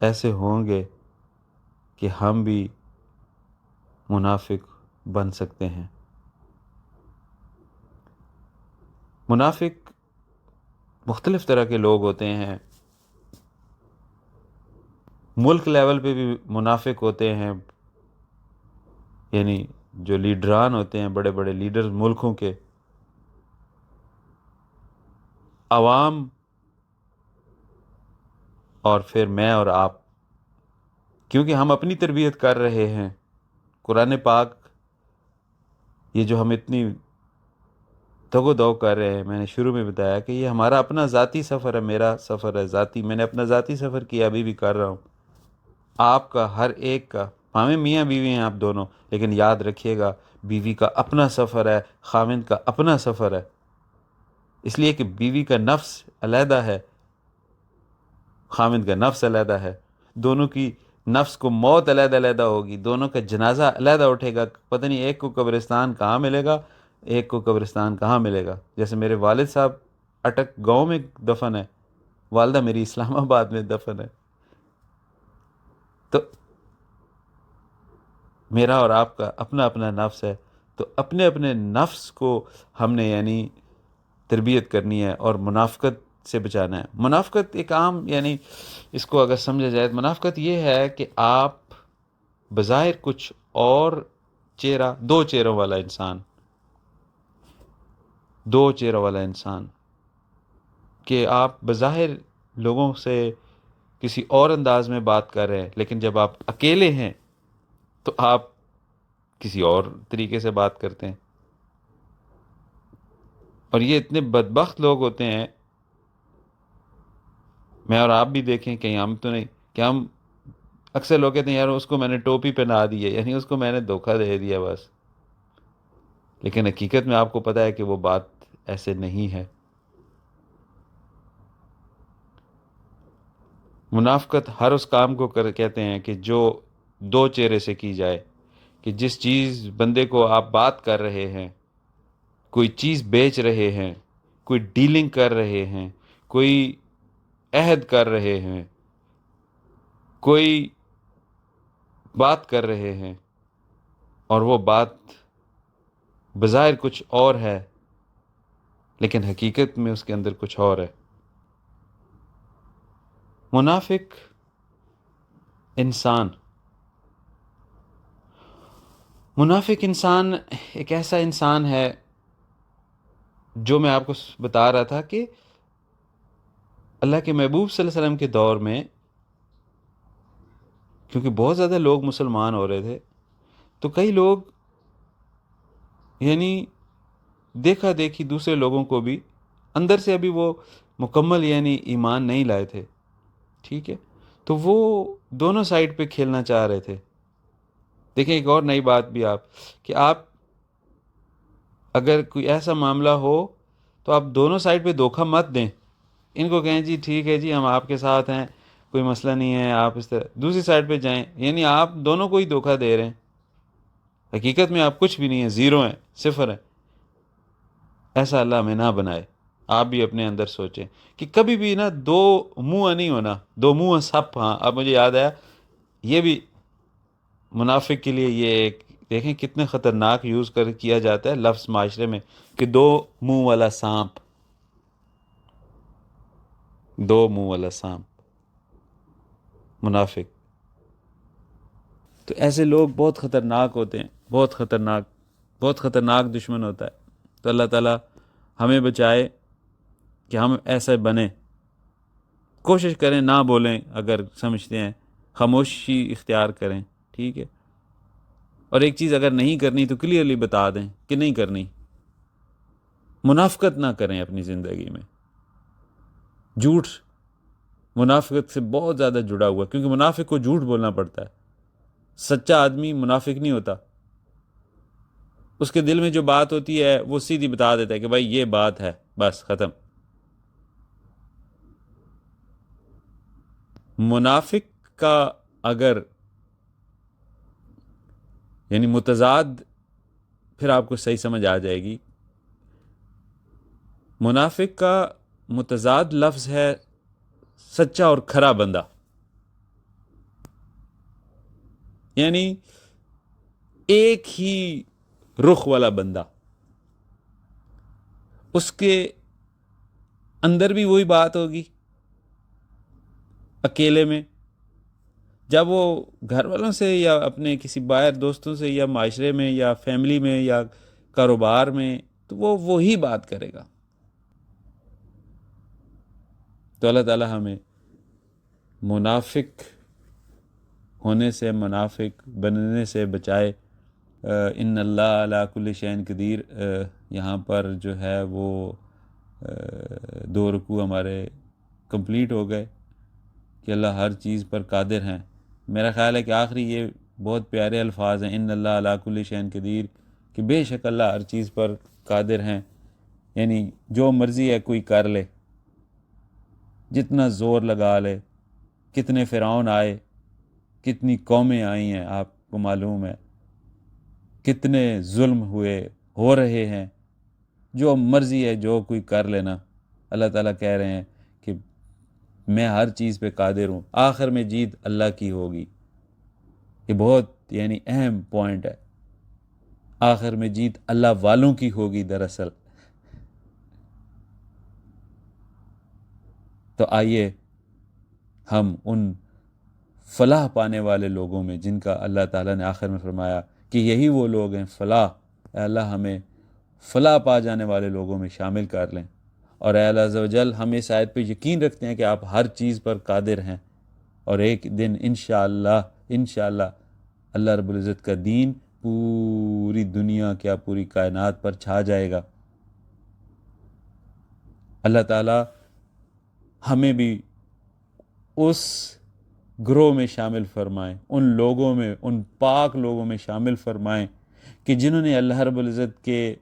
ایسے ہوں گے کہ ہم بھی منافق بن سکتے ہیں. منافق مختلف طرح کے لوگ ہوتے ہیں. ملک لیول پہ بھی منافق ہوتے ہیں، یعنی جو لیڈران ہوتے ہیں، بڑے بڑے لیڈر ملکوں کے. عوام، اور پھر میں اور آپ، کیونکہ ہم اپنی تربیت کر رہے ہیں. قرآن پاک یہ جو ہم اتنی تگ و دو کر رہے ہیں، میں نے شروع میں بتایا کہ یہ ہمارا اپنا ذاتی سفر ہے، میرا سفر ہے ذاتی. میں نے اپنا ذاتی سفر کیا، ابھی بھی کر رہا ہوں. آپ کا، ہر ایک کا. ہمیں میاں بیوی ہیں آپ دونوں، لیکن یاد رکھیے گا بیوی کا اپنا سفر ہے، خاوند کا اپنا سفر ہے. اس لیے کہ بیوی کا نفس علیحدہ ہے، خاوند کا نفس علیحدہ ہے. دونوں کی نفس کو موت علیحدہ علیحدہ ہوگی، دونوں کا جنازہ علیحدہ اٹھے گا. پتہ نہیں ایک کو قبرستان کہاں ملے گا، ایک کو قبرستان کہاں ملے گا. جیسے میرے والد صاحب اٹک گاؤں میں دفن ہے، والدہ میری اسلام آباد میں دفن ہے. تو میرا اور آپ کا اپنا اپنا نفس ہے. تو اپنے اپنے نفس کو ہم نے یعنی تربیت کرنی ہے اور منافقت سے بچانا ہے. منافقت ایک عام، یعنی اس کو اگر سمجھا جائے، منافقت یہ ہے کہ آپ بظاہر کچھ اور چہرہ، دو چہروں والا انسان، دو چہروں والا انسان، کہ آپ بظاہر لوگوں سے کسی اور انداز میں بات کر رہے ہیں، لیکن جب آپ اکیلے ہیں تو آپ کسی اور طریقے سے بات کرتے ہیں. اور یہ اتنے بدبخت لوگ ہوتے ہیں، میں اور آپ بھی دیکھیں، کہیں ہم تو نہیں، کہ ہم اکثر لوگ کہتے ہیں یار اس کو میں نے ٹوپی پہنا دی ہے، یعنی اس کو میں نے دھوکہ دے دیا بس. لیکن حقیقت میں آپ کو پتہ ہے کہ وہ بات ایسے نہیں ہے. منافقت ہر اس کام کو کہتے ہیں کہ جو دو چہرے سے کی جائے، کہ جس چیز بندے کو آپ بات کر رہے ہیں، کوئی چیز بیچ رہے ہیں، کوئی ڈیلنگ کر رہے ہیں، کوئی عہد کر رہے ہیں، کوئی بات کر رہے ہیں، اور وہ بات بظاہر کچھ اور ہے لیکن حقیقت میں اس کے اندر کچھ اور ہے. منافق انسان، منافق انسان ایک ایسا انسان ہے جو میں آپ کو بتا رہا تھا کہ اللہ کے محبوب صلی اللہ علیہ وسلم کے دور میں، کیونکہ بہت زیادہ لوگ مسلمان ہو رہے تھے، تو کئی لوگ یعنی دیکھا دیکھی دوسرے لوگوں کو بھی اندر سے ابھی وہ مکمل یعنی ایمان نہیں لائے تھے، ٹھیک ہے، تو وہ دونوں سائڈ پہ کھیلنا چاہ رہے تھے. دیکھیں ایک اور نئی بات بھی، آپ کہ آپ اگر کوئی ایسا معاملہ ہو تو آپ دونوں سائڈ پہ دھوکہ مت دیں. ان کو کہیں جی ٹھیک ہے جی ہم آپ کے ساتھ ہیں، کوئی مسئلہ نہیں ہے، آپ اس طرح دوسری سائڈ پہ جائیں، یعنی آپ دونوں کو ہی دھوکہ دے رہے ہیں. حقیقت میں آپ کچھ بھی نہیں ہیں، زیرو ہیں، صفر ہیں. ایسا اللہ ہمیں نہ بنائے. آپ بھی اپنے اندر سوچیں کہ کبھی بھی نا دو منہ نہیں ہونا، دو منہ سپ. ہاں اب مجھے یاد آیا، یہ بھی منافق کے لیے یہ ایک دیکھیں کتنے خطرناک یوز کیا جاتا ہے لفظ معاشرے میں کہ دو منہ والا سانپ. دو منہ والا سانپ، منافق. تو ایسے لوگ بہت خطرناک ہوتے ہیں، بہت خطرناک، بہت خطرناک دشمن ہوتا ہے. تو اللہ تعالیٰ ہمیں بچائے کہ ہم ایسے بنیں. کوشش کریں نہ بولیں، اگر سمجھتے ہیں خاموشی اختیار کریں، ٹھیک ہے. اور ایک چیز اگر نہیں کرنی تو کلیئرلی بتا دیں کہ نہیں کرنی. منافقت نہ کریں اپنی زندگی میں. جھوٹ منافقت سے بہت زیادہ جڑا ہوا ہے، کیونکہ منافق کو جھوٹ بولنا پڑتا ہے. سچا آدمی منافق نہیں ہوتا. اس کے دل میں جو بات ہوتی ہے وہ سیدھی بتا دیتا ہے کہ بھائی یہ بات ہے، بس ختم. منافق کا اگر یعنی متضاد، پھر آپ کو صحیح سمجھ آ جائے گی. منافق کا متضاد لفظ ہے سچا اور کھرا بندہ. یعنی ایک ہی رخ والا بندہ، اس کے اندر بھی وہی بات ہوگی اکیلے میں. جب وہ گھر والوں سے یا اپنے کسی باہر دوستوں سے یا معاشرے میں یا فیملی میں یا کاروبار میں، تو وہ وہی بات کرے گا. تو اللہ تعالیٰ ہمیں منافق ہونے سے، منافق بننے سے بچائے. ان اللہ علی کل شیء قدیر. یہاں پر جو ہے وہ 2 رکوع ہمارے کمپلیٹ ہو گئے کہ اللہ ہر چیز پر قادر ہیں. میرا خیال ہے کہ آخری یہ بہت پیارے الفاظ ہیں، ان اللہ علی کل شیء قدیر، کہ بے شک اللہ ہر چیز پر قادر ہیں. یعنی جو مرضی ہے کوئی کر لے، جتنا زور لگا لے. کتنے فرعون آئے، کتنی قومیں آئی ہیں، آپ کو معلوم ہے، کتنے ظلم ہوئے، ہو رہے ہیں. جو مرضی ہے جو کوئی کر لینا. اللہ تعالیٰ کہہ رہے ہیں کہ میں ہر چیز پہ قادر ہوں، آخر میں جیت اللہ کی ہوگی. یہ بہت یعنی اہم پوائنٹ ہے. آخر میں جیت اللہ والوں کی ہوگی دراصل. تو آئیے ہم ان فلاح پانے والے لوگوں میں، جن کا اللہ تعالیٰ نے آخر میں فرمایا کہ یہی وہ لوگ ہیں فلاح. اے اللہ ہمیں فلاح پا جانے والے لوگوں میں شامل کر لیں. اور اے اللہ عز و جل ہم اس آیت پہ یقین رکھتے ہیں کہ آپ ہر چیز پر قادر ہیں، اور ایک دن انشاءاللہ اللہ رب العزت کا دین پوری دنیا کیا پوری کائنات پر چھا جائے گا. اللہ تعالیٰ ہمیں بھی اس گروہ میں شامل فرمائیں، ان لوگوں میں، ان پاک لوگوں میں شامل فرمائیں کہ جنہوں نے اللہ رب العزت کے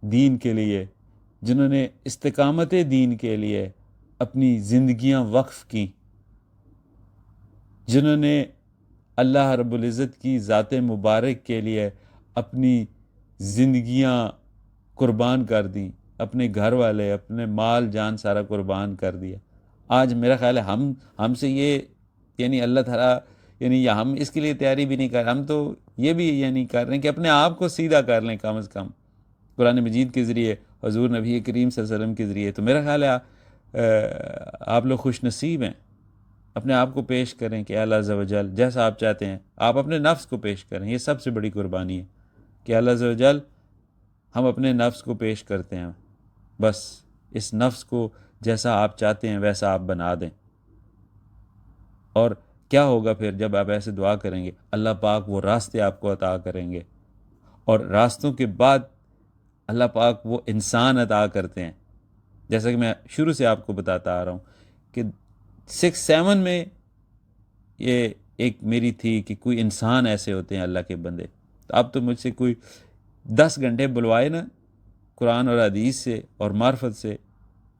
دین کے لیے، جنہوں نے استقامت دین کے لیے اپنی زندگیاں وقف کیں، جنہوں نے اللہ رب العزت کی ذات مبارک کے لیے اپنی زندگیاں قربان کر دیں، اپنے گھر والے، اپنے مال جان سارا قربان کر دیا. آج میرا خیال ہے ہم سے یہ یعنی اللہ تعالیٰ یعنی ہم اس کے لیے تیاری بھی نہیں کر رہے. ہم تو یہ بھی یعنی کر رہے ہیں کہ اپنے آپ کو سیدھا کر لیں کم از کم قرآن مجید کے ذریعے، حضور نبی کریم صلی اللہ علیہ وسلم کے ذریعے. تو میرا خیال ہے آپ لوگ خوش نصیب ہیں. اپنے آپ کو پیش کریں کہ اللہ عز و جل جیسا آپ چاہتے ہیں. آپ اپنے نفس کو پیش کریں، یہ سب سے بڑی قربانی ہے کہ اللہ عز و جل ہم اپنے نفس کو پیش کرتے ہیں. بس اس نفس کو جیسا آپ چاہتے ہیں ویسا آپ بنا دیں. اور کیا ہوگا پھر جب آپ ایسے دعا کریں گے؟ اللہ پاک وہ راستے آپ کو عطا کریں گے، اور راستوں کے بعد اللہ پاک وہ انسان عطا کرتے ہیں. جیسا کہ میں شروع سے آپ کو بتاتا آ رہا ہوں کہ 6-7 میں یہ ایک میری تھی کہ کوئی انسان ایسے ہوتے ہیں اللہ کے بندے. تو اب تو مجھ سے کوئی 10 گھنٹے بلوائے نا قرآن اور حدیث سے اور معرفت سے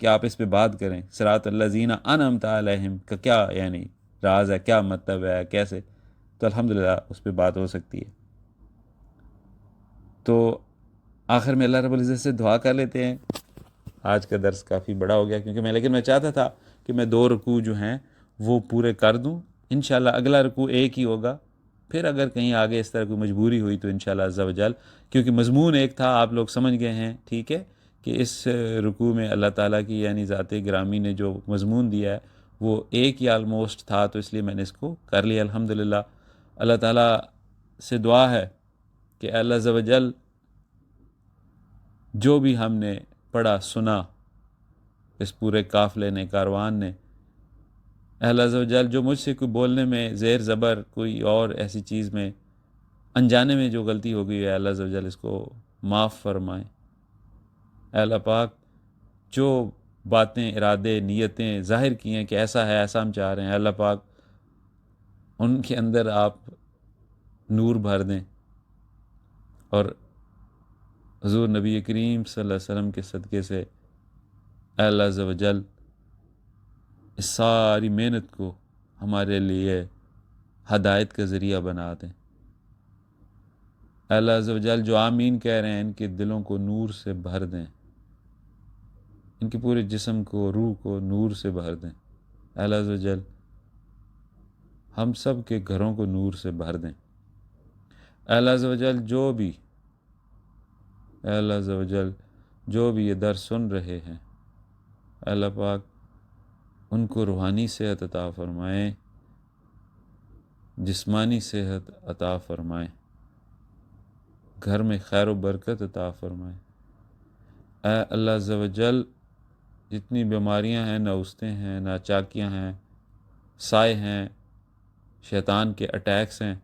کہ آپ اس پہ بات کریں. صراط الذین انعمت علیہم کا کیا یعنی راز ہے، کیا مطلب ہے، کیسے، تو الحمدللہ اس پہ بات ہو سکتی ہے. تو آخر میں اللہ رب العزت سے دعا کر لیتے ہیں. آج کا درس کافی بڑا ہو گیا لیکن میں چاہتا تھا کہ میں 2 رکوع جو ہیں وہ پورے کر دوں. انشاءاللہ اگلا رکوع ایک ہی ہوگا، پھر اگر کہیں آگے اس طرح کوئی مجبوری ہوئی تو انشاءاللہ عز و جل، کیونکہ مضمون ایک تھا، آپ لوگ سمجھ گئے ہیں ٹھیک ہے کہ اس رکوع میں اللہ تعالیٰ کی یعنی ذات گرامی نے جو مضمون دیا ہے وہ ایک ہی آلموسٹ تھا، تو اس لیے میں نے اس کو کر لیا الحمدللہ. اللہ تعالیٰ سے دعا ہے کہ اللہ عز و جل جو بھی ہم نے پڑھا سنا اس پورے قافلے نے، کاروان نے، اللہ عز و جل جو مجھ سے کوئی بولنے میں زیر زبر کوئی اور ایسی چیز میں انجانے میں جو غلطی ہو گئی ہے، اللہ عز و جل اس کو معاف فرمائیں. اے اللہ پاک جو باتیں، ارادے، نیتیں ظاہر کی ہیں کہ ایسا ہے، ایسا ہم چاہ رہے ہیں، اللہ پاک ان کے اندر آپ نور بھر دیں، اور حضور نبی کریم صلی اللہ علیہ وسلم کے صدقے سے اے اللہ عز و جل اس ساری محنت کو ہمارے لیے ہدایت کا ذریعہ بنا دیں. اے اللہ عز و جل جو آمین کہہ رہے ہیں ان کے دلوں کو نور سے بھر دیں، ان کے پورے جسم کو، روح کو نور سے بھر دیں. اے اللہ عز و جل ہم سب کے گھروں کو نور سے بھر دیں. اے اللہ عز و جل اے اللہ عز و جل جو بھی یہ درس سن رہے ہیں، اے اللہ پاک ان کو روحانی صحت عطا فرمائیں، جسمانی صحت عطا فرمائیں، گھر میں خیر و برکت عطا فرمائیں. اے اللہ عز و جل جتنی بیماریاں ہیں، نوستیں ہیں، ناچاکیاں ہیں، سائے ہیں، شیطان کے اٹیکس ہیں،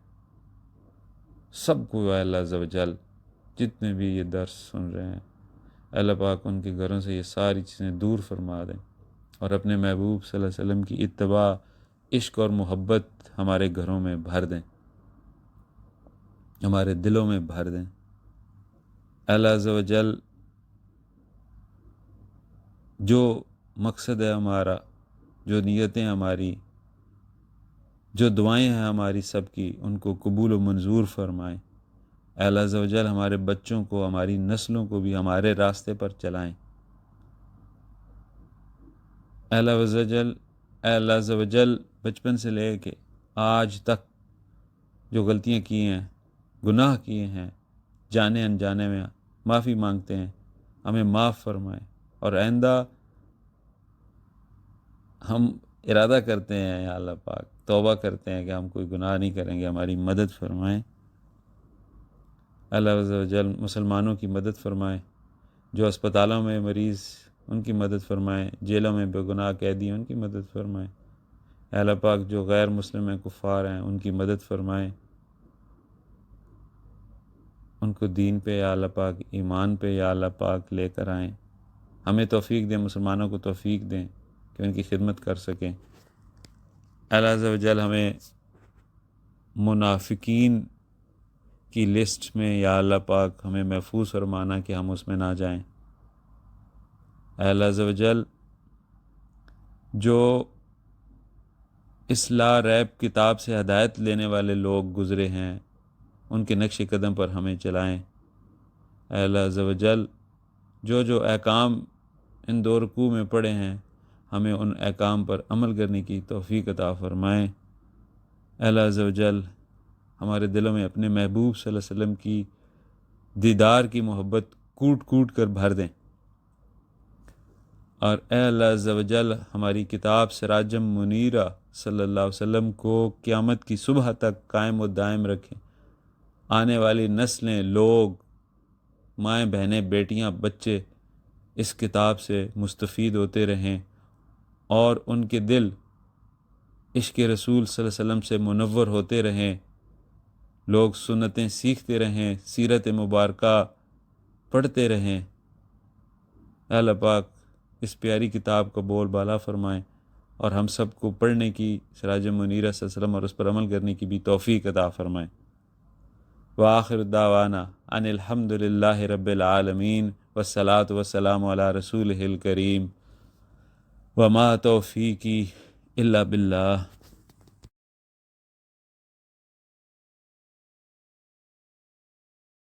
سب کو اے اللہ عز و جل جتنے بھی یہ درس سن رہے ہیں اے اللہ پاک ان کے گھروں سے یہ ساری چیزیں دور فرما دیں، اور اپنے محبوب صلی اللہ علیہ وسلم کی اتباع، عشق اور محبت ہمارے گھروں میں بھر دیں، ہمارے دلوں میں بھر دیں. اے اللہ عز و جل جو مقصد ہے ہمارا، جو نیتیں ہماری، جو دعائیں ہیں ہماری سب کی، ان کو قبول و منظور فرمائیں. اے اللہ عز و جل ہمارے بچوں کو، ہماری نسلوں کو بھی ہمارے راستے پر چلائیں. اے اللہ عز و جل بچپن سے لے کے آج تک جو غلطیاں کی ہیں، گناہ کیے ہیں، جانے انجانے میں معافی مانگتے ہیں، ہمیں معاف فرمائیں. اور آئندہ ہم ارادہ کرتے ہیں یا اللہ پاک توبہ کرتے ہیں کہ ہم کوئی گناہ نہیں کریں گے، ہماری مدد فرمائیں. اللہ عز و جل مسلمانوں کی مدد فرمائیں، جو اسپتالوں میں مریض ان کی مدد فرمائیں، جیلوں میں بے گناہ قیدی ان کی مدد فرمائیں. اے اللہ پاک جو غیر مسلم ہیں، کفار ہیں، ان کی مدد فرمائیں، ان کو دین پہ یا اللہ پاک، ایمان پہ یا اللہ پاک لے کر آئیں. ہمیں توفیق دیں، مسلمانوں کو توفیق دیں کہ ان کی خدمت کر سکیں. اللہ عز و جل ہمیں منافقین کی لسٹ میں یا اللہ پاک ہمیں محفوظ فرمانا کہ ہم اس میں نہ جائیں. اے اللہ عز و جل جو اس لا ریب کتاب سے ہدایت لینے والے لوگ گزرے ہیں ان کے نقش قدم پر ہمیں چلائیں. اے اللہ عز و جل جو احکام ان 2 رکوع میں پڑھے ہیں ہمیں ان احکام پر عمل کرنے کی توفیق عطا فرمائیں. اے اللہ عز و جل ہمارے دلوں میں اپنے محبوب صلی اللہ علیہ وسلم کی دیدار کی محبت کوٹ کوٹ کر بھر دیں. اور اے اللہ عز و جل ہماری کتاب سراجم منیرہ صلی اللہ علیہ وسلم کو قیامت کی صبح تک قائم و دائم رکھیں. آنے والی نسلیں، لوگ، مائیں، بہنیں، بیٹیاں، بچے اس کتاب سے مستفید ہوتے رہیں، اور ان کے دل عشق رسول صلی اللہ علیہ وسلم سے منور ہوتے رہیں، لوگ سنتیں سیکھتے رہیں، سیرت مبارکہ پڑھتے رہیں. اے اللہ پاک اس پیاری کتاب کو بول بالا فرمائیں، اور ہم سب کو پڑھنے کی، سراج منیرہ صلی اللہ علیہ وسلم اور اس پر عمل کرنے کی بھی توفیق عطا فرمائیں. وآخر دعوانا ان الحمد للہ رب العالمین والصلاة والسلام علی رسولہ الکریم وما توفیقی الا باللہ۔